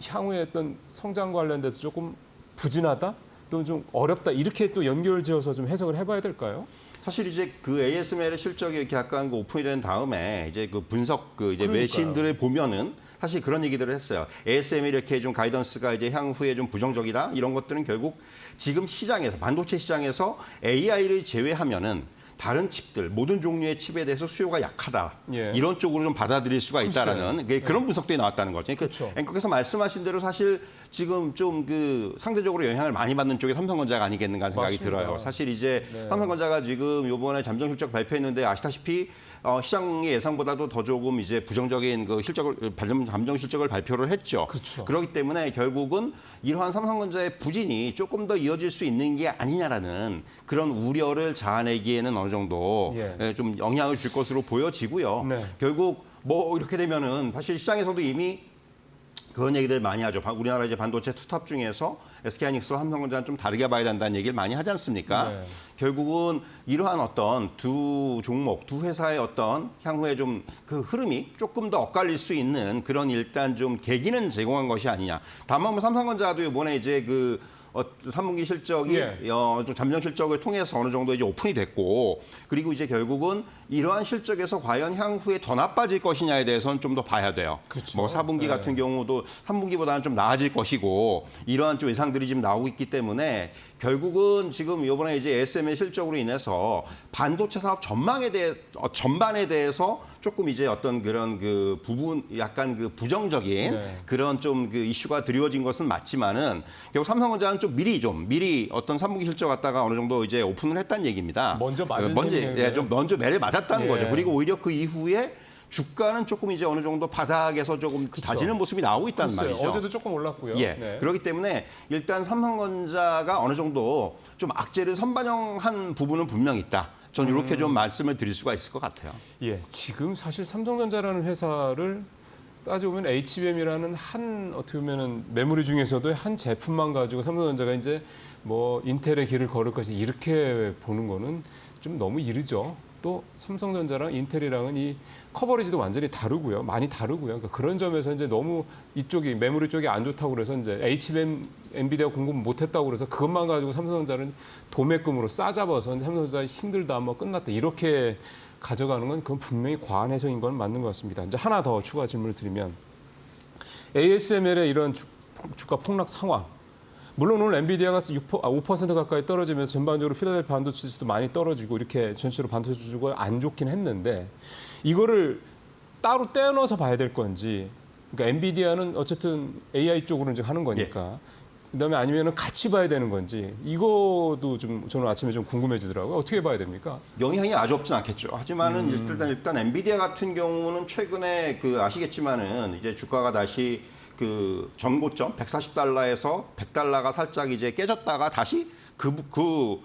향후의 어떤 성장 관련돼서 조금 부진하다? 또는 좀 어렵다? 이렇게 또 연결지어서 좀 해석을 해봐야 될까요? 사실 이제 그 ASML의 실적이 이렇게 약간 그 오픈이 된 다음에 이제 그 분석 그 이제 그러니까요. 외신들을 보면은 사실 그런 얘기들을 했어요. ASM이 이렇게 좀 가이던스가 이제 향후에 좀 부정적이다 이런 것들은 결국 지금 시장에서 반도체 시장에서 AI를 제외하면은 다른 칩들 모든 종류의 칩에 대해서 수요가 약하다 예. 이런 쪽으로 좀 받아들일 수가 있다라는 그런 분석들이 나왔다는 거죠. 그러니까 그렇죠. 앵커께서 말씀하신 대로 사실 지금 좀 그 상대적으로 영향을 많이 받는 쪽이 삼성전자가 아니겠는가 생각이 맞습니다. 들어요. 사실 이제 네. 삼성전자가 지금 이번에 잠정 실적 발표했는데 아시다시피 시장의 예상보다도 더 조금 이제 부정적인 그 실적을 잠정 실적을 발표를 했죠. 그렇죠. 그렇기 때문에 결국은 이러한 삼성전자의 부진이 조금 더 이어질 수 있는 게 아니냐라는 그런 우려를 자아내기에는 어느 정도 예. 좀 영향을 줄 것으로 보여지고요. 네. 결국 뭐 이렇게 되면은 사실 시장에서도 이미 그런 얘기들 많이 하죠. 우리나라 이제 반도체 투탑 중에서 SK하이닉스와 삼성전자는 좀 다르게 봐야 된다는 얘기를 많이 하지 않습니까? 네. 결국은 이러한 어떤 두 종목, 두 회사의 어떤 향후에 좀 그 흐름이 조금 더 엇갈릴 수 있는 그런 일단 좀 계기는 제공한 것이 아니냐. 다만 뭐 삼성전자도 이번에 이제 그 3분기 실적이 예. 좀 잠정 실적을 통해서 어느 정도 이제 오픈이 됐고 그리고 이제 결국은 이러한 실적에서 과연 향후에 더 나빠질 것이냐에 대해서는 좀 더 봐야 돼요. 그렇죠. 뭐 4분기 네. 같은 경우도 3분기보다는 좀 나아질 것이고 이러한 좀 예상들이 지금 나오고 있기 때문에 결국은 지금 이번에 이제 ASM의 실적으로 인해서 반도체 사업 전반에 대해서 조금 이제 어떤 그런 그 부분 약간 그 부정적인 네. 그런 좀 그 이슈가 드리워진 것은 맞지만은 결국 삼성전자는 좀 미리 어떤 3분기 실적 갖다가 어느 정도 이제 오픈을 했다는 얘기입니다. 먼저 맞은 셈이네요. 좀 먼저 매를 맞았다는 예. 거죠. 그리고 오히려 그 이후에 주가는 조금 이제 어느 정도 바닥에서 조금 다지는 모습이 나오고 있다는 글쎄요. 말이죠. 어제도 조금 올랐고요. 예. 네. 그렇기 때문에 일단 삼성전자가 어느 정도 좀 악재를 선반영한 부분은 분명히 있다. 저는 이렇게 좀 말씀을 드릴 수가 있을 것 같아요. 예, 지금 사실 삼성전자라는 회사를 따져보면 HBM이라는 한 어떻게 보면은 메모리 중에서도 한 제품만 가지고 삼성전자가 이제 뭐 인텔의 길을 걸을 것이 이렇게 보는 거는 좀 너무 이르죠. 또 삼성전자랑 인텔이랑은 이 커버리지도 완전히 다르고요. 많이 다르고요. 그러니까 그런 점에서 이제 너무 이쪽이 메모리 쪽이 안 좋다고 그래서 이제 HBM 엔비디아 공급 못 했다고 그래서 그것만 가지고 삼성전자는 도매금으로 싸잡아서 이제 삼성전자 힘들다 뭐 끝났다 이렇게 가져가는 건 그건 분명히 과한 해석인 건 맞는 것 같습니다. 이제 하나 더 추가 질문을 드리면 ASML의 이런 주가 폭락 상황. 물론 오늘 엔비디아가 5% 가까이 떨어지면서 전반적으로 필라델피아 반도체 지수도 많이 떨어지고 이렇게 전체로 반도체 주주가 안 좋긴 했는데 이거를 따로 떼어넣어서 봐야 될 건지 그러니까 엔비디아는 어쨌든 AI 쪽으로 이제 하는 거니까 그다음에 아니면은 같이 봐야 되는 건지 이거도 좀 저는 아침에 좀 궁금해지더라고요. 어떻게 봐야 됩니까? 영향이 아주 없진 않겠죠. 하지만은 일단 엔비디아 같은 경우는 최근에 그 아시겠지만은 이제 주가가 다시 그 전고점 140달러에서 100달러가 살짝 이제 깨졌다가 다시 그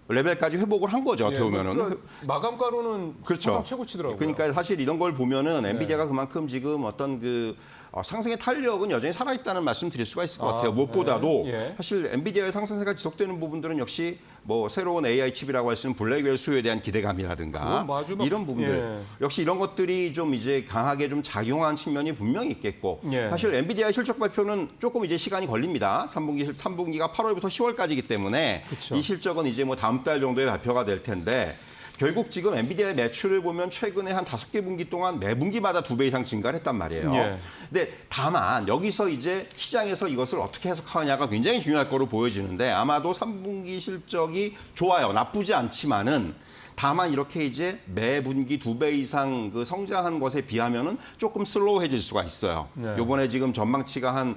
레벨까지 회복을 한 거죠. 어떻게 보면은. 그러니까 마감가로는 그렇죠. 사상 최고치더라고요. 그러니까 사실 이런 걸 보면은 엔비디아가 그만큼 지금 어떤 그 상승의 탄력은 여전히 살아있다는 말씀 드릴 수가 있을 것 같아요. 무엇보다도 예. 사실 엔비디아의 상승세가 지속되는 부분들은 역시 뭐 새로운 AI 칩이라고 할 수 있는 블랙웰 수요에 대한 기대감이라든가 그건 마주 막- 이런 부분들 예. 역시 이런 것들이 좀 이제 강하게 좀 작용한 측면이 분명히 있겠고 예. 사실 엔비디아의 실적 발표는 조금 이제 시간이 걸립니다. 3분기가 8월부터 10월까지이기 때문에 그쵸. 이 실적은 이제 뭐 다음 달 정도에 발표가 될 텐데 결국 지금 엔비디아의 매출을 보면 최근에 한 5개 분기 동안 매 분기마다 2배 이상 증가를 했단 말이에요. 예. 근데 다만 여기서 이제 시장에서 이것을 어떻게 해석하느냐가 굉장히 중요할 거로 보여지는데 아마도 3분기 실적이 좋아요. 나쁘지 않지만은 다만 이렇게 이제 매 분기 2배 이상 그 성장한 것에 비하면은 조금 슬로우해질 수가 있어요. 네. 요번에 지금 전망치가 한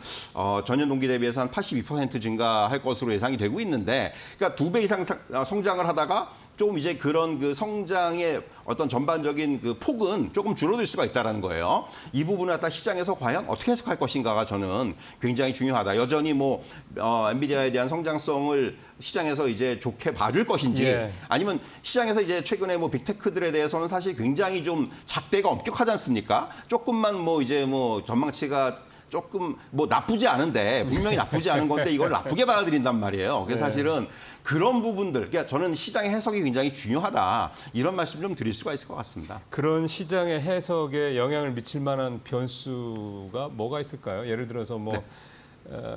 전년 동기 대비해서 한 82% 증가할 것으로 예상이 되고 있는데, 그러니까 2배 이상 성장을 하다가 좀 이제 그런 그 성장의 어떤 전반적인 그 폭은 조금 줄어들 수가 있다는 거예요. 이 부분을 갖다 시장에서 과연 어떻게 해석할 것인가가 저는 굉장히 중요하다. 여전히 뭐 엔비디아에 대한 성장성을 시장에서 이제 좋게 봐줄 것인지, 예. 아니면 시장에서 이제 최근에 뭐 빅테크들에 대해서는 사실 굉장히 좀 잣대가 엄격하지 않습니까? 조금만 뭐 이제 뭐 전망치가 조금 뭐 나쁘지 않은데, 분명히 나쁘지 않은 건데 이걸 나쁘게 받아들인단 말이에요. 그래서 사실은 그런 부분들, 그러니까 저는 시장의 해석이 굉장히 중요하다, 이런 말씀 좀 드릴 수가 있을 것 같습니다. 그런 시장의 해석에 영향을 미칠 만한 변수가 뭐가 있을까요? 예를 들어서 뭐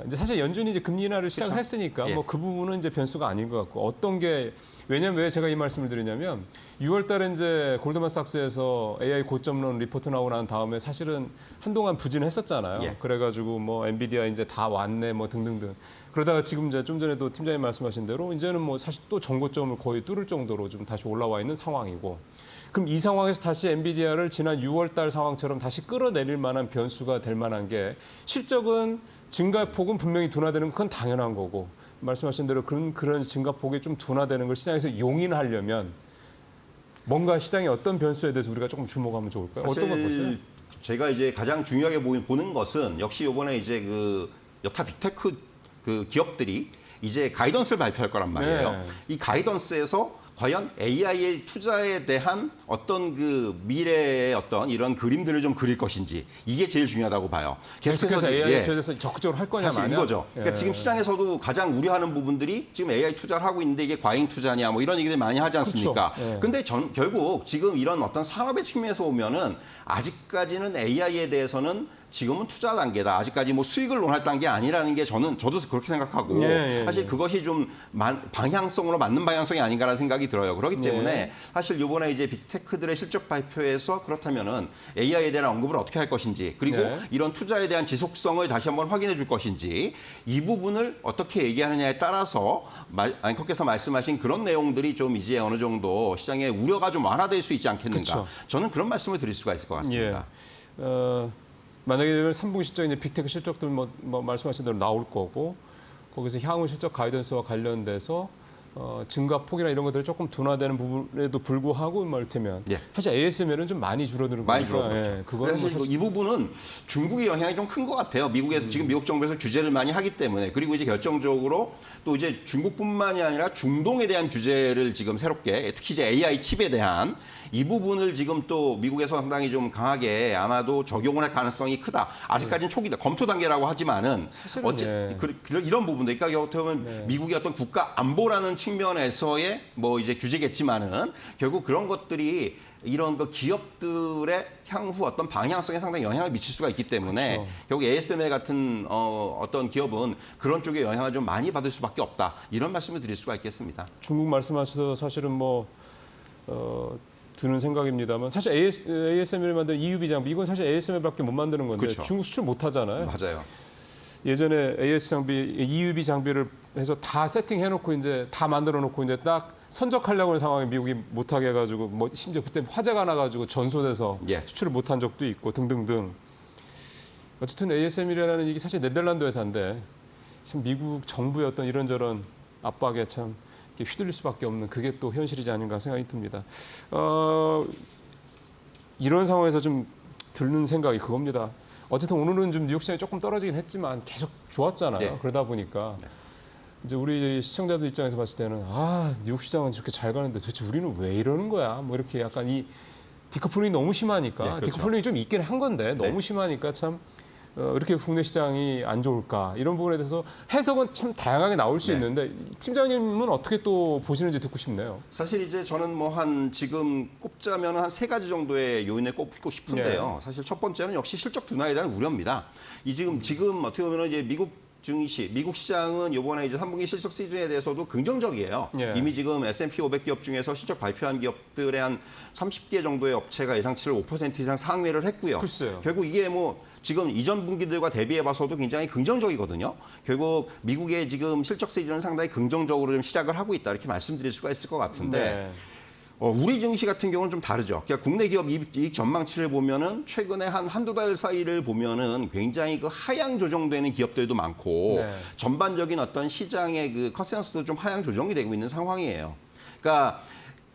이제 사실 연준이 이제 금리 인하를 시작을 그쵸? 했으니까 예. 뭐 그 부분은 이제 변수가 아닌 것 같고, 어떤 게, 왜냐면 왜 제가 이 말씀을 드리냐면 6월 달에 이제 골드만삭스에서 AI 고점론 리포트 나오고 난 다음에 사실은 한동안 부진했었잖아요. 예. 그래가지고 뭐 엔비디아 이제 다 왔네 뭐 등등등. 그러다가 지금 이제 좀 전에도 팀장님 말씀하신 대로 이제는 뭐 사실 또 정고점을 거의 뚫을 정도로 좀 다시 올라와 있는 상황이고, 그럼 이 상황에서 다시 엔비디아를 지난 6월 달 상황처럼 다시 끌어내릴 만한 변수가 될 만한 게, 실적은 증가폭은 분명히 둔화되는 건 당연한 거고, 말씀하신 대로 그런 증가폭이 좀 둔화되는 걸 시장에서 용인하려면 뭔가 시장의 어떤 변수에 대해서 우리가 조금 주목하면 좋을까요? 어떤 걸 보세요? 제가 이제 가장 중요하게 보는 것은 역시 이번에 이제 그 여타 빅테크 그 기업들이 이제 가이던스를 발표할 거란 말이에요. 네. 이 가이던스에서 과연 AI의 투자에 대한 어떤 그 미래의 어떤 이런 그림들을 좀 그릴 것인지, 이게 제일 중요하다고 봐요. 계속해서 AI에 예. 대해서 적극적으로 할 거냐 사실 마냐? 이거죠. 그러니까 예. 지금 시장에서도 가장 우려하는 부분들이 지금 AI 투자를 하고 있는데 이게 과잉 투자냐 뭐 이런 얘기들 많이 하지 않습니까? 그렇죠. 예. 근데 결국 지금 이런 어떤 산업의 측면에서 보면은 아직까지는 AI에 대해서는 지금은 투자 단계다. 아직까지 뭐 수익을 논할 단계 아니라는 게 저도 그렇게 생각하고, 예. 사실 그것이 좀 방향성으로 맞는 방향성이 아닌가라는 생각이 들어요. 그렇기 때문에 사실 이번에 이제 빅테크들의 실적 발표에서 그렇다면은 AI에 대한 언급을 어떻게 할 것인지, 그리고 네. 이런 투자에 대한 지속성을 다시 한번 확인해 줄 것인지, 이 부분을 어떻게 얘기하느냐에 따라서 앵커께서 말씀하신 그런 내용들이 좀 이제 어느 정도 시장의 우려가 좀 완화될 수 있지 않겠는가. 그쵸. 저는 그런 말씀을 드릴 수가 있을 것 같습니다. 만약에 되면 3분기 실적 이제 빅테크 실적들 뭐 말씀하신 대로 나올 거고, 거기서 향후 실적 가이던스와 관련돼서 증가폭이나 이런 것들이 조금 둔화되는 부분에도 불구하고 말테면 예. 사실 ASML은 좀 많이 줄어드는 많이 거니까, 줄어들었죠. 예, 그거는 뭐 사실 이 부분은 중국의 영향이 좀 큰 것 같아요. 미국에서 지금 미국 정부에서 규제를 많이 하기 때문에, 그리고 이제 결정적으로 또 이제 중국뿐만이 아니라 중동에 대한 규제를 지금 새롭게, 특히 이제 AI 칩에 대한 이 부분을 지금 또 미국에서 상당히 좀 강하게 아마도 적용을 할 가능성이 크다. 아직까지는 초기다. 검토 단계라고 하지만은 사실은, 예. 이런 부분들, 그러니까 어떻게 보면 미국의 어떤 국가 안보라는 측면에서의 뭐 이제 규제겠지만은 결국 그런 것들이 이런 그 기업들의 향후 어떤 방향성에 상당히 영향을 미칠 수가 있기 때문에 그렇죠. 결국 ASML 같은 어떤 기업은 그런 쪽에 영향을 좀 많이 받을 수밖에 없다. 이런 말씀을 드릴 수가 있겠습니다. 중국 말씀하셔서 사실은 뭐 드는 생각입니다만, 사실 ASML 만드는 EUV 장비, 이건 사실 ASML밖에 못 만드는 건데 그렇죠. 중국 수출 못 하잖아요. 맞아요. 예전에 AS 장비, EUV 장비를 해서 다 세팅해놓고 이제 다 만들어놓고 이제 딱 선적하려고 하는 상황에 미국이 못하게 해가지고, 뭐 심지어 그때 화재가 나가지고 전소돼서 예. 수출을 못한 적도 있고 등등등. 어쨌든 ASML이라는 이게 사실 네덜란드 회사인데 참 미국 정부의 어떤 이런저런 압박에 참 이렇게 휘둘릴 수밖에 없는, 그게 또 현실이지 않은가 생각이 듭니다. 이런 상황에서 좀 드는 생각이 그겁니다. 어쨌든 오늘은 좀 뉴욕 시장이 조금 떨어지긴 했지만 계속 좋았잖아요. 네. 그러다 보니까 이제 우리 시청자들 입장에서 봤을 때는 뉴욕 시장은 저렇게 잘 가는데 도대체 우리는 왜 이러는 거야? 뭐 이렇게 약간 이 디커플링이 너무 심하니까, 네, 그렇죠. 디커플링이 좀 있긴 한 건데 너무 네. 심하니까 참 이렇게 국내 시장이 안 좋을까, 이런 부분에 대해서 해석은 참 다양하게 나올 수 네. 있는데 팀장님은 어떻게 또 보시는지 듣고 싶네요. 사실 이제 저는 뭐 지금 꼽자면 한 3가지 정도의 요인을 꼽고 싶은데요. 사실 첫 번째는 역시 실적 둔화에 대한 우려입니다. 지금 어떻게 보면 이제 미국 증시, 미국 시장은 이번에 이제 3분기 실적 시즌에 대해서도 긍정적이에요. 예. 이미 지금 S&P 500 기업 중에서 실적 발표한 기업들의 한 30개 정도의 업체가 예상치를 5% 이상 상회를 했고요. 글쎄요. 결국 이게 뭐 지금 이전 분기들과 대비해 봐서도 굉장히 긍정적이거든요. 결국 미국의 지금 실적 시즌은 상당히 긍정적으로 좀 시작을 하고 있다 이렇게 말씀드릴 수가 있을 것 같은데 네. 우리 증시 같은 경우는 좀 다르죠. 그러니까 국내 기업 이익 전망치를 보면은 최근에 한두 달 사이를 보면은 굉장히 그 하향 조정되는 기업들도 많고 네. 전반적인 어떤 시장의 그 컨센서스도 좀 하향 조정이 되고 있는 상황이에요. 그러니까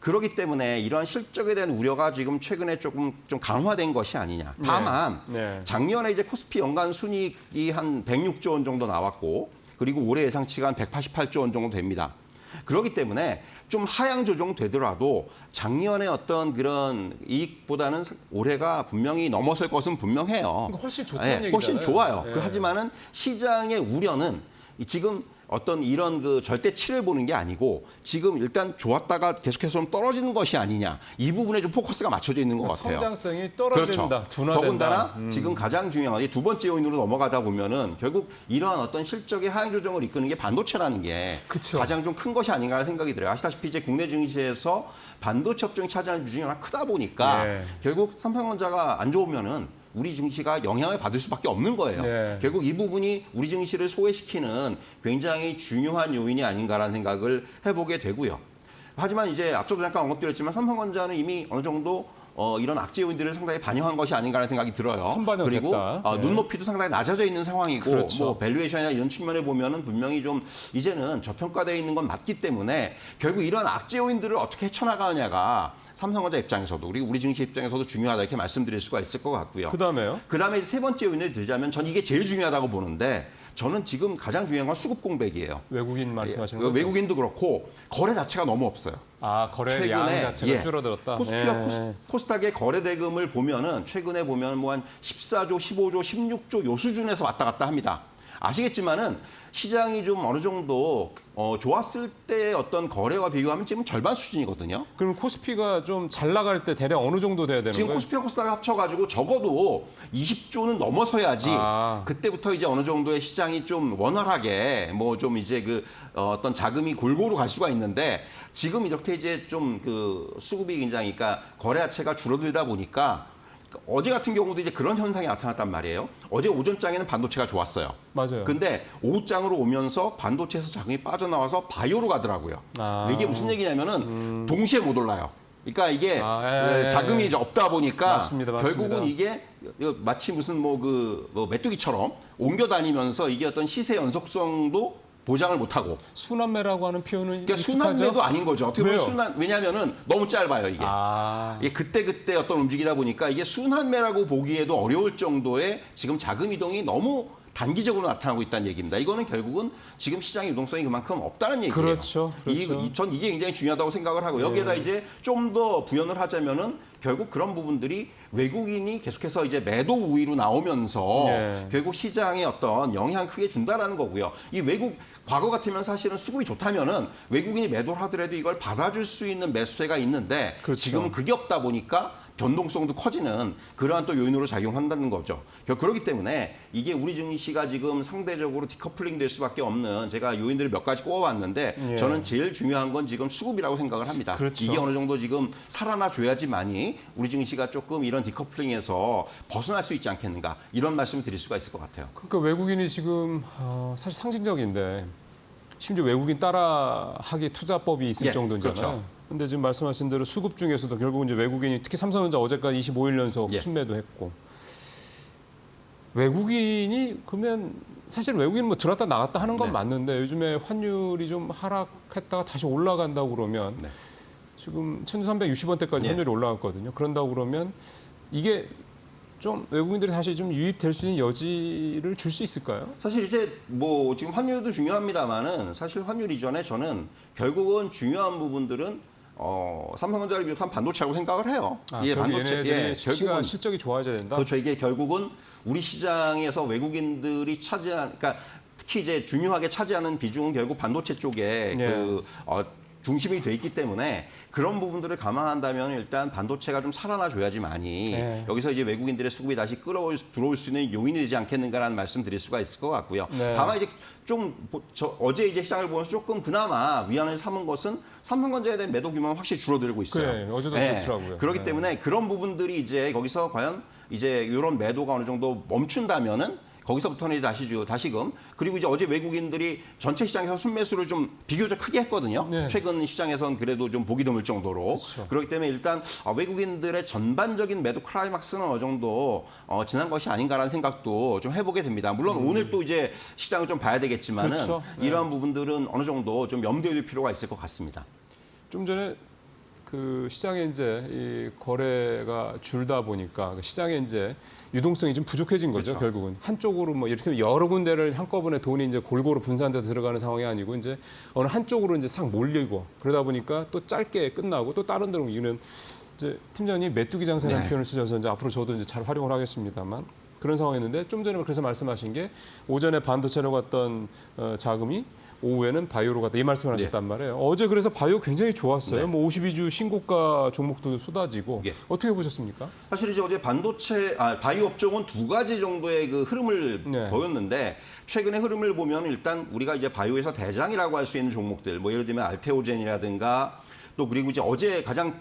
그렇기 때문에 이런 실적에 대한 우려가 지금 최근에 조금 좀 강화된 것이 아니냐. 다만 네. 작년에 이제 코스피 연간 순이익이 한 106조 원 정도 나왔고 그리고 올해 예상치가 한 188조 원 정도 됩니다. 그렇기 때문에 좀 하향 조정되더라도 작년에 어떤 그런 이익보다는 올해가 분명히 넘어설 것은 분명해요. 훨씬 좋다는 예, 훨씬 얘기잖아요. 좋아요. 예. 하지만은 시장의 우려는 지금 어떤 이런 그 절대치를 보는 게 아니고 지금 일단 좋았다가 계속해서 좀 떨어지는 것이 아니냐. 이 부분에 좀 포커스가 맞춰져 있는 것 같아요. 성장성이 떨어진다, 그렇죠. 둔화된다. 더군다나 지금 가장 중요한 이 두 번째 요인으로 넘어가다 보면은 결국 이러한 어떤 실적의 하향 조정을 이끄는 게 반도체라는 게 그쵸. 가장 좀 큰 것이 아닌가라는 생각이 들어요. 아시다시피 이제 국내 증시에서 반도체 업종이 차지하는 비중이 워낙 크다 보니까 네. 결국 삼성전자가 안 좋으면은 우리 증시가 영향을 받을 수밖에 없는 거예요. 네. 결국 이 부분이 우리 증시를 소외시키는 굉장히 중요한 요인이 아닌가라는 생각을 해보게 되고요. 하지만 이제 앞서도 잠깐 언급드렸지만 삼성전자는 이미 어느 정도 이런 악재 요인들을 상당히 반영한 것이 아닌가라는 생각이 들어요. 선반영됐다. 그리고 네. 눈높이도 상당히 낮아져 있는 상황이고 그렇죠. 뭐 밸류에이션이나 이런 측면에 보면은 분명히 좀 이제는 저평가되어 있는 건 맞기 때문에 결국 이런 악재 요인들을 어떻게 헤쳐나가느냐가 삼성전자 입장에서도 그리고 우리 증시 입장에서도 중요하다 이렇게 말씀드릴 수가 있을 것 같고요. 그다음에요. 그다음에 세 번째 요인을 들자면 전 이게 제일 중요하다고 보는데 저는 지금 가장 중요한 건 수급 공백이에요. 외국인 말씀하시는 거죠? 외국인도 그렇고 거래 자체가 너무 없어요. 아, 거래 양 자체가 줄어들었다. 코스피와 예. 코스닥의 거래 대금을 보면은 최근에 보면 뭐 한 14조, 15조, 16조 요 수준에서 왔다 갔다 합니다. 아시겠지만은 시장이 좀 어느 정도 좋았을 때 어떤 거래와 비교하면 지금 절반 수준이거든요. 그럼 코스피가 좀 잘 나갈 때 대략 어느 정도 돼야 되는 지금 거예요? 코스피와 코스닥을 합쳐가지고 적어도 20조는 넘어서야지 아. 그때부터 이제 어느 정도의 시장이 좀 원활하게 뭐 좀 이제 그 어떤 자금이 골고루 갈 수가 있는데 지금 이렇게 이제 좀 그 수급이 굉장히 그러니까 거래 자체가 줄어들다 보니까 어제 같은 경우도 이제 그런 현상이 나타났단 말이에요. 어제 오전장에는 반도체가 좋았어요. 맞아요. 근데 오후장으로 오면서 반도체에서 자금이 빠져나와서 바이오로 가더라고요. 아. 이게 무슨 얘기냐면은 동시에 못 올라요. 그러니까 이게 예, 예, 자금이 이제 없다 보니까 맞습니다. 결국은 이게 마치 무슨 뭐 메뚜기처럼 옮겨 다니면서 이게 어떤 시세 연속성도 보장을 못하고 순환매라고 하는 표현은 그러니까 익숙하죠? 순환매도 아닌 거죠. 어떻게 보면 왜요? 왜냐하면은 너무 짧아요 이게. 아, 이게 그때 어떤 움직이다 보니까 이게 순환매라고 보기에도 어려울 정도의 지금 자금 이동이 너무 단기적으로 나타나고 있다는 얘기입니다. 이거는 결국은 지금 시장의 유동성이 그만큼 없다는 얘기예요. 그렇죠. 전 이게 굉장히 중요하다고 생각을 하고 여기에다 이제 좀 더 부연을 하자면은 결국 그런 부분들이 외국인이 계속해서 이제 매도 우위로 나오면서 예. 결국 시장에 어떤 영향 크게 준다라는 거고요. 이 외국 과거 같으면 사실은 수급이 좋다면은 외국인이 매도를 하더라도 이걸 받아줄 수 있는 매수세가 있는데 그렇죠. 지금은 그게 없다 보니까 변동성도 커지는 그러한 또 요인으로 작용한다는 거죠. 그렇기 때문에 이게 우리 증시가 지금 상대적으로 디커플링 될 수밖에 없는 제가 요인들을 몇 가지 꼽아봤는데 예. 저는 제일 중요한 건 지금 수급이라고 생각을 합니다. 그렇죠. 이게 어느 정도 지금 살아나 줘야지만이 우리 증시가 조금 이런 디커플링에서 벗어날 수 있지 않겠는가 이런 말씀을 드릴 수가 있을 것 같아요. 그러니까 외국인이 지금 사실 상징적인데 심지어 외국인 따라하기 투자법이 있을 예, 정도잖아요. 그렇죠. 근데 지금 말씀하신 대로 수급 중에서도 결국은 이제 외국인이 특히 삼성전자 어제까지 25일 연속 예. 순매도 했고 외국인이 그러면 사실 외국인 뭐 들어왔다 나갔다 하는 건 네. 맞는데 요즘에 환율이 좀 하락했다가 다시 올라간다고 그러면 네. 지금 1,360원대까지 예. 환율이 올라갔거든요. 그런다고 그러면 이게 좀 외국인들이 다시 좀 유입될 수 있는 여지를 줄 수 있을까요? 사실 이제 뭐 지금 환율도 중요합니다만은 사실 환율 이전에 저는 결국은 중요한 부분들은 삼성전자를 비롯한 반도체라고 생각을 해요. 이게 얘네들이 수치가 결국은 실적이 좋아져야 된다. 그렇죠. 이게 결국은 우리 시장에서 외국인들이 차지한, 그러니까 특히 이제 중요하게 차지하는 비중은 결국 반도체 쪽에 네. 중심이 돼 있기 때문에 그런 부분들을 감안한다면 일단 반도체가 좀 살아나줘야지만이 네. 여기서 이제 외국인들의 수급이 다시 들어올 수 있는 요인이 되지 않겠는가라는 말씀 드릴 수가 있을 것 같고요. 네. 다만 이제 어제 이제 시장을 보면서 조금 그나마 위안을 삼은 것은 삼성전자에 대한 매도 규모는 확실히 줄어들고 있어요. 그래, 어제도 그렇더라고요. 그렇기 네. 때문에 그런 부분들이 이제 거기서 과연 이제 이런 매도가 어느 정도 멈춘다면은 거기서부터는 다시금 그리고 이제 어제 외국인들이 전체 시장에서 순매수를 좀 비교적 크게 했거든요. 네. 최근 시장에선 그래도 좀 보기 드물 정도로. 그렇죠. 그렇기 때문에 일단 외국인들의 전반적인 매도 클라이막스는 어느 정도 지난 것이 아닌가라는 생각도 좀 해보게 됩니다. 물론 오늘 또 이제 시장을 좀 봐야 되겠지만은 그렇죠. 네. 이러한 부분들은 어느 정도 좀 염두에 둘 필요가 있을 것 같습니다. 좀 전에 그 시장에 이제 이 거래가 줄다 보니까 그 시장에 이제 유동성이 좀 부족해진 거죠. 그렇죠. 결국은 한쪽으로 뭐 이렇게 여러 군데를 한꺼번에 돈이 이제 골고루 분산돼서 들어가는 상황이 아니고 이제 어느 한쪽으로 이제 싹 몰리고 그러다 보니까 또 짧게 끝나고 또 다른 데로 이는 이제 팀장님 메뚜기 장사라는 네. 표현을 쓰셔서 이제 앞으로 저도 이제 잘 활용을 하겠습니다만 그런 상황이었는데 좀 전에 그래서 말씀하신 게 오전에 반도체로 갔던 자금이 오후에는 바이오로 갔다 이 말씀을 네. 하셨단 말이에요. 어제 그래서 바이오 굉장히 좋았어요. 네. 뭐 52주 신고가 종목도 쏟아지고 예. 어떻게 보셨습니까? 사실 이제 어제 바이오 업종은 두 가지 정도의 그 흐름을 네. 보였는데 최근의 흐름을 보면 일단 우리가 이제 바이오에서 대장이라고 할 수 있는 종목들 뭐 예를 들면 알테오젠이라든가 또 그리고 이제 어제 가장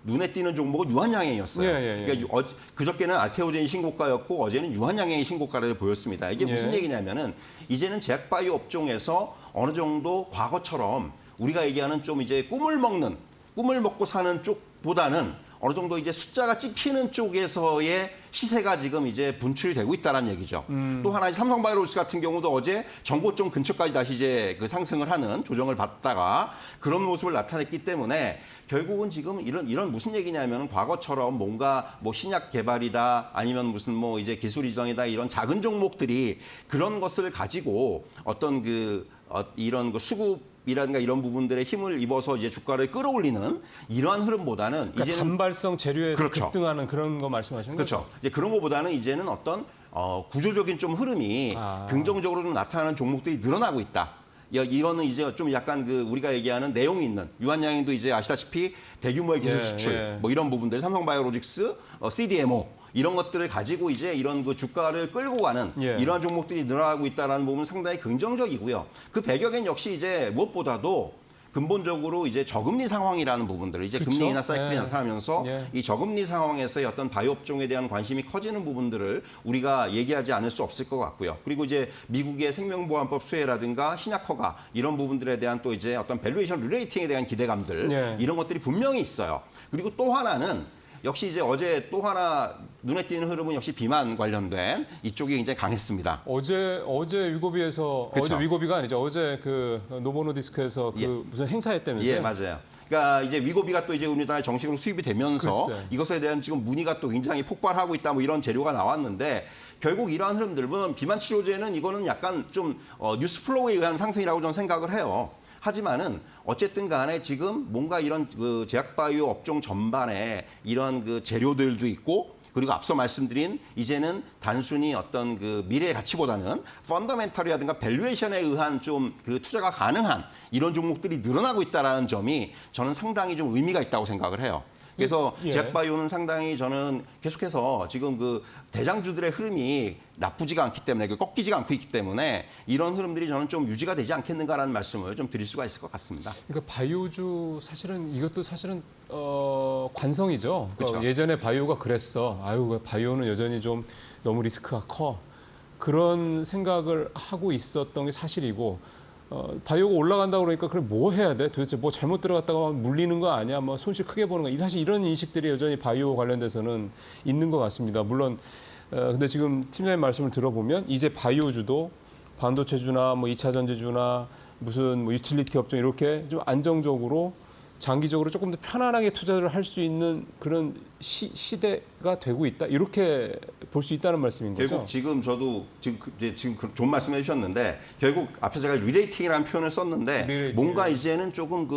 눈에 띄는 종목은 유한양행이었어요. 예. 그러니까 그저께는 알테오젠이 신고가였고 어제는 유한양행이 신고가를 보였습니다. 이게 무슨 예. 얘기냐면은 이제는 제약바이오 업종에서 어느 정도 과거처럼 우리가 얘기하는 좀 이제 꿈을 먹고 사는 쪽보다는 어느 정도 이제 숫자가 찍히는 쪽에서의 시세가 지금 이제 분출이 되고 있다는 얘기죠. 또 하나 삼성바이오로직스 같은 경우도 어제 정고점 근처까지 다시 이제 그 상승을 하는 조정을 받다가 그런 모습을 나타냈기 때문에 결국은 지금 이런 무슨 얘기냐면 과거처럼 뭔가 뭐 신약 개발이다 아니면 무슨 뭐 이제 기술 이전이다 이런 작은 종목들이 그런 것을 가지고 어떤 이런 그 수급이라든가 이런 부분들의 힘을 입어서 이제 주가를 끌어올리는 이러한 흐름보다는 그러니까 이제는 단발성 재료에서 그렇죠. 급등하는 그런 거 말씀하시는 거죠? 그렇죠. 이제 그런 것보다는 이제는 어떤 구조적인 좀 흐름이 긍정적으로 좀 나타나는 종목들이 늘어나고 있다. 이거는 이제 좀 약간 우리가 얘기하는 내용이 있는 유한양행도 이제 아시다시피 대규모의 기술 수출 뭐 이런 부분들 삼성바이오로직스, CDMO 이런 것들을 가지고 이제 이런 그 주가를 끌고 가는 이러한 종목들이 늘어나고 있다는 부분은 상당히 긍정적이고요. 그 배경엔 역시 이제 무엇보다도 근본적으로 이제 저금리 상황이라는 부분들, 이제 그렇죠? 금리 인하 사이클이 네. 나타나면서 네. 이 저금리 상황에서의 어떤 바이오 업종에 대한 관심이 커지는 부분들을 우리가 얘기하지 않을 수 없을 것 같고요. 그리고 이제 미국의 생명보험법 수혜라든가 신약 허가 이런 부분들에 대한 또 이제 어떤 밸류에이션 리레이팅에 대한 기대감들 네. 이런 것들이 분명히 있어요. 그리고 또 하나는 역시 이제 어제 또 하나 눈에 띄는 흐름은 역시 비만 관련된 이쪽이 굉장히 강했습니다. 어제 위고비에서 그쵸. 어제 위고비가 아니죠. 어제 그 노보노디스크에서 그 예. 무슨 행사했다면서요? 예, 맞아요. 그러니까 이제 위고비가 또 이제 우리나라에 정식으로 수입이 되면서 글쎄. 이것에 대한 지금 문의가 또 굉장히 폭발하고 있다 뭐 이런 재료가 나왔는데 결국 이러한 흐름들, 물론 비만 치료제는 이거는 약간 좀 뉴스 플로우에 의한 상승이라고 저는 생각을 해요. 하지만은 어쨌든 간에 지금 뭔가 이런 그 제약바이오 업종 전반에 이런 그 재료들도 있고 그리고 앞서 말씀드린 이제는 단순히 어떤 그 미래의 가치보다는 펀더멘털이라든가 밸류에이션에 의한 좀 그 투자가 가능한 이런 종목들이 늘어나고 있다는 점이 저는 상당히 좀 의미가 있다고 생각을 해요. 그래서 예. 제약바이오는 상당히 저는 계속해서 지금 그 대장주들의 흐름이 나쁘지가 않기 때문에 꺾이지가 않고 있기 때문에 이런 흐름들이 저는 좀 유지가 되지 않겠는가라는 말씀을 좀 드릴 수가 있을 것 같습니다. 그러니까 바이오주 이것도 사실은 관성이죠. 그러니까 그렇죠. 예전에 바이오가 그랬어. 아유 바이오는 여전히 좀 너무 리스크가 커. 그런 생각을 하고 있었던 게 사실이고 바이오가 올라간다 그러니까 그럼 뭐 해야 돼? 도대체 뭐 잘못 들어갔다가 물리는 거 아니야? 뭐 손실 크게 보는 거. 사실 이런 인식들이 여전히 바이오 관련돼서는 있는 것 같습니다. 물론 근데 지금 팀장님 말씀을 들어보면 이제 바이오주도 반도체주나 뭐 2차 전지주나 무슨 뭐 유틸리티 업종 이렇게 좀 안정적으로 장기적으로 조금 더 편안하게 투자를 할 수 있는 그런 시대가 되고 있다. 이렇게 볼 수 있다는 말씀인 거죠. 결국 지금 저도 지금 좋은 말씀해 주셨는데 결국 앞에 제가 리레이팅이라는 표현을 썼는데 리레이팅. 뭔가 이제는 조금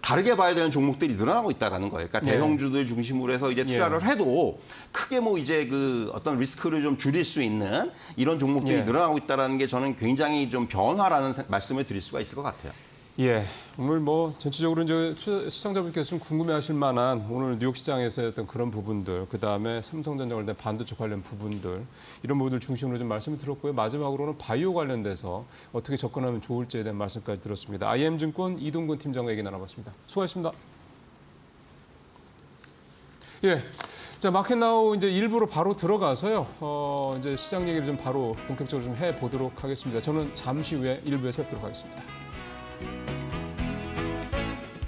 다르게 봐야 되는 종목들이 늘어나고 있다라는 거예요. 그러니까 네. 대형주들 중심으로 해서 이제 투자를 해도 크게 뭐 이제 어떤 리스크를 좀 줄일 수 있는 이런 종목들이 늘어나고 있다라는 게 저는 굉장히 좀 변화라는 말씀을 드릴 수가 있을 것 같아요. 예, 오늘 뭐 전체적으로 이제 시청자분께서 좀 궁금해하실 만한 오늘 뉴욕 시장에서의 어떤 그런 부분들, 그 다음에 삼성전자 관련 반도체 관련 부분들 이런 부분들 중심으로 좀 말씀을 들었고요. 마지막으로는 바이오 관련돼서 어떻게 접근하면 좋을지에 대한 말씀까지 들었습니다. IM증권 이동근 팀장과 얘기 나눠봤습니다. 수고하셨습니다. 예. 자, 마켓나우 이제 일부로 바로 들어가서요. 이제 시장 얘기를 좀 바로 본격적으로 좀 해보도록 하겠습니다. 저는 잠시 후에 일부에서 뵙도록 하겠습니다.